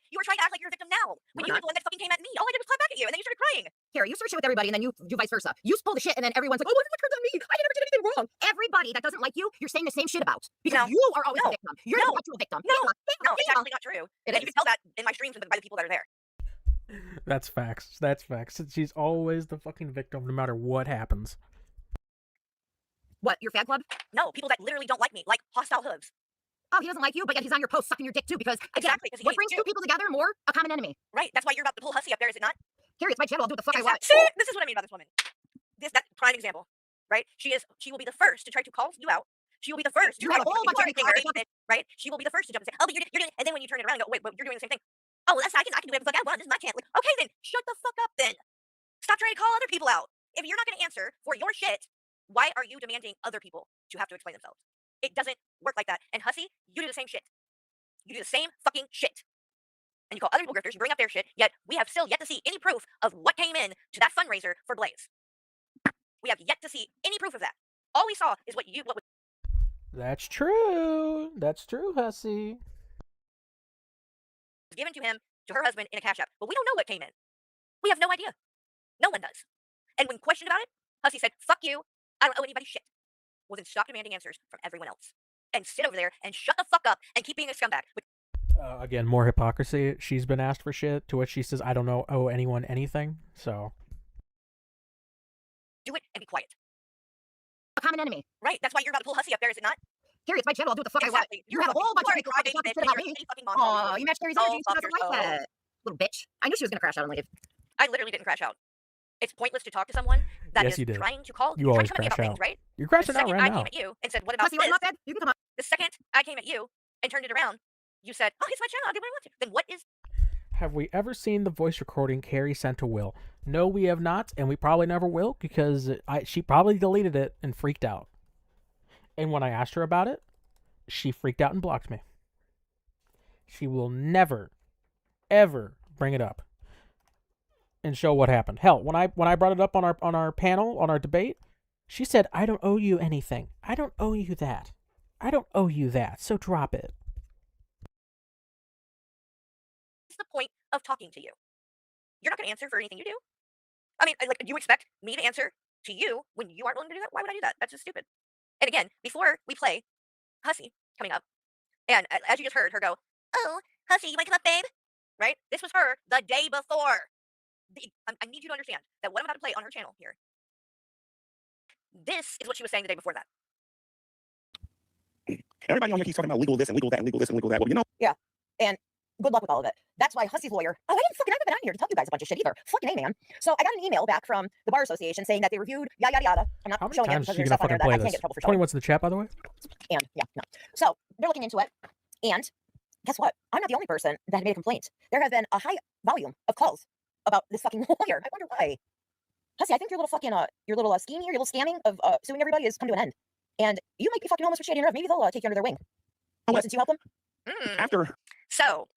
You were trying to act like you're a victim now. When you were the one that fucking came at me. All I did was clap back at you, and then you started crying. Carrie, you start shit with everybody, and then you do vice versa. You pull the shit, and then everyone's like, oh, look, turns on me. I never did anything wrong. Everybody that doesn't like you, you're saying the same shit about. Because you are always the victim. You're the actual victim. No, it's actually not true. And you can tell that in my streams by the people that are there. That's facts. She's always the fucking victim, no matter what happens. What, your fan club? No, people that literally don't like me, like hostile hooves. Oh, he doesn't like you, but yet he's on your post sucking your dick too, because exactly. What brings two people together more? A common enemy. Right. That's why you're about to pull Hussy up there, is it not? Carrie, it's my channel. I'll do what the fuck I want. See, this is what I mean about this woman. That's prime example, right? She will be the first to try to call you out. She will be the first to have a whole bunch of right? She will be the first to jump and say, oh, but you're doing, and then when you turn it around and go, wait, but you're doing the same thing. Oh, well, I can do whatever the fuck I want. This is my channel. Okay, then shut the fuck up then. stop trying to call other people out. If you're not going to answer for your shit, why are you demanding other people to have to explain themselves? It doesn't work like that. And Hussy, you do the same shit. You do the same fucking shit. And you call other people grifters, you bring up their shit, yet we have still yet to see any proof of what came in to that fundraiser for Blaze. We have yet to see any proof of that. All we saw is what was That's true. That's true, Hussy. given to him, to her husband, in a cash app. But we don't know what came in. We have no idea. No one does. And when questioned about it, Hussy said, fuck you, I don't owe anybody shit. Well, then stop demanding answers from everyone else. And sit over there and shut the fuck up and keep being a scumbag. Again, more hypocrisy. She's been asked for shit, to which she says, I don't owe anyone anything, so... Do it and be quiet. A common enemy. Right, that's why you're about to pull Hussy up there, is it not? Carrie, it's my channel, I'll do what the fuck Exactly. I want. You have a whole bunch of people talking shit about me. Aw, you matched Carrie's energy, she doesn't like that. Little bitch. I knew she was gonna crash out and leave. I literally didn't crash out. It's pointless to talk to someone that Yes, is you did. trying to call. You always trying to crash come at me out. about things, right? You're crashing the out second right I now. came at you and said, what about Hussy, you want this? to you can come up. The second I came at you and turned it around, you said, oh, it's my channel, I'll do what I want to. Then what is... Have we ever seen the voice recording Carrie sent to Will? No, we have not, and we probably never will, because she probably deleted it and freaked out. And when I asked her about it, she freaked out and blocked me. She will never, ever bring it up and show what happened. Hell, when I brought it up on our panel, on our debate, she said, I don't owe you anything. I don't owe you that. I don't owe you that, so drop it. What's the point of talking to you? You're not going to answer for anything you do. I mean, like, do you expect me to answer to you when you aren't willing to do that? Why would I do that? That's just stupid. And again, before we play Hussy coming up, and as you just heard her go, oh, Hussy, you want to come up, babe? Right? This was her the day before. I need you to understand that what I'm about to play on her channel here, this is what she was saying the day before that. Everybody on here keeps talking about legal this and legal that and legal this and legal that. Well, you know. Yeah, and good luck with all of it. That's why Hussy's lawyer. Oh, I haven't been on here to tell you guys a bunch of shit either. Fucking A, man. So I got an email back from the Bar Association saying that they reviewed yada yada yada. I'm not How many showing it times because is she there's gonna stuff on there fucking that I play can't this? get in trouble for showing. 21's in the chat, by the way. And yeah, no. So they're looking into it. And guess what? I'm not the only person that had made a complaint. There have been a high volume of calls about this fucking lawyer. I wonder why. Hussy, I think your little fucking scheme here, your little scamming of suing everybody has come to an end. And you might be fucking almost for shady enough. Maybe they'll take you under their wing. Since you help them. After. So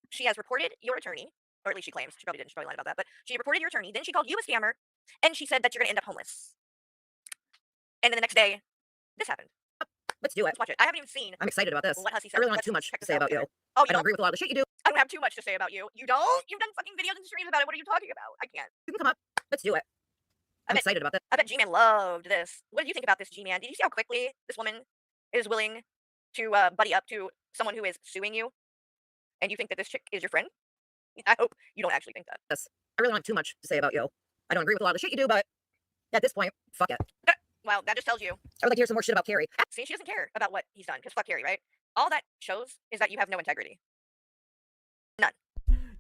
she has reported your attorney, or at least she claims. She probably didn't. She probably lied about that. But she reported your attorney. Then she called you a scammer, and she said that you're going to end up homeless. And then the next day, this happened. Let's do it. Let's watch it. I haven't even seen. I'm excited about this. What Hussy said. I really don't have Let's too much check to this say out about you. together. Oh, I don't agree with a lot of the shit you do. I don't have too much to say about you. You don't? You've done fucking videos and streams about it. What are you talking about? I can't. You can come up. Let's do it. I'm excited about this. I bet G-Man loved this. What did you think about this, G-Man? Did you see how quickly this woman is willing to buddy up to someone who is suing you? And you think that this chick is your friend? I hope you don't actually think that. Yes. I really don't have too much to say about you. I don't agree with a lot of the shit you do, but at this point, fuck it. Well, that just tells you. I would like to hear some more shit about Carrie. See, she doesn't care about what he's done, because fuck Carrie, right? All that shows is that you have no integrity. None.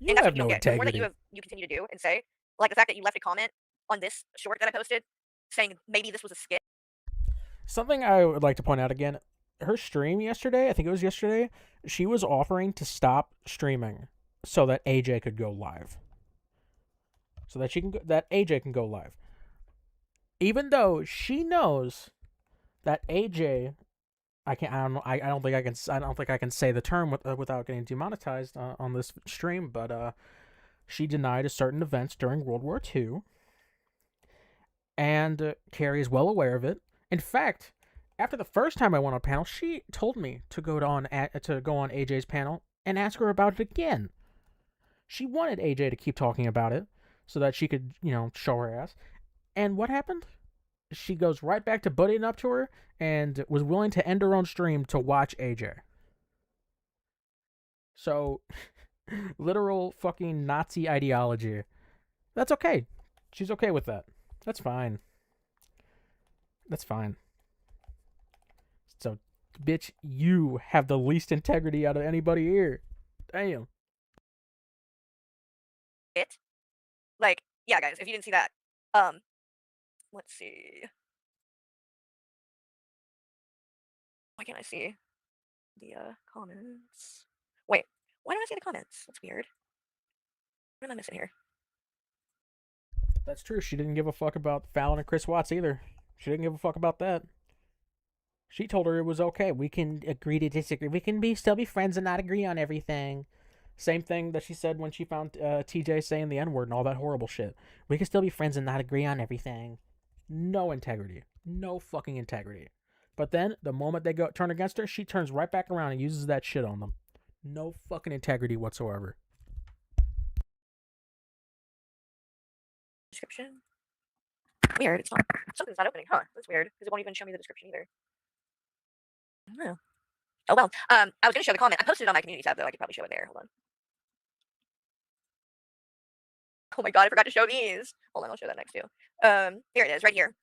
You and that's have what you no don't get. The more that integrity. you continue to do and say, like the fact that you left a comment on this short that I posted, saying maybe this was a skit. Something I would like to point out again, her stream yesterday, I think it was yesterday, she was offering to stop streaming so that AJ could go live. So that that AJ can go live. Even though she knows that AJ, I don't think I can say the term without getting demonetized on this stream, but she denied a certain events during World War II. And Carrie is well aware of it. In fact, after the first time I went on a panel, she told me to go on AJ's panel and ask her about it again. She wanted AJ to keep talking about it so that she could, show her ass. And what happened? She goes right back to buddying up to her and was willing to end her own stream to watch AJ. So, literal fucking Nazi ideology. That's okay. She's okay with that. That's fine. That's fine. So, bitch, you have the least integrity out of anybody here. Damn. Like, yeah, guys, if you didn't see that, let's see. Why can't I see the comments? Wait, why don't I see the comments? That's weird. What am I missing here? That's true. She didn't give a fuck about Fallon and Chris Watts either. She didn't give a fuck about that. She told her it was okay. We can agree to disagree. We can still be friends and not agree on everything. Same thing that she said when she found TJ saying the N-word and all that horrible shit. We can still be friends and not agree on everything. No integrity. No fucking integrity. But then, the moment they turn against her, she turns right back around and uses that shit on them. No fucking integrity whatsoever. Description? Weird. It's not. Something's not opening, huh? That's weird, because it won't even show me the description either. I don't know. Oh well. I was gonna show the comment. I posted it on my community tab though. I could probably show it there. Hold on. Oh my god, I forgot to show these. Hold on, I'll show that next too. Here it is, right here.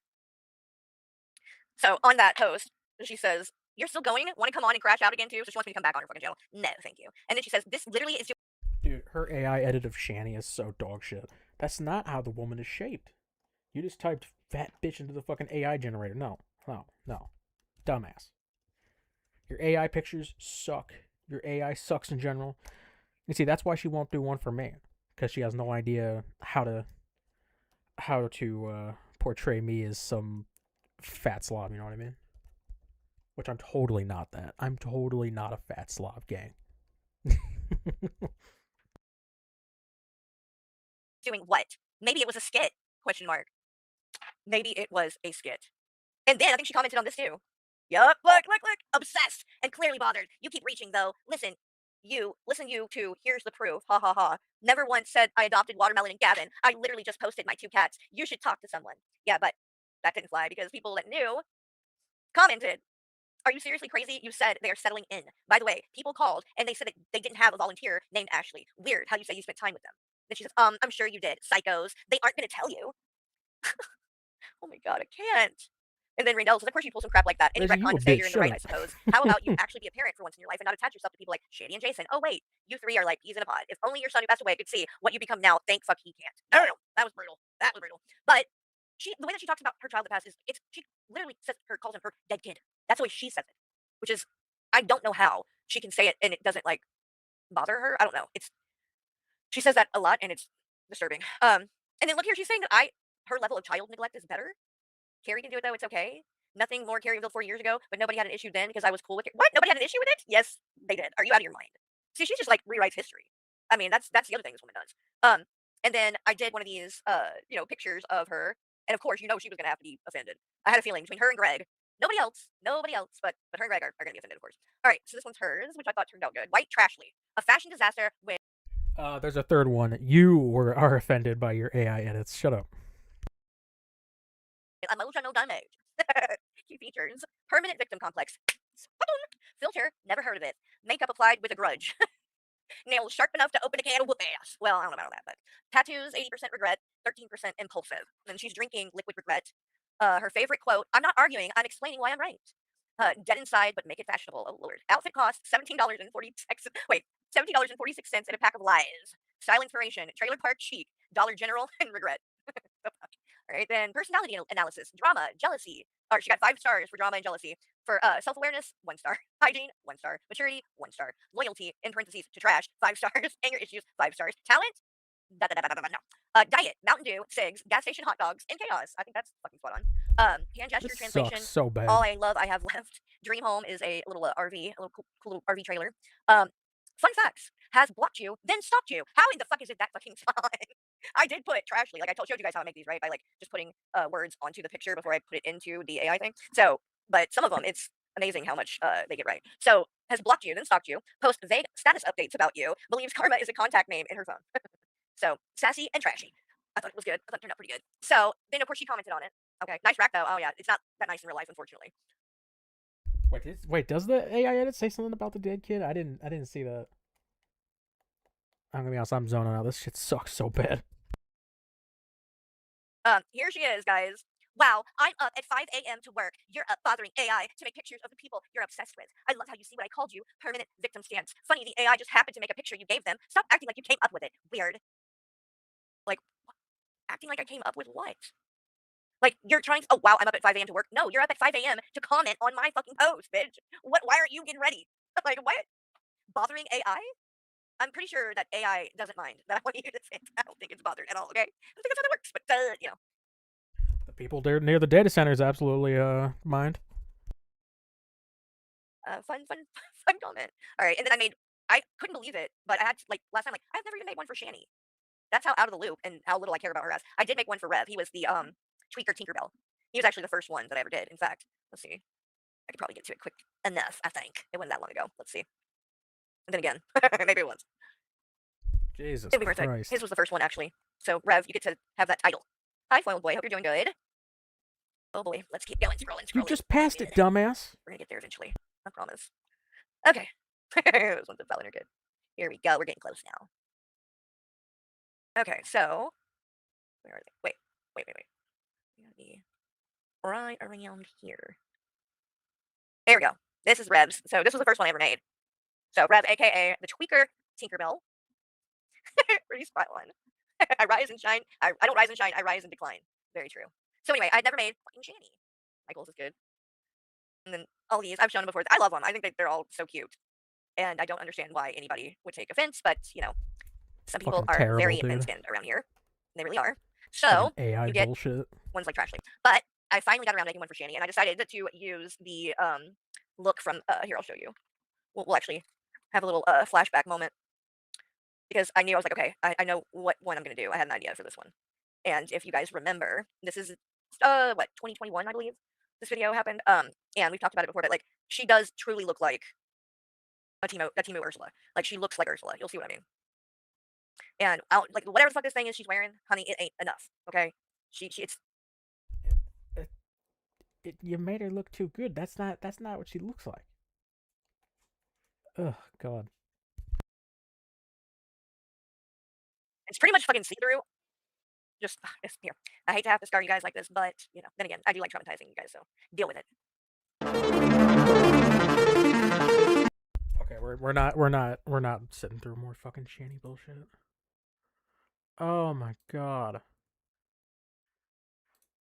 So on that post, she says, "You're still going? Want to come on and crash out again too?" So she wants me to come back on her fucking channel. No, thank you. And then she says, "This literally is." Dude, her AI edit of Shani is so dog shit. That's not how the woman is shaped. You just typed fat bitch into the fucking AI generator. No. Dumbass. Your AI pictures suck. Your AI sucks in general. You see, that's why she won't do one for me. Because she has no idea how to portray me as some fat slob, you know what I mean? Which I'm totally not that. I'm totally not a fat slob, gang. Doing what? Maybe it was a skit? Question mark. Maybe it was a skit. And then I think she commented on this too. Yup, look, obsessed and clearly bothered. You keep reaching though. Listen you too. Here's the proof. Ha ha ha. Never once said I adopted Watermelon and Gavin. I literally just posted my 2 cats. You should talk to someone. Yeah, but that didn't fly because people that knew commented. Are you seriously crazy? You said they are settling in. By the way, people called and they said that they didn't have a volunteer named Ashley. Weird how you say you spent time with them. Then she says, I'm sure you did. Psychos. They aren't going to tell you. Oh my god, I can't. And then Randall says, of course you pull some crap like that. Any Lizzie, retcon you to say bitch, you're in the shut right, up. I suppose. How about you actually be a parent for once in your life and not attach yourself to people like Shady and Jason? Oh wait, you 3 are like peas in a pod. If only your son who passed away could see what you become now. Thank fuck he can't. No, that was brutal. That was brutal. But the way that she talks about her child in the past is she literally calls him her dead kid. That's the way she says it, which is I don't know how she can say it and it doesn't like bother her. I don't know. She says that a lot and it's disturbing. And then look here, she's saying that her level of child neglect is better. Carrie can do it though. It's okay. Nothing more Carrie revealed 4 years ago, but nobody had an issue then because I was cool with it. What? Nobody had an issue with it? Yes, they did. Are you out of your mind? See, she just like rewrites history. I mean, that's the other thing this woman does. And then I did one of these, pictures of her, and of course, she was gonna have to be offended. I had a feeling between her and Greg. Nobody else, but her and Greg are gonna be offended, of course. All right, so this one's hers, which I thought turned out good. White Trashly, a fashion disaster with. There's a third one. You are offended by your AI edits. Shut up. Emotional damage. Key features. Permanent victim complex. Filter. Never heard of it. Makeup applied with a grudge. Nails sharp enough to open a can of whoop ass. Well, I don't know about all that, but tattoos, 80% regret, 13% impulsive. And she's drinking liquid regret. Her favorite quote, I'm not arguing, I'm explaining why I'm right. Dead inside, but make it fashionable. Oh, Lord. Outfit cost $17.46. Wait, $17.46 and a pack of lies. Style inspiration, trailer park chic, Dollar General, and regret. All right, then personality analysis, drama, jealousy. Or she got 5 stars for drama and jealousy. For self-awareness, 1 star. Hygiene, 1 star. Maturity, 1 star. Loyalty, in parentheses, to trash, 5 stars. Anger issues, 5 stars. Talent, no. Diet, Mountain Dew, cigs, gas station hot dogs, and chaos. I think that's fucking spot on. Hand gesture This translation. sucks so bad. All I love, I have left. Dream home is a little RV, a little cool little RV trailer. Fun facts. Has blocked you, then stalked you. How in the fuck is it that fucking fine? I did put Trashly, like I showed you guys how I make these, right? By like just putting words onto the picture before I put it into the AI thing. So, but some of them, it's amazing how much they get right. So, has blocked you, then stalked you. Post vague status updates about you. Believes Karma is a contact name in her phone. So, sassy and trashy. I thought it was good. I thought it turned out pretty good. So, then of course she commented on it. Okay, nice rack though. Oh yeah, it's not that nice in real life, unfortunately. Wait, does the AI edit say something about the dead kid? I didn't see that. I'm gonna be honest, I'm zoning out. This shit sucks so bad. Here she is, guys. Wow, I'm up at 5 a.m. to work. You're up bothering AI to make pictures of the people you're obsessed with. I love how you see what I called you. Permanent victim stance. Funny, the AI just happened to make a picture you gave them. Stop acting like you came up with it. Weird. Like, acting like I came up with what? Like, you're trying to, oh wow, I'm up at 5 a.m. to work. No, you're up at 5 a.m. to comment on my fucking post, bitch. Why aren't you getting ready? Like, what? Bothering AI? I'm pretty sure that AI doesn't mind that I want you to say it. I don't think it's bothered at all, okay? I don't think that's how that works, but, you know. The people near the data centers absolutely mind. Fun comment. All right, and then I couldn't believe it, but I had to, like, last time, like, I've never even made one for Shani. That's how out of the loop and how little I care about her ass. I did make one for Rev. He was the tweaker Tinkerbell. He was actually the first one that I ever did. In fact, let's see. I could probably get to it quick enough, I think. It wasn't that long ago. Let's see. And then again, maybe it was. Jesus Christ. His was the first one, actually. So, Rev, you get to have that title. Hi, Foiled Boy. Hope you're doing good. Oh, boy. Let's keep going. Scrolling. You just passed it, dumbass. We're going to get there eventually. I promise. Okay. This one's a felon. You're good. Here we go. We're getting close now. Okay, so. Where are they? Wait. We gotta be right around here. There we go. This is Rev's. So, this was the first one I ever made. So, Rev, aka the tweaker Tinkerbell. Pretty spot on. I rise and shine. I don't rise and shine. I rise and decline. Very true. So anyway, I'd never made fucking Shani. Michael's is good. And then all these, I've shown them before. I love them. I think they're all so cute. And I don't understand why anybody would take offense, but, you know, some people Fucking are terrible, very dude. thin-skinned around here. They really are. So, AI you get bullshit. ones like Trashly. But I finally got around making one for Shani, and I decided to use the look from, here, I'll show you. We'll actually have a little flashback moment. Because I knew, I was like, okay, I know what one I'm going to do. I had an idea for this one. And if you guys remember, this is, 2021, I believe, this video happened. And we've talked about it before, but, like, she does truly look like a Teemo Ursula. Like, she looks like Ursula. You'll see what I mean. And, like, whatever the fuck this thing is she's wearing, honey, it ain't enough, okay? It's... You made her look too good. That's not what she looks like. Oh, God. It's pretty much fucking see-through. Just, here. I hate to have to scar you guys like this, but, you know, then again, I do like traumatizing you guys, so deal with it. Okay, we're not sitting through more fucking Shani bullshit. Oh my God.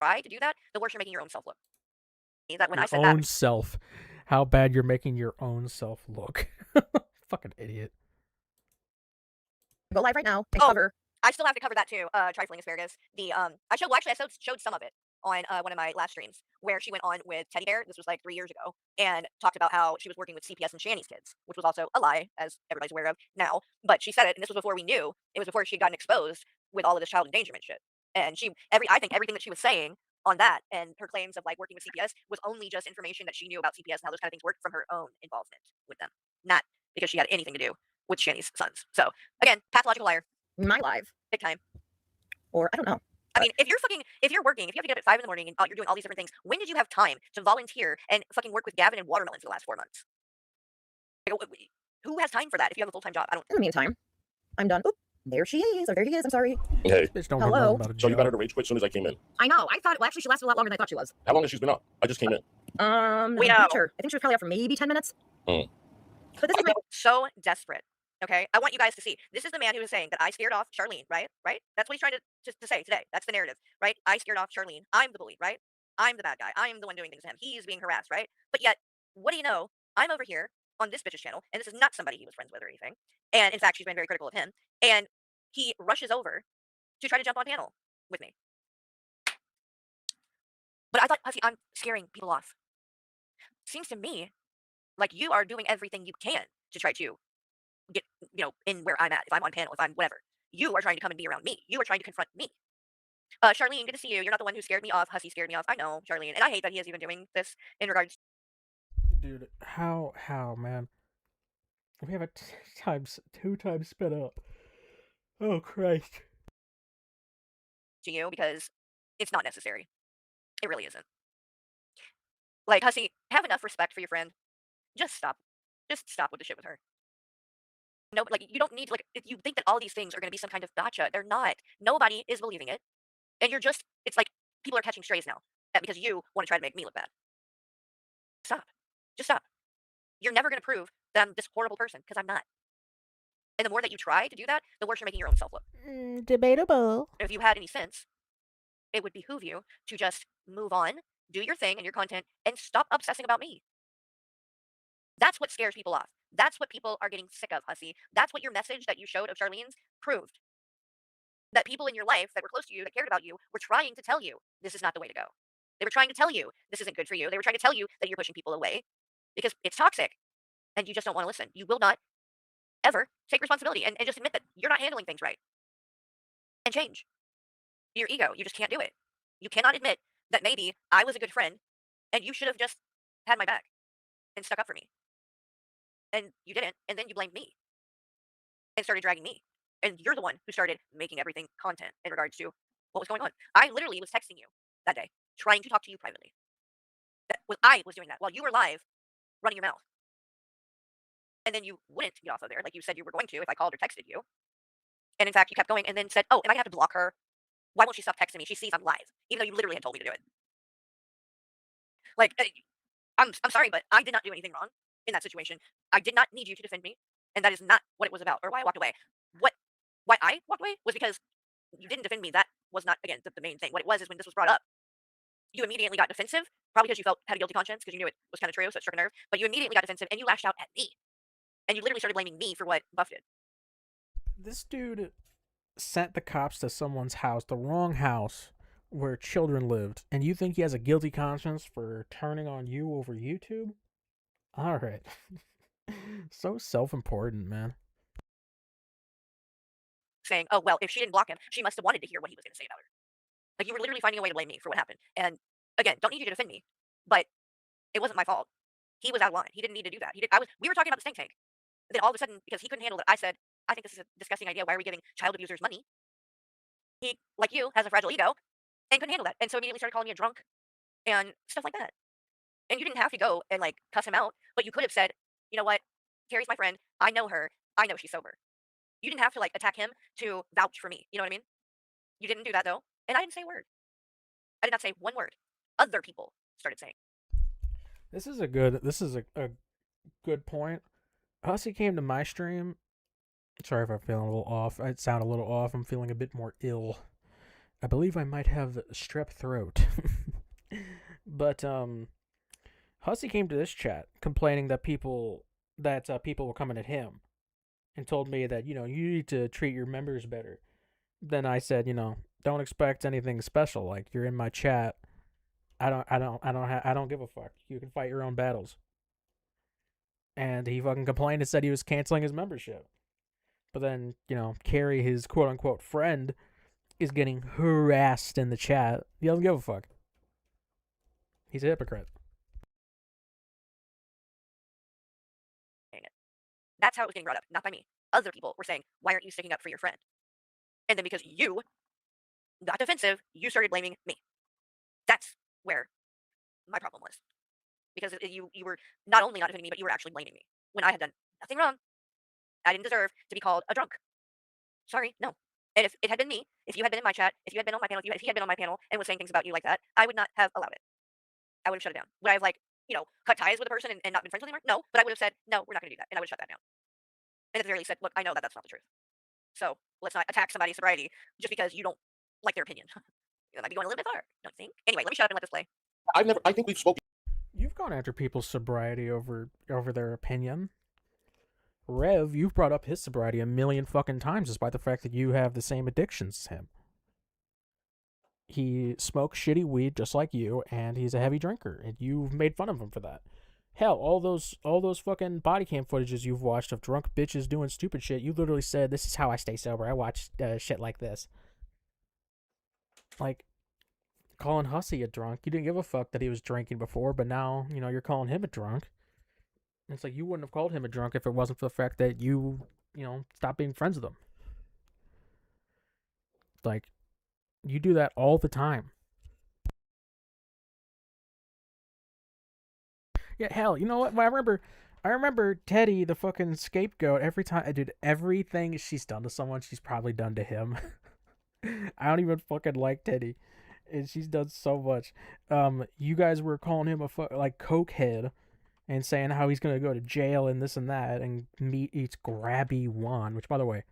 Try to do that, the worse you're making your own self look. Is that when Your I said own that? self. How bad you're making your own self look. Fucking idiot. Go live right now and Oh, cover. I still have to cover that too. Trifling asparagus. The I showed some of it on one of my last streams where she went on with Teddy Bear. This was like 3 years ago, and talked about how she was working with CPS and Shani's kids, which was also a lie, as everybody's aware of now. But she said it, and this was before we knew. It was before she had gotten exposed with all of this child endangerment shit. And I think everything that she was saying on that and her claims of like working with CPS was only just information that she knew about CPS and how those kind of things worked from her own involvement with them, not because she had anything to do with Shani's sons. So again, pathological liar. My live. Big time. Or I don't know. I mean, if you're working, if you have to get up at 5 in the morning and you're doing all these different things, when did you have time to volunteer and fucking work with Gavin and Watermelon for the last 4 months? Like, who has time for that if you have a full-time job? I don't. In the meantime, I'm done. Oop, there she is, or there he is. I'm sorry. Hey. Hello. So you got her to rage quit as soon as I came in. I know. I thought. Well, actually, she lasted a lot longer than I thought she was. How long has she been up? I just came in. We know. I'm not sure. I think she was probably out for maybe 10 minutes. Mm. But this is my... so desperate. Okay, I want you guys to see. This is the man who is saying that I scared off Charlene, right? Right? That's what he's trying to say today. That's the narrative, right? I scared off Charlene. I'm the bully, right? I'm the bad guy. I'm the one doing things to him. He's being harassed, right? But yet, what do you know? I'm over here on this bitch's channel, and this is not somebody he was friends with or anything. And in fact, she's been very critical of him. And he rushes over to try to jump on panel with me. But I thought, Hussy, I'm scaring people off. Seems to me like you are doing everything you can to try to get, in where I'm at. If I'm on panel, if I'm whatever. You are trying to come and be around me. You are trying to confront me. Charlene, good to see you. You're not the one who scared me off. Hussy scared me off. I know, Charlene. And I hate that he is even doing this in regards. Dude, how, man? We have a 2 times sped up. Oh, Christ. To you, because it's not necessary. It really isn't. Like, Hussy, have enough respect for your friend. Just stop. Just stop with the shit with her. No, like, you don't need, like, if you think that all these things are going to be some kind of gotcha, they're not. Nobody is believing it. And you're just, it's like, people are catching strays now. Because you want to try to make me look bad. Stop. Just stop. You're never going to prove that I'm this horrible person, because I'm not. And the more that you try to do that, the worse you're making your own self look. Debatable. If you had any sense, it would behoove you to just move on, do your thing and your content, and stop obsessing about me. That's what scares people off. That's what people are getting sick of, Hussy. That's what your message that you showed of Charlene's proved. That people in your life that were close to you, that cared about you, were trying to tell you this is not the way to go. They were trying to tell you this isn't good for you. They were trying to tell you that you're pushing people away because it's toxic and you just don't want to listen. You will not ever take responsibility and just admit that you're not handling things right and change your ego. You just can't do it. You cannot admit that maybe I was a good friend and you should have just had my back and stuck up for me. And you didn't. And then you blamed me and started dragging me. And you're the one who started making everything content in regards to what was going on. I literally was texting you that day, trying to talk to you privately. I was doing that while you were live running your mouth. And then you wouldn't get off of there like you said you were going to if I called or texted you. And in fact, you kept going and then said, oh, am I going to have to block her? Why won't she stop texting me? She sees I'm live, even though you literally had told me to do it. Like, I'm sorry, but I did not do anything wrong in that situation. I did not need you to defend me. And that is not what it was about or why I walked away. Why I walked away was because you didn't defend me. That was not, again, the main thing. What it was is when this was brought up, you immediately got defensive, probably because you had a guilty conscience because you knew it was kind of true, so it struck a nerve. But you immediately got defensive and you lashed out at me. And you literally started blaming me for what Buff did. This dude sent the cops to someone's house, the wrong house, where children lived, and you think he has a guilty conscience for turning on you over YouTube? Alright. So self-important, man. Saying, oh, well, if she didn't block him, she must have wanted to hear what he was going to say about her. Like, you were literally finding a way to blame me for what happened. And, again, don't need you to defend me, but it wasn't my fault. He was out of line. He didn't need to do that. We were talking about the stank tank. Then all of a sudden, because he couldn't handle it, I said, I think this is a disgusting idea. Why are we giving child abusers money? He, like you, has a fragile ego and couldn't handle that. And so immediately started calling me a drunk and stuff like that. And you didn't have to go and, like, cuss him out, but you could have said, you know what? Carrie's my friend. I know her. I know she's sober. You didn't have to, like, attack him to vouch for me. You know what I mean? You didn't do that, though. And I didn't say a word. I did not say one word. Other people started saying. This is a good point. Hussy came to my stream. Sorry if I'm feeling a little off. I sound a little off. I'm feeling a bit more ill. I believe I might have strep throat. But Hussy came to this chat complaining that people were coming at him and told me that, you need to treat your members better. Then I said, don't expect anything special. Like, you're in my chat. I don't give a fuck. You can fight your own battles. And he fucking complained and said he was canceling his membership. But then, Carrie, his quote-unquote friend, is getting harassed in the chat. He doesn't give a fuck. He's a hypocrite. That's how it was getting brought up, not by me. Other people were saying, why aren't you sticking up for your friend? And then because you got defensive, you started blaming me. That's where my problem was. Because you were not only not defending me, but you were actually blaming me. When I had done nothing wrong. I didn't deserve to be called a drunk. Sorry, no. And if it had been me, if you had been in my chat, if you had been on my panel, if he had been on my panel and was saying things about you like that, I would not have allowed it. I would have shut it down. Would I have, cut ties with a person and not been friends with him anymore? No, but I would have said, no, we're not going to do that. And I would have shut that down. And at the very least said, look, I know that that's not the truth. So let's not attack somebody's sobriety just because you don't like their opinion. That might be going a little bit far, don't you think? Anyway, let me shut up and let this play. I think we've spoken. You've gone after people's sobriety over their opinion. Rev, you've brought up his sobriety a million fucking times despite the fact that you have the same addictions as him. He smokes shitty weed just like you, and he's a heavy drinker, and you've made fun of him for that. Hell, all those fucking body cam footages you've watched of drunk bitches doing stupid shit, you literally said, this is how I stay sober. I watch shit like this. Like, calling Hussy a drunk. You didn't give a fuck that he was drinking before, but now, you're calling him a drunk. It's like you wouldn't have called him a drunk if it wasn't for the fact that you stopped being friends with him. Like, you do that all the time. Yeah, hell, you know what? I remember Teddy, the fucking scapegoat, every time, dude, everything she's done to someone, she's probably done to him. I don't even fucking like Teddy. And she's done so much. You guys were calling him a cokehead and saying how he's gonna go to jail and this and that and eats grabby Juan, which, by the way,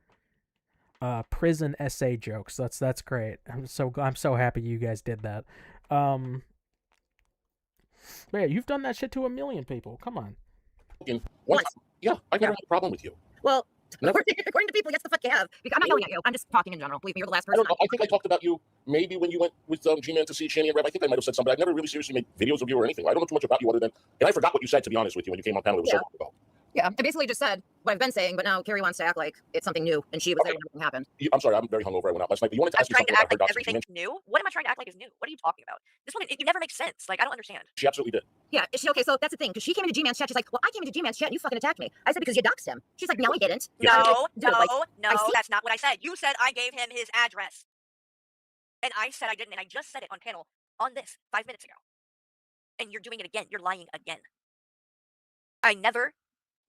prison essay jokes. That's great. I'm so happy you guys did that. But yeah, you've done that shit to a million people. Come on. Yeah, I never had a problem with you. Well, Never. according to people, yes, the fuck you have. Because I'm not yelling at you. I'm just talking in general. Believe me, you're the last I person. don't know. I think I talked about you maybe when you went with G-Man to see Shani and Reb. I think I might have said something. I never really seriously made videos of you or anything. I don't know too much about you other than, and I forgot what you said, to be honest with you, when you came on panel. It was so long ago. Yeah, I basically just said what I've been saying, but now Carrie wants to act like it's something new, and she was there when everything happened. I'm sorry, I'm very hungover. I went out last night. But you wanted to I'm ask me trying to something act about like her everything's new. What am I trying to act like is new? What are you talking about? This woman, it never makes sense. Like, I don't understand. She absolutely did. Yeah, okay, so that's the thing, because she came into G-Man's chat, she's like, well, I came into G-Man's chat and you fucking attacked me. I said, because you doxed him. She's like, no, I didn't. No, that's not what I said. You said I gave him his address. And I said I didn't, and I just said it on panel on this 5 minutes ago. And you're doing it again. You're lying again. I never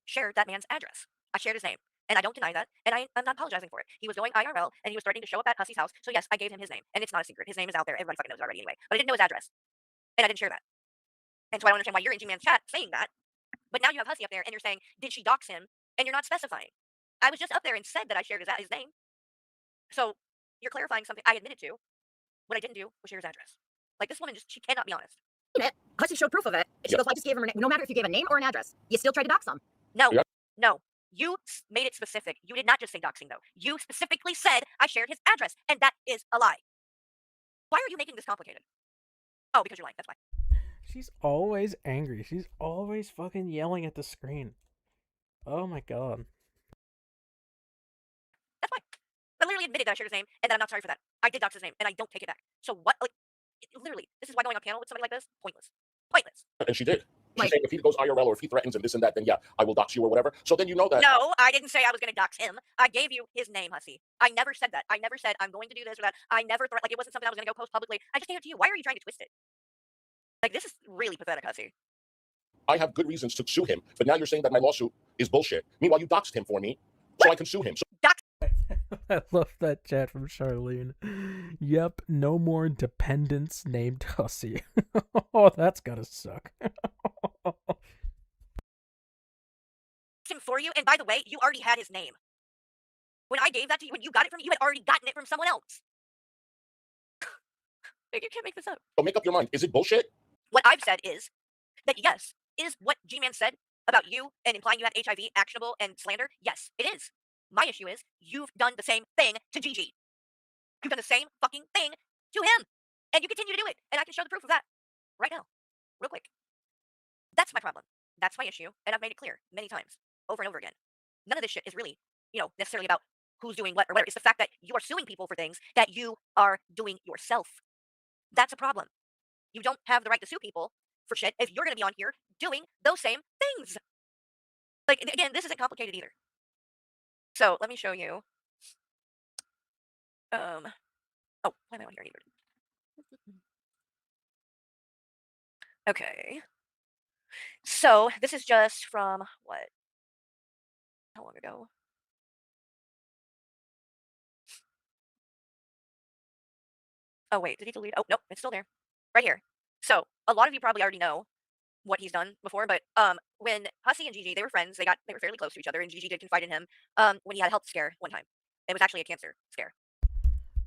shared that man's address. I shared his name. And I don't deny that, and I'm not apologizing for it. He was going IRL, and he was starting to show up at Hussy's house, so yes, I gave him his name. And it's not a secret. His name is out there. Everybody fucking knows it already anyway. But I didn't know his address. And I didn't share that. And so I don't understand why you're in G-Man's chat saying that. But now you have Hussy up there, and you're saying, did she dox him? And you're not specifying. I was just up there and said that I shared his name. So you're clarifying something I admitted to. What I didn't do was share his address. Like, this woman she cannot be honest. Hussy showed proof of it. She goes, I just gave him her name. No matter if you gave a name or an address, you still tried to dox him. No, no. You made it specific. You did not just say doxing, though. You specifically said I shared his address, and that is a lie. Why are you making this complicated? Oh, because you're lying. That's why. She's always angry. She's always fucking yelling at the screen. Oh my god. That's why. I literally admitted that I shared his name, and that I'm not sorry for that. I did dox his name, and I don't take it back. So what? Like, literally, this is why going on panel with somebody like this, pointless. Pointless. And she did. She's saying if he goes IRL or if he threatens and this and that, then yeah, I will dox you or whatever. So then you know that. No, I didn't say I was going to dox him. I gave you his name, Hussy. I never said that. I never said I'm going to do this or that. I never thought, like, it wasn't something I was going to go post publicly. I just gave it to you. Why are you trying to twist it? Like, this is really pathetic, Hussy. I have good reasons to sue him, but now you're saying that my lawsuit is bullshit. Meanwhile, you doxed him for me, so I can sue him. So I love that chat from Charlene. Yep, no more dependents named Hussy. Oh, that's gotta suck. Him for you, and by the way, you already had his name. When I gave that to you, when you got it from me, you had already gotten it from someone else. You can't make this up. So make up your mind. Is it bullshit? What I've said is that yes, is what G-Man said about you and implying you had HIV actionable and slander? Yes, it is. My issue is you've done the same thing to Gigi. You've done the same fucking thing to him. And you continue to do it. And I can show the proof of that right now. Real quick. That's my problem. That's my issue. And I've made it clear many times, over and over again. None of this shit is really, necessarily about who's doing what or whatever. It's the fact that you are suing people for things that you are doing yourself. That's a problem. You don't have the right to sue people for shit if you're going to be on here doing those same things. Like, again, this isn't complicated either. So let me show you. Oh, why am I on here either? Okay. So this is just from what? How long ago? Oh wait, did he delete? Oh nope, it's still there, right here. So a lot of you probably already know what he's done before, but when Hussy and Gigi, they were friends, they were fairly close to each other, and Gigi did confide in him when he had a health scare one time. It was actually a cancer scare.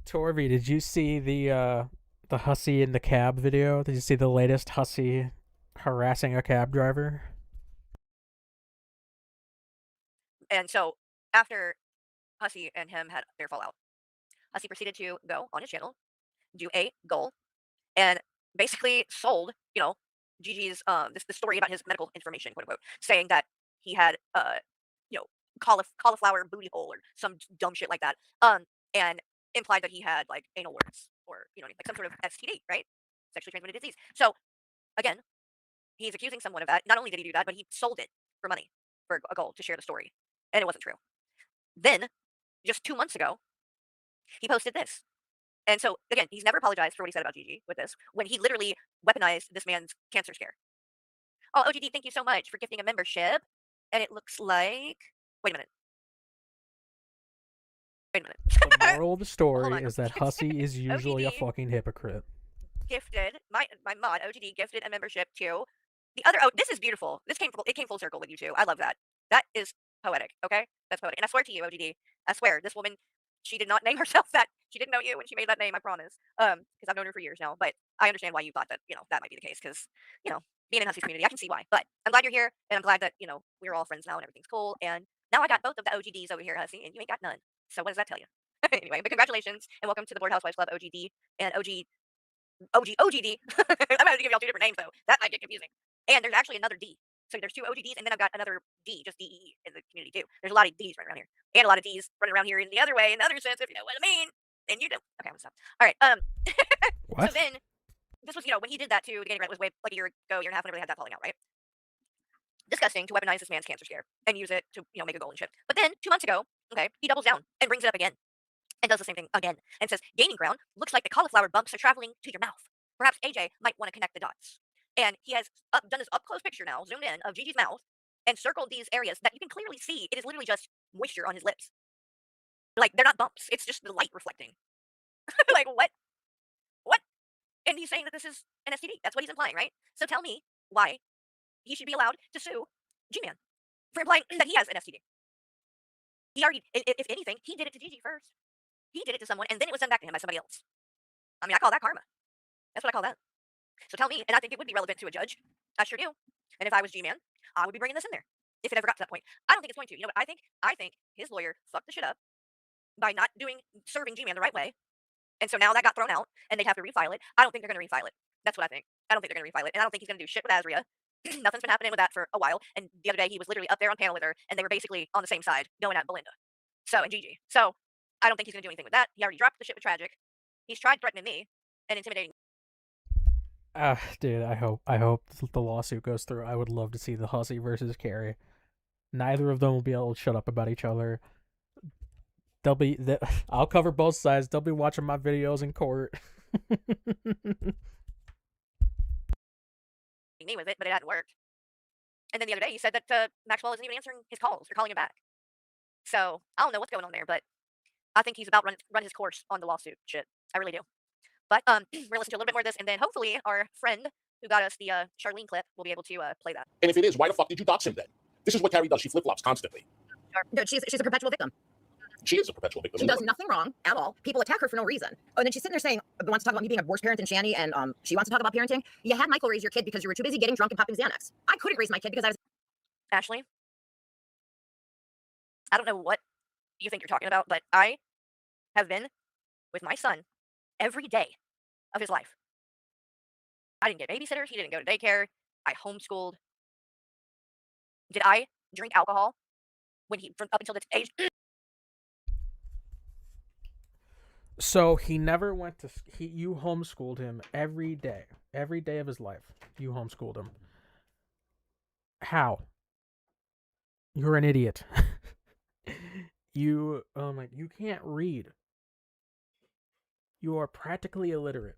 Torvy, did you see the Hussy in the cab video? Did you see the latest Hussy harassing a cab driver? And so after Hussy and him had their fallout, Hussy proceeded to go on his channel, do a goal, and basically sold, Gigi's the story about his medical information, quote unquote, saying that he had cauliflower booty hole or some dumb shit like that, and implied that he had like anal warts or like some sort of STD, right? Sexually transmitted disease. So again, he's accusing someone of that. Not only did he do that, but he sold it for money for a goal to share the story, and it wasn't true. Then, just 2 months ago, he posted this. And so, again, he's never apologized for what he said about Gigi with this, when he literally weaponized this man's cancer scare. Oh, OGD, thank you so much for gifting a membership. And it looks like... Wait a minute. The moral of the story is that Hussy is usually a fucking hypocrite. Gifted, my mod, OGD, gifted a membership to the other... Oh, this is beautiful. It came full circle with you two. I love that. That is poetic, okay? That's poetic. And I swear to you, OGD, I swear, this woman she did not name herself that. She didn't know you when she made that name, I promise. Because I've known her for years now, but I understand why you thought that, that might be the case, because, being in Hussy's community, I can see why. But I'm glad you're here, and I'm glad that, we're all friends now and everything's cool. And now I got both of the OGDs over here, Hussy, and you ain't got none. So what does that tell you? Anyway, but congratulations, and welcome to the Board Housewives Club OGD and OGD. I'm going to give y'all two different names, though. That might get confusing. And there's actually another D. So there's two OGDs, and then I've got another D, just DE in the community, too. There's a lot of Ds running around here. And a lot of Ds running around here in the other way, in the other sense, if you know what I mean. And you do. Okay, I'm going to stop. All right. What? So then, this was, when he did that to the Getting Rent was way, like a year ago, year and a half, whenever they had that falling out, right? Disgusting to weaponize this man's cancer scare and use it to, make a goal and shit. But then, 2 months ago, okay, he doubles down and brings it up again. And does the same thing again. And says, gaining ground looks like the cauliflower bumps are traveling to your mouth. Perhaps AJ might want to connect the dots. And he has done this up-close picture now, zoomed in, of Gigi's mouth, and circled these areas that you can clearly see. It is literally just moisture on his lips. Like, they're not bumps. It's just the light reflecting. Like, what? What? And he's saying that this is an STD. That's what he's implying, right? So tell me why he should be allowed to sue G-Man for implying that he has an STD. He already, if anything, he did it to Gigi first. He did it to someone, and then it was sent back to him by somebody else. I mean, I call that karma. That's what I call that. So tell me, and I think it would be relevant to a judge. I sure do. And if I was G-Man, I would be bringing this in there. If it ever got to that point. I don't think it's going to. You know what I think? I think his lawyer fucked the shit up by not serving G-Man the right way. And so now that got thrown out, and they'd have to refile it. I don't think they're going to refile it. That's what I think. I don't think they're going to refile it. And I don't think he's going to do shit with Azria. Nothing's been happening with that for a while. And the other day, he was literally up there on panel with her, and they were basically on the same side, going at Belinda. So, and Gigi. So, I don't think he's going to do anything with that. He already dropped the shit with Tragic. He's tried threatening me and intimidating. Dude, I hope the lawsuit goes through. I would love to see the Hussy versus Carrie. Neither of them will be able to shut up about each other. I'll cover both sides. They'll be watching my videos in court. Me with it, but it hadn't worked. And then the other day, he said that Maxwell isn't even answering his calls or calling him back. So I don't know what's going on there, but I think he's about run his course on the lawsuit shit. I really do. But we're gonna listen to a little bit more of this, and then hopefully our friend who got us the Charlene clip will be able to play that. And if it is, why the fuck did you dox him then? This is what Carrie does. She flip-flops constantly. Dude, she's a perpetual victim. She is a perpetual victim. She does nothing wrong at all. People attack her for no reason. Oh, and then she's sitting there saying, wants to talk about me being a worse parent than Shanny, and she wants to talk about parenting. You had Michael raise your kid because you were too busy getting drunk and popping Xanax. I couldn't raise my kid because I was... Ashley, I don't know what you think you're talking about, but I have been with my son every day of his life. I didn't get babysitters. He didn't go to daycare. I homeschooled. Did I drink alcohol when up until the age... So he never went to... You homeschooled him every day. Every day of his life. You homeschooled him. How? You're an idiot. You can't read. You are practically illiterate.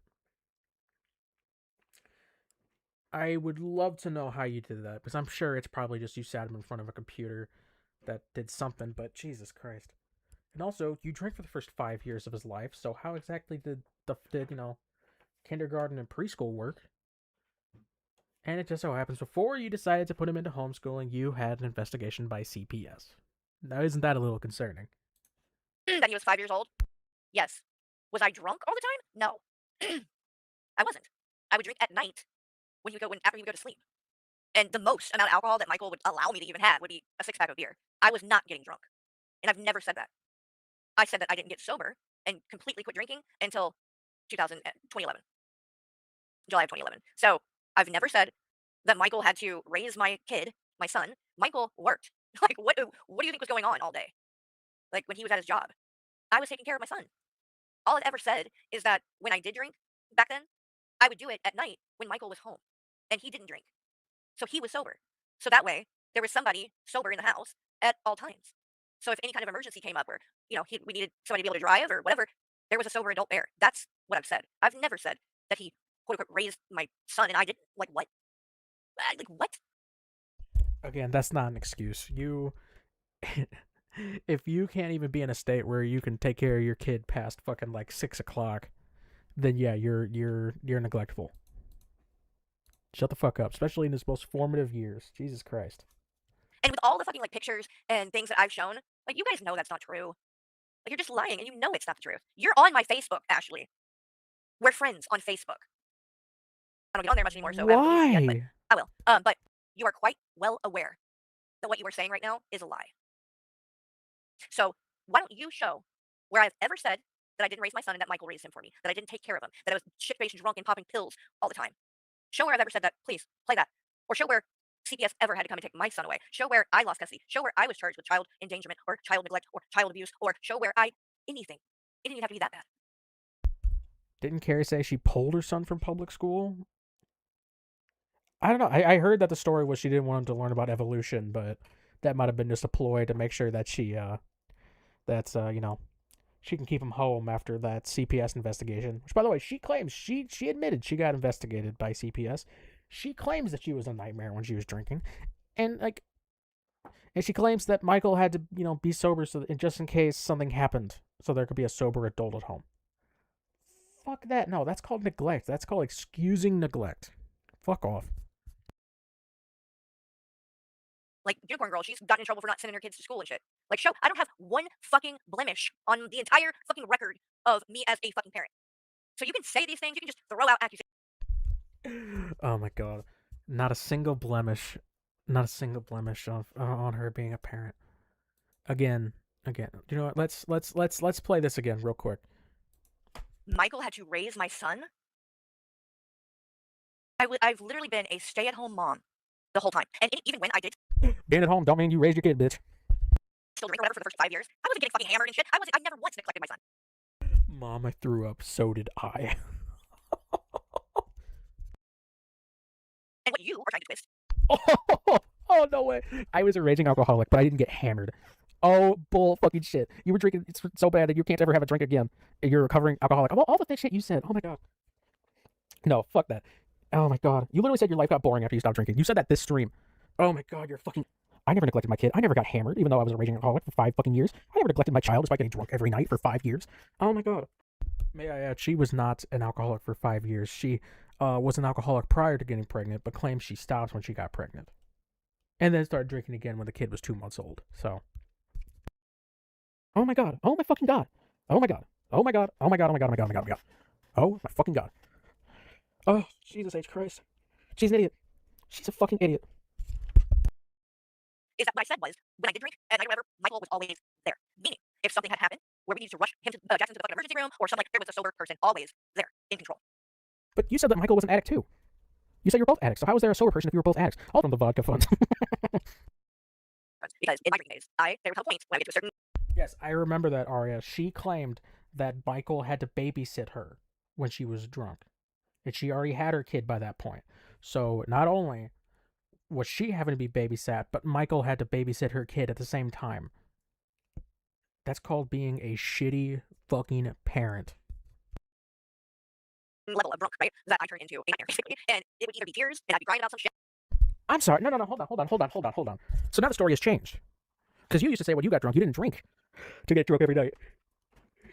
I would love to know how you did that, because I'm sure it's probably just you sat him in front of a computer that did something, but Jesus Christ. And also, you drank for the first 5 years of his life, so how exactly did kindergarten and preschool work? And it just so happens, before you decided to put him into homeschooling, you had an investigation by CPS. Now, isn't that a little concerning? That he was 5 years old? Yes. Was I drunk all the time? No. I wasn't. I would drink at night after he would go to sleep. And the most amount of alcohol that Michael would allow me to even have would be a 6-pack of beer. I was not getting drunk. And I've never said that. I said that I didn't get sober and completely quit drinking until 2011. July of 2011. So I've never said that Michael had to raise my kid, my son. Michael worked. Like, what do you think was going on all day? Like, when he was at his job. I was taking care of my son. All I've ever said is that when I did drink back then, I would do it at night when Michael was home. And he didn't drink. So he was sober. So that way, there was somebody sober in the house at all times. So if any kind of emergency came up, or we needed somebody to be able to drive or whatever, there was a sober adult there. That's what I've said. I've never said that he quote unquote raised my son and I didn't. Like what? Like what? Again, that's not an excuse. If you can't even be in a state where you can take care of your kid past fucking like 6 o'clock, then yeah, you're neglectful. Shut the fuck up, especially in his most formative years. Jesus Christ. And with all the fucking like pictures and things that I've shown, like you guys know that's not true. Like, you're just lying, and you know it's not the truth. You're on my Facebook, Ashley. We're friends on Facebook. I don't get on there much anymore, so I haven't deleted it yet, but Why? I will. But you are quite well aware that what you are saying right now is a lie. So why don't you show where I've ever said that I didn't raise my son and that Michael raised him for me, that I didn't take care of him, that I was shit-faced drunk and popping pills all the time. Show where I've ever said that. Please, play that. Or show where CPS ever had to come and take my son away. Show where I lost custody. Show where I was charged with child endangerment or child neglect or child abuse, or show where anything. It didn't even have to be that bad. Didn't Carrie say she pulled her son from public school? I don't know. I heard that the story was she didn't want him to learn about evolution, but that might have been just a ploy to make sure that she she can keep him home after that CPS investigation. Which, by the way, she claims she admitted she got investigated by CPS. She claims that she was a nightmare when she was drinking, and she claims that Michael had to be sober so that, just in case something happened, so there could be a sober adult at home. Fuck that. No, that's called neglect. That's called excusing neglect. Fuck off. Like, Unicorn Girl, she's gotten in trouble for not sending her kids to school and shit. Like, show, I don't have one fucking blemish on the entire fucking record of me as a fucking parent. So you can say these things, you can just throw out accusations. Oh my god. Not a single blemish. Not a single blemish on her being a parent. Again. You know what? Let's play this again real quick. Michael had to raise my son? I've literally been a stay-at-home mom the whole time. And even when I did Being at home don't mean you raised your kid, bitch. still drink or whatever for the first 5 years, I wasn't getting fucking hammered and shit. I never once neglected my son. Mom, I threw up. So did I. And what you are trying to twist. Oh, no way. I was a raging alcoholic, but I didn't get hammered. Oh, bull fucking shit. You were drinking so bad that you can't ever have a drink again. You're a recovering alcoholic. All the shit you said. Oh my god. No, fuck that. Oh my god. You literally said your life got boring after you stopped drinking. You said that this stream. Oh my god, you're fucking... I never neglected my kid. I never got hammered, even though I was a raging alcoholic for 5 fucking years. I never neglected my child despite getting drunk every night for 5 years. Oh my god. May I add, she was not an alcoholic for 5 years. She was an alcoholic prior to getting pregnant, but claims she stopped when she got pregnant. And then started drinking again when the kid was 2 months old. So... Oh my god. Oh my fucking god. Oh my god. Oh my god. Oh my god. Oh my god. Oh my god. Oh my god. Oh my god. Oh my fucking god. Oh, Jesus H. Christ. She's an idiot. She's a fucking idiot. Is that what I said was, when I did drink, and I remember Michael was always there. Meaning, if something had happened, where we needed to rush him to Jackson to the fucking emergency room, or something, there was a sober person always there, in control. But you said that Michael was an addict too. You said you're both addicts, so how was there a sober person if you were both addicts? All from the vodka fund. Because in my drinking days, there were points when I get to a certain... Yes, I remember that, Arya. She claimed that Michael had to babysit her when she was drunk. And she already had her kid by that point. So not only was she having to be babysat, but Michael had to babysit her kid at the same time. That's called being a shitty fucking parent. Level of drunk, right? That I turned into a nightmare, basically. And it would either be tears, and I'd be crying about some shit. I'm sorry. No, hold on. So now the story has changed. Because you used to say when you got drunk, you didn't drink to get drunk every night.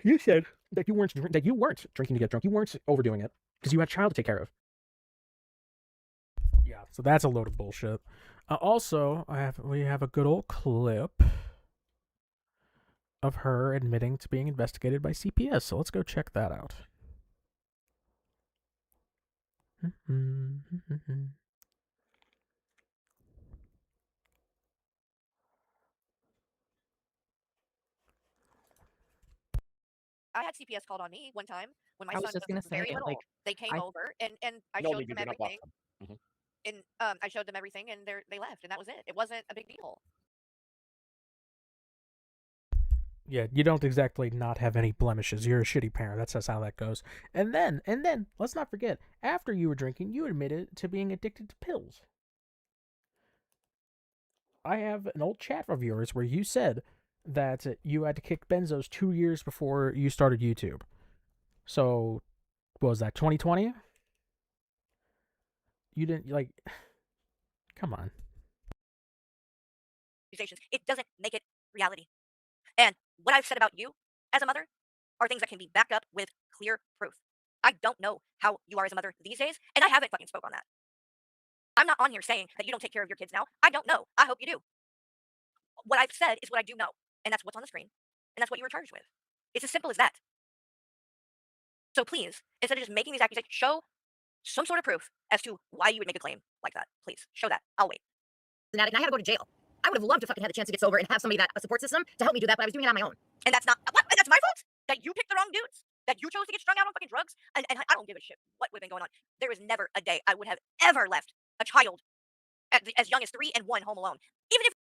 You said that you weren't drinking to get drunk. You weren't overdoing it because you had a child to take care of. Yeah, so that's a load of bullshit. Also, we have a good old clip of her admitting to being investigated by CPS. So let's go check that out. I had CPS called on me one time when my I was son just was gonna say, very little. like, They came I- over and I No, showed they them did not everything. block them. And I showed them everything, and they left, and that was it. It wasn't a big deal. Yeah, you don't exactly not have any blemishes. You're a shitty parent. That's just how that goes. And then, let's not forget, after you were drinking, you admitted to being addicted to pills. I have an old chat of yours where you said that you had to kick benzos 2 years before you started YouTube. So, what was that, 2020? You didn't, like... Come on. Accusations. It doesn't make it reality. And what I've said about you as a mother are things that can be backed up with clear proof. I don't know how you are as a mother these days, and I haven't fucking spoke on that. I'm not on here saying that you don't take care of your kids now. I don't know. I hope you do. What I've said is what I do know, and that's what's on the screen, and that's what you were charged with. It's as simple as that. So please, instead of just making these accusations, show some sort of proof as to why you would make a claim like that. Please, show that. I'll wait. And I had to go to jail. I would have loved to fucking have the chance to get sober and have somebody a support system to help me do that, but I was doing it on my own. And that's not what? That's my fault? That you picked the wrong dudes? That you chose to get strung out on fucking drugs? And I don't give a shit what would have been going on. There was never a day I would have ever left a child as young as 3 and 1 home alone. Even if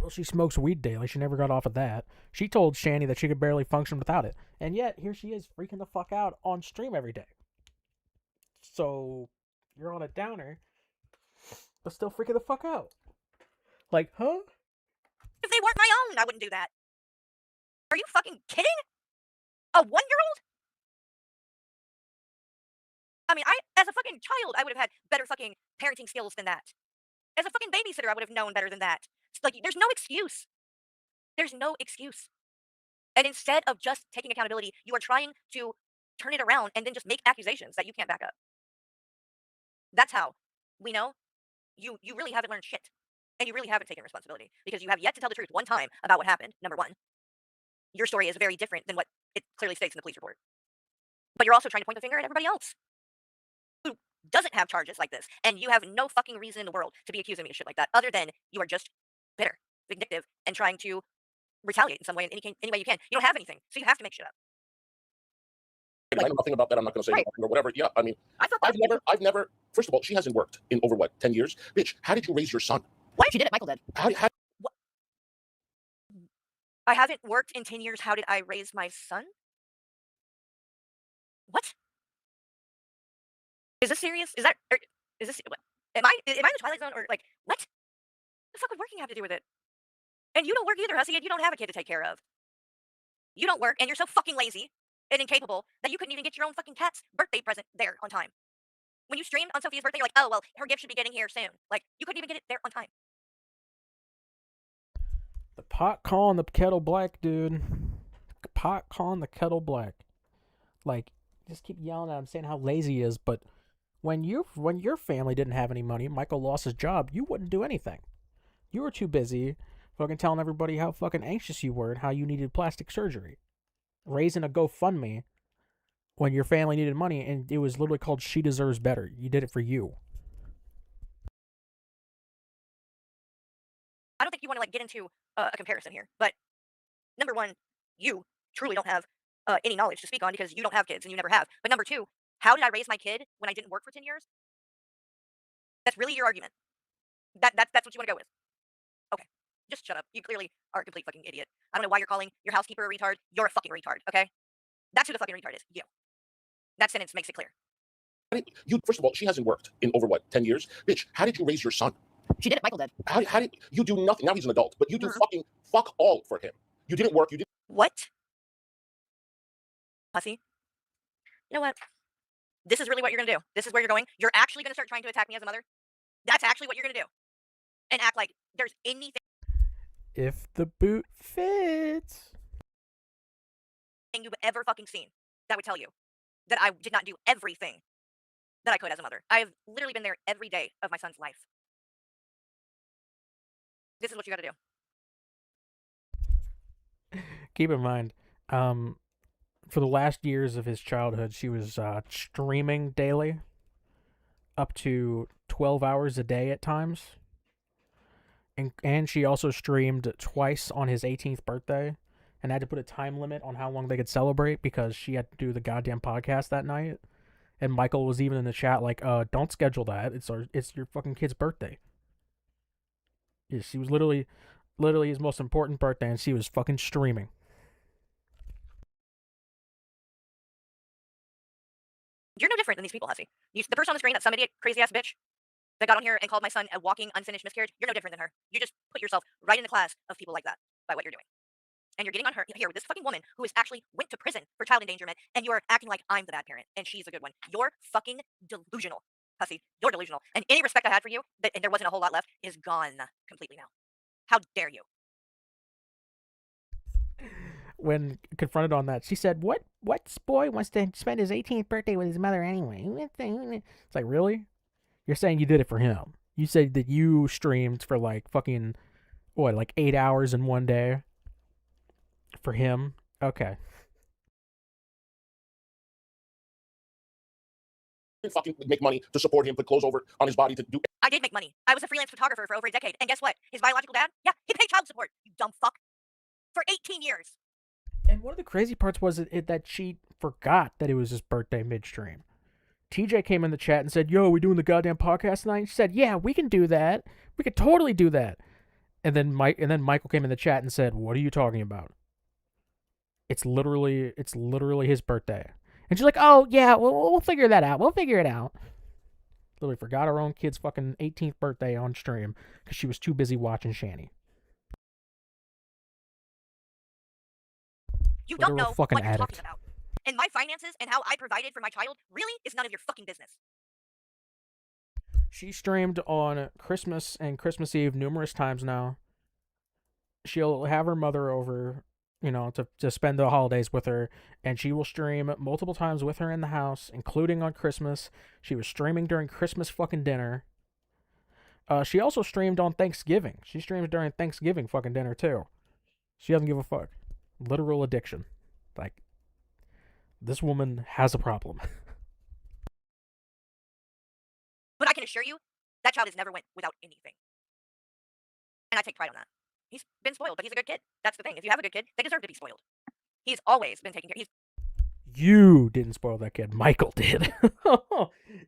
Well, she smokes weed daily. She never got off of that. She told Shanny that she could barely function without it. And yet, here she is freaking the fuck out on stream every day. So, you're on a downer, but still freaking the fuck out. Like, huh? if they weren't my own, I wouldn't do that. Are you fucking kidding? A 1-year-old? I mean, as a fucking child, I would have had better fucking parenting skills than that. As a fucking babysitter, I would have known better than that. Like, there's no excuse. There's no excuse. And instead of just taking accountability, you are trying to turn it around and then just make accusations that you can't back up. That's how we know you really haven't learned shit. And you really haven't taken responsibility. Because you have yet to tell the truth one time about what happened, number one. Your story is very different than what it clearly states in the police report. But you're also trying to point the finger at everybody else who doesn't have charges like this. And you have no fucking reason in the world to be accusing me of shit like that, other than you are just bitter, vindictive, and trying to retaliate in some way, in any way you can. You don't have anything, so you have to make shit up. I know nothing about that. I'm not going to say Right. nothing or whatever. Yeah, I mean, I've never. First of all, she hasn't worked in over 10 years. Bitch, how did you raise your son? What? She did it. Michael did. How I haven't worked in 10 years. How did I raise my son? What? Is this serious? Is this? Am I in the Twilight Zone, or like what? The fuck would working have to do with it? And you don't work either, Hussy, and you don't have a kid to take care of. You don't work, and you're so fucking lazy and incapable that you couldn't even get your own fucking cat's birthday present there on time. When you streamed on Sophia's birthday, you're like, oh, well, her gift should be getting here soon. Like, you couldn't even get it there on time. The pot calling the kettle black, dude. Pot calling the kettle black. Like, just keep yelling at him, saying how lazy he is, but when your family didn't have any money, Michael lost his job, you wouldn't do anything. You were too busy fucking telling everybody how fucking anxious you were and how you needed plastic surgery. Raising a GoFundMe when your family needed money, and it was literally called She Deserves Better. You did it for you. I don't think you want to like get into a comparison here, but number one, you truly don't have any knowledge to speak on because you don't have kids and you never have. But number two, how did I raise my kid when I didn't work for 10 years? That's really your argument. That's what you want to go with. Okay, just shut up. You clearly are a complete fucking idiot. I don't know why you're calling your housekeeper a retard. You're a fucking retard, okay? That's who the fucking retard is. You. That sentence makes it clear. You, first of all, she hasn't worked in over 10 years. Bitch, how did you raise your son? She did it. Michael did. How did you do nothing? Now he's an adult, but you do fucking fuck all for him. You didn't work. You didn't. What? Hussy? You know what? This is really what you're going to do. This is where you're going. You're actually going to start trying to attack me as a mother. That's actually what you're going to do. And act like there's anything. If the boot fits. You've ever fucking seen that would tell you that I did not do everything that I could as a mother. I have literally been there every day of my son's life. This is what you got to do. Keep in mind, for the last years of his childhood, she was streaming daily, up to 12 hours a day at times. And she also streamed twice on his 18th birthday, and had to put a time limit on how long they could celebrate because she had to do the goddamn podcast that night. And Michael was even in the chat like, don't schedule that. It's your fucking kid's birthday. Yeah, she was literally his most important birthday, and she was fucking streaming. You're no different than these people, Hussy. The person on the screen, that somebody crazy ass bitch that got on here and called my son a walking unfinished miscarriage, you're no different than her. You just put yourself right in the class of people like that by what you're doing. And you're getting on her here with this fucking woman who has actually went to prison for child endangerment, and you are acting like I'm the bad parent and she's the good one. You're fucking delusional, Hussy. You're delusional. And any respect I had for you, and there wasn't a whole lot left, is gone completely now. How dare you? When confronted on that, she said, what boy wants to spend his 18th birthday with his mother anyway? It's like, really? You're saying you did it for him. You said that you streamed for like fucking, like 8 hours in one day for him? Okay. fucking make money to support him, put clothes over on his body to do. I did make money. I was a freelance photographer for over a decade. And guess what? His biological dad? Yeah, he paid child support, you dumb fuck. For 18 years. And one of the crazy parts was that she forgot that it was his birthday midstream. TJ came in the chat and said, "Yo, we doing the goddamn podcast tonight?" And she said, "Yeah, we can do that. We could totally do that." And then Michael came in the chat and said, "What are you talking about? It's literally his birthday." And she's like, "Oh yeah, we'll figure that out. We'll figure it out." Literally forgot her own kid's fucking 18th birthday on stream because she was too busy watching Shani. You don't know what fucking you're addict. talking about. And my finances and how I provided for my child really is none of your fucking business. She streamed on Christmas and Christmas Eve numerous times now. She'll have her mother over, to spend the holidays with her, and she will stream multiple times with her in the house, including on Christmas. She was streaming during Christmas fucking dinner. She also streamed on Thanksgiving. She streams during Thanksgiving fucking dinner too. She doesn't give a fuck. Literal addiction. Like, this woman has a problem. But I can assure you, that child has never went without anything. And I take pride on that. He's been spoiled, but he's a good kid. That's the thing. If you have a good kid, they deserve to be spoiled. He's always been taken care of. You didn't spoil that kid. Michael did.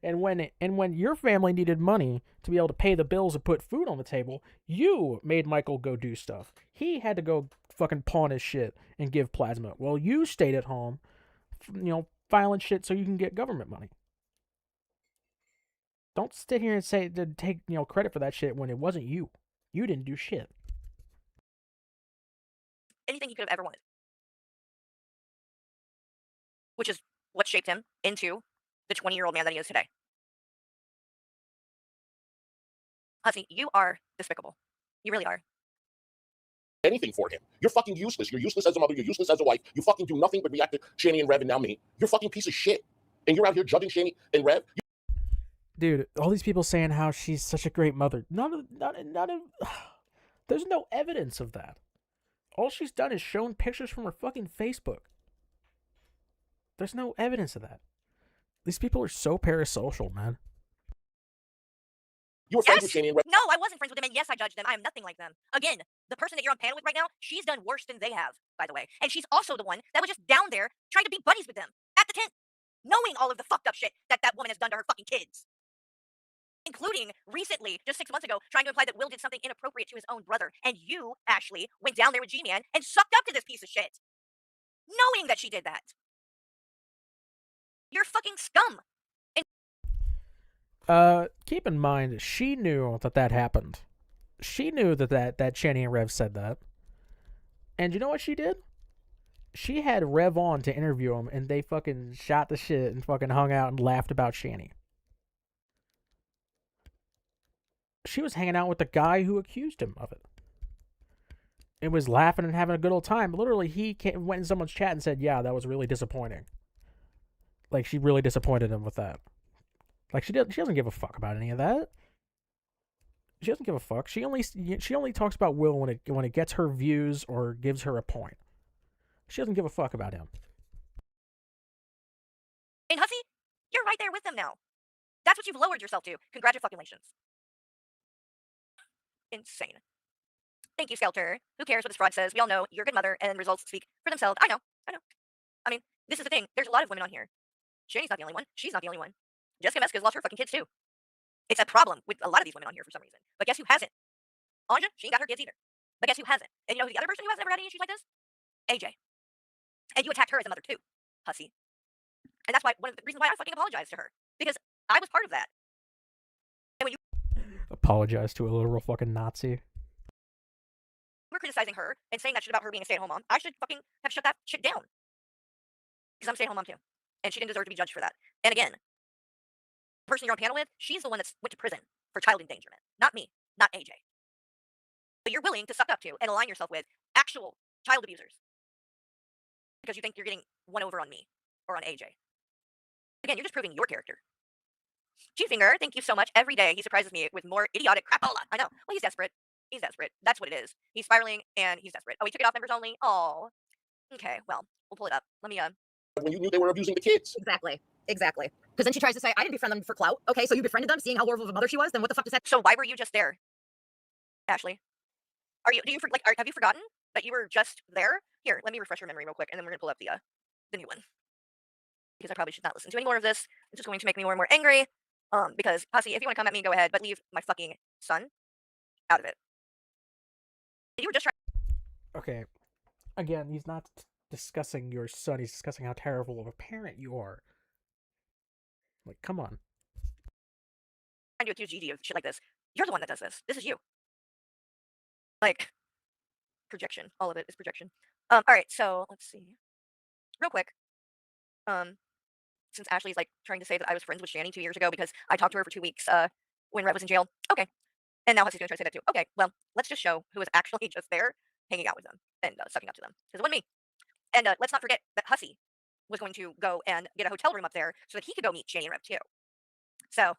And when your family needed money to be able to pay the bills and put food on the table, you made Michael go do stuff. He had to go fucking pawn his shit and give plasma. Well, you stayed at home, filing shit so you can get government money. Don't sit here and say to take credit for that shit when it wasn't you. You didn't do shit. Anything he could have ever wanted. Which is what shaped him into the 20-year-old man that he is today. Hussy, you are despicable. You really are. Anything for him. You're fucking useless. You're useless as a mother. You're useless as a wife. You fucking do nothing but react to Shani and Rev and now me. You're a fucking piece of shit. And you're out here judging Shani and Rev. Dude, all these people saying how she's such a great mother. None of there's no evidence of that. All she's done is shown pictures from her fucking Facebook. There's no evidence of that. These people are so parasocial, man. You were friends with Shani and Rev. No, I wasn't friends with them, and yes, I judged them. I am nothing like them. Again, the person that you're on panel with right now, she's done worse than they have, by the way. And she's also the one that was just down there trying to be buddies with them at the tent, knowing all of the fucked up shit that woman has done to her fucking kids. Including recently, just 6 months ago, trying to imply that Will did something inappropriate to his own brother. And you, Ashley, went down there with G-Man and sucked up to this piece of shit. Knowing that she did that. You're fucking scum. Keep in mind, she knew that happened. She knew that Shani and Rev said that. And you know what she did? She had Rev on to interview him, and they fucking shot the shit and fucking hung out and laughed about Shani. She was hanging out with the guy who accused him of it. It was laughing and having a good old time. Literally, he went in someone's chat and said, "Yeah, that was really disappointing." Like, she really disappointed him with that. Like, she doesn't give a fuck about any of that. She doesn't give a fuck. She only talks about Will when it gets her views or gives her a point. She doesn't give a fuck about him. And Hussy, you're right there with them now. That's what you've lowered yourself to. Congratulations. Insane. Thank you, Skelter. Who cares what this fraud says? We all know you're a good mother, and results speak for themselves. I know. I mean, this is the thing. There's a lot of women on here. Shani's not the only one. She's not the only one. Jessica Meska's lost her fucking kids too. It's a problem with a lot of these women on here for some reason. But guess who hasn't? Anja, she ain't got her kids either. But guess who hasn't? And you know who the other person who has never had any issues like this? AJ. And you attacked her as a mother too, Hussy. And that's why one of the reasons why I fucking apologized to her. Because I was part of that. And when you Apologize to a literal fucking Nazi. were criticizing her and saying that shit about her being a stay-at-home mom, I should fucking have shut that shit down. Because I'm a stay-at-home mom too. And she didn't deserve to be judged for that. And again, the person you're on panel with, she's the one that went to prison for child endangerment. Not me. Not AJ. But you're willing to suck up to and align yourself with actual child abusers. Because you think you're getting one over on me. Or on AJ. Again, you're just proving your character. G-Finger, thank you so much. Every day he surprises me with more idiotic crapola. I know. Well, he's desperate. He's desperate. That's what it is. He's spiraling and he's desperate. Oh, he took it off members only? Oh. Okay, well, we'll pull it up. Let me when you knew they were abusing the kids. Exactly. Exactly. Because then she tries to say, I didn't befriend them for clout. Okay, so you befriended them, seeing how horrible of a mother she was. Then what the fuck does that? So why were you just there, Ashley? Have you forgotten that you were just there? Here, let me refresh your memory real quick, and then we're gonna pull up the new one. Because I probably should not listen to any more of this. It's just going to make me more and more angry. Because Hussy, if you want to come at me, go ahead, but leave my fucking son out of it. You were just trying. Okay. Again, he's not discussing your son. He's discussing how terrible of a parent you are. Like, come on. Trying to accuse Gigi of shit like this. You're the one that does this. This is you. Like, projection. All of it is projection. All right. So let's see. Real quick. Since Ashley's like trying to say that I was friends with Shani 2 years ago because I talked to her for 2 weeks when Rev was in jail. Okay. And now Hussy's gonna try to say that too. Okay. Well, let's just show who was actually just there, hanging out with them and sucking up to them. Because it wasn't me. And let's not forget that Hussy was going to go and get a hotel room up there so that he could go meet Shani and Rev too. So,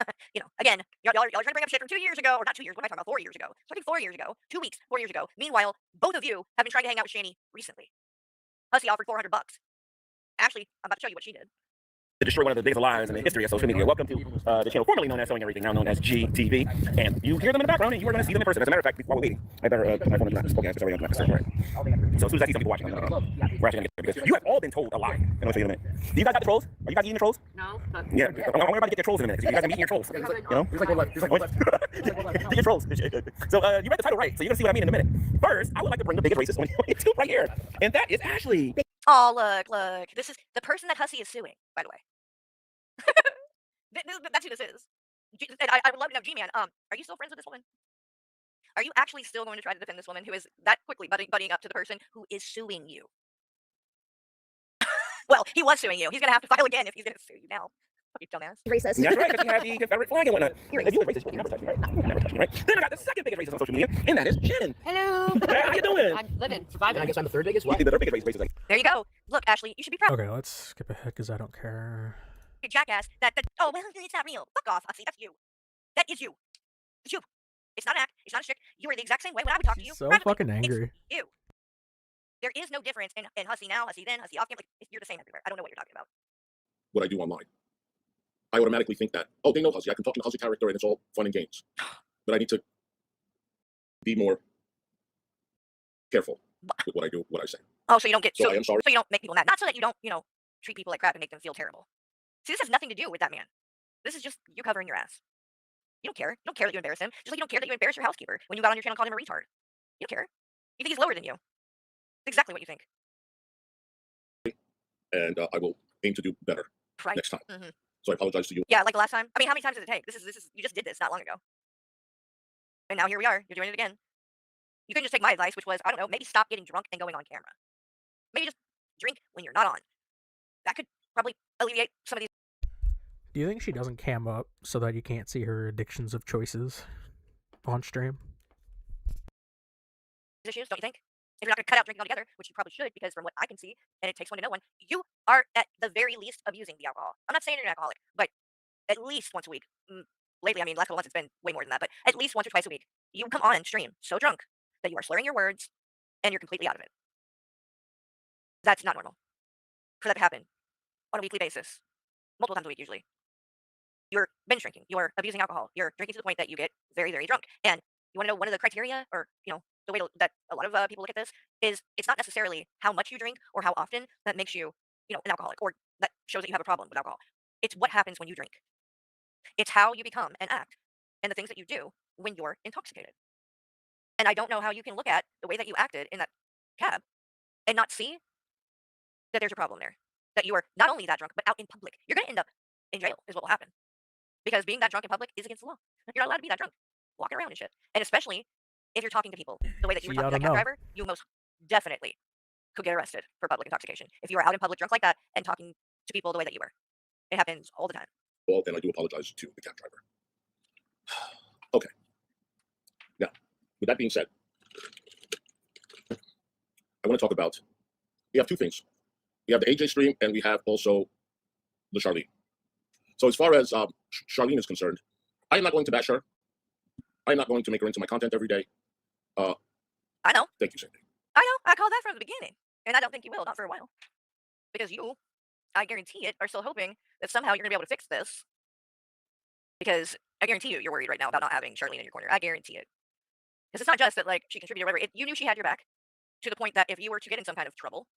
again, y'all are trying to bring up shit from 2 years ago, or not 2 years, what am I talking about, 4 years ago. Something 4 years ago, 2 weeks, 4 years ago. Meanwhile, both of you have been trying to hang out with Shani recently. Hussy offered $400. Ashley, I'm about to show you what she did. To destroy one of the biggest lies in the history of social media. Welcome to the channel formerly known as Showing Everything, now known as GTV. And you hear them in the background, and you are going to see them in person. As a matter of fact, while we're waiting, I better put my phone in the okay, it's already on the so as soon as I see some people watching, we're actually going to get there, because you have all been told a lie. I'm going to show you in a minute. Do you guys got the trolls? Are you guys eating the trolls? No. Yeah, I'm about to get your trolls in a minute, because you guys are eating your trolls. Get your trolls. So you read the title right, so you're going to see what I mean in a minute. First, I would like to bring the biggest racist on YouTube right here, and that is Ashley. Oh, look. This is the person that Hussy is suing, by the way. That's who this is. And I would love to know, G-Man, are you still friends with this woman? Are you actually still going to try to defend this woman who is that quickly buddying up to the person who is suing you? Well, he was suing you. He's going to have to file again if he's going to sue you now. You dumbass. Racist. That's right, because you have the Confederate flag and whatnot. If you were racist, you never touch me, right? You never touch me, right? Then I got the second biggest racist on social media, and that is Jen. Hello. How you doing? I'm living, surviving. I guess I'm the third biggest. What? The third biggest racist. There you go. Look, Ashley, you should be proud. Okay, let's skip ahead because I don't care. You jackass. Oh, well, it's not real. Fuck off, Hussy. That's you. That is you. It's you. It's not an act. It's not a trick. You are the exact same way when I would talk to you. So privately. fucking angry. It's you. There is no difference in Hussy now, Hussy then, Hussy off. Like, you're the same everywhere. I don't know what you're talking about. What I do online, I automatically think that, oh, they know Hussy. I can talk to the Hussy character and it's all fun and games. But I need to be more careful with what I do, what I say. Oh, so you don't get I am sorry. So you don't make people mad. Not so that you don't, treat people like crap and make them feel terrible. See, this has nothing to do with that man. This is just you covering your ass. You don't care. You don't care that you embarrass him. Just like you don't care that you embarrass your housekeeper when you got on your channel and called him a retard. You don't care. You think he's lower than you. That's exactly what you think. And I will aim to do better next time. Mm-hmm. So I apologize to you. Yeah, like the last time. I mean, how many times does it take? This is you just did this not long ago. And now here we are. You're doing it again. You can just take my advice, which was, I don't know, maybe stop getting drunk and going on camera. Maybe just drink when you're not on. That could probably alleviate some of these. Do you think she doesn't cam up so that you can't see her addictions of choices on stream? Issues, don't you think? If you're not going to cut out drinking altogether, which you probably should, because from what I can see, and it takes one to know one, you are at the very least abusing the alcohol. I'm not saying you're an alcoholic, but at least once a week. Lately, I mean, last couple months it's been way more than that, but at least once or twice a week, you come on and stream so drunk that you are slurring your words and you're completely out of it. That's not normal for that to happen on a weekly basis, multiple times a week usually. You're binge drinking. You're abusing alcohol. You're drinking to the point that you get very, very drunk. And you want to know one of the criteria, or the way that a lot of people look at this is it's not necessarily how much you drink or how often that makes you, an alcoholic, or that shows that you have a problem with alcohol. It's what happens when you drink. It's how you become and act, and the things that you do when you're intoxicated. And I don't know how you can look at the way that you acted in that cab and not see that there's a problem there. That you are not only that drunk, but out in public. You're going to end up in jail is what will happen. Because being that drunk in public is against the law. You're not allowed to be that drunk, walking around and shit. And especially if you're talking to people the way that you were talking to that cab driver, you most definitely could get arrested for public intoxication. If you are out in public drunk like that and talking to people the way that you were. It happens all the time. Well, and I do apologize to the cab driver. Okay. Now, with that being said, I want to talk about, we have two things. We have the AJ stream and we have also the Charlene. So as far as Charlene is concerned, I am not going to bash her. I am not going to make her into my content every day. I know. Thank you, Sandy. I know. I called that from the beginning. And I don't think you will, not for a while. Because you I guarantee it, are still hoping that somehow you're gonna be able to fix this. Because I guarantee you're worried right now about not having Charlene in your corner. I guarantee it. Because it's not just that like she contributed or whatever. You knew she had your back to the point that if you were to get in some kind of trouble,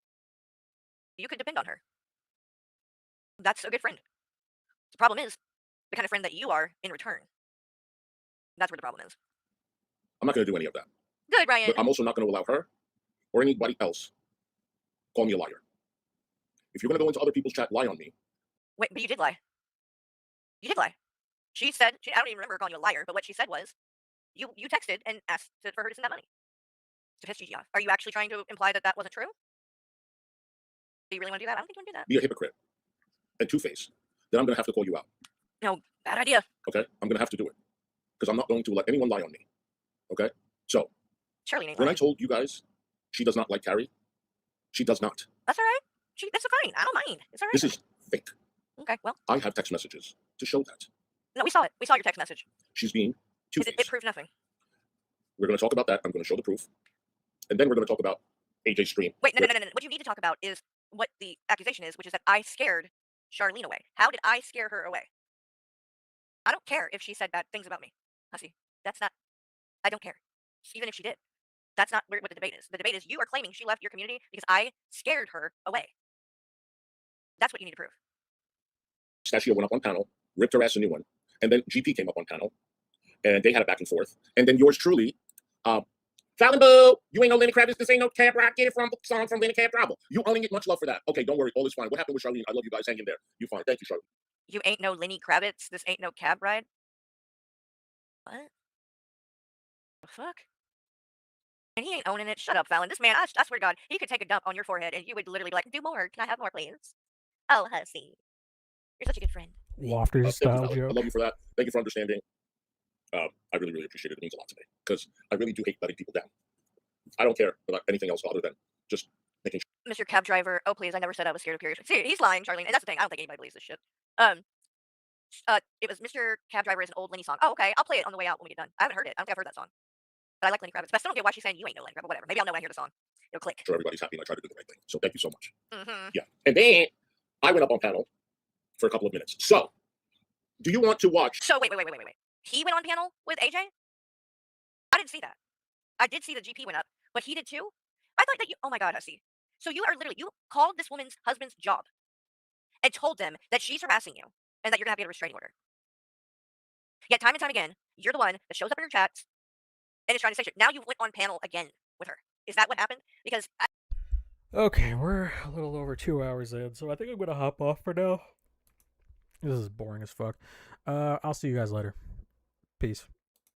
you could depend on her. That's a good friend. The problem is the kind of friend that you are in return. That's where the problem is. I'm not going to do any of that. Good, Ryan. But I'm also not going to allow her or anybody else call me a liar. If you're going to go into other people's chat, lie on me. Wait, but you did lie. You did lie. She said, I don't even remember her calling you a liar, but what she said was, you texted and asked for her to send that money to piss Gigi off. Are you actually trying to imply that that wasn't true? Do you really want to do that? I don't think you want to do that. Be a hypocrite and two-face. Then I'm going to have to call you out. No, bad idea. Okay? I'm going to have to do it. Because I'm not going to let anyone lie on me. Okay? So, Charlene ain't when lying. I told you guys she does not like Carrie, she does not. That's all right. That's fine. I don't mind. It's all right. This is fake. Okay, well. I have text messages to show that. No, we saw it. We saw your text message. She's being two-faced. It proved nothing. We're going to talk about that. I'm going to show the proof. And then we're going to talk about AJ's stream. Wait, no. What you need to talk about is what the accusation is, which is that I scared Charlene away. How did I scare her away? I don't care if she said bad things about me, Hussy. That's not, I don't care. Even if she did. That's not what the debate is. The debate is you are claiming she left your community because I scared her away. That's what you need to prove. Pistachio went up on panel, ripped her ass a new one. And then GP came up on panel. And they had a back and forth. And then yours truly, Fallon Boo, you ain't no Lenny Kravitz. This ain't no Cab Rock. Get it from the song from Lenny Cab Trouble. You only get much love for that. Okay, don't worry. All is fine. What happened with Charlene? I love you guys. Hang in there. You fine. Thank you, Charlene. You ain't no Lenny Kravitz. This ain't no cab ride. What? The fuck? And he ain't owning it. Shut up, Fallon. This man, I swear to God, he could take a dump on your forehead and you would literally be like, do more. Can I have more, please? Oh, Hussy. You're such a good friend. Wafter style joke. I love you for that. Thank you for understanding. I really, really appreciate it. It means a lot to me because I really do hate letting people down. I don't care about anything else other than just making sure. Mr. Cab Driver, oh please, I never said I was scared of Carrie. See, he's lying, Charlene, and that's the thing. I don't think anybody believes this shit. It was Mr. Cab Driver is an old Lenny song. Oh, okay, I'll play it on the way out when we get done. I haven't heard it. I don't think I've heard that song. But I like Lenny Kravitz. But I still don't get why she's saying you ain't no Lenny Kravitz. Whatever. Maybe I'll know when I hear the song. It'll click. Sure, everybody's happy and I try to do the right thing. So thank you so much. Mm-hmm. Yeah. And then I went up on panel for a couple of minutes. So, do you want to watch? So wait. He went on panel with AJ? I didn't see that. I did see the GP went up, but he did too? I thought that you, oh my God, Hussy. So you are literally, you called this woman's husband's job and told them that she's harassing you and that you're going to have to get a restraining order. Yet time and time again, you're the one that shows up in your chats and is trying to say shit. Now you went on panel again with her. Is that what happened? Because okay, we're a little over 2 hours in, so I think I'm going to hop off for now. This is boring as fuck. I'll see you guys later. Peace.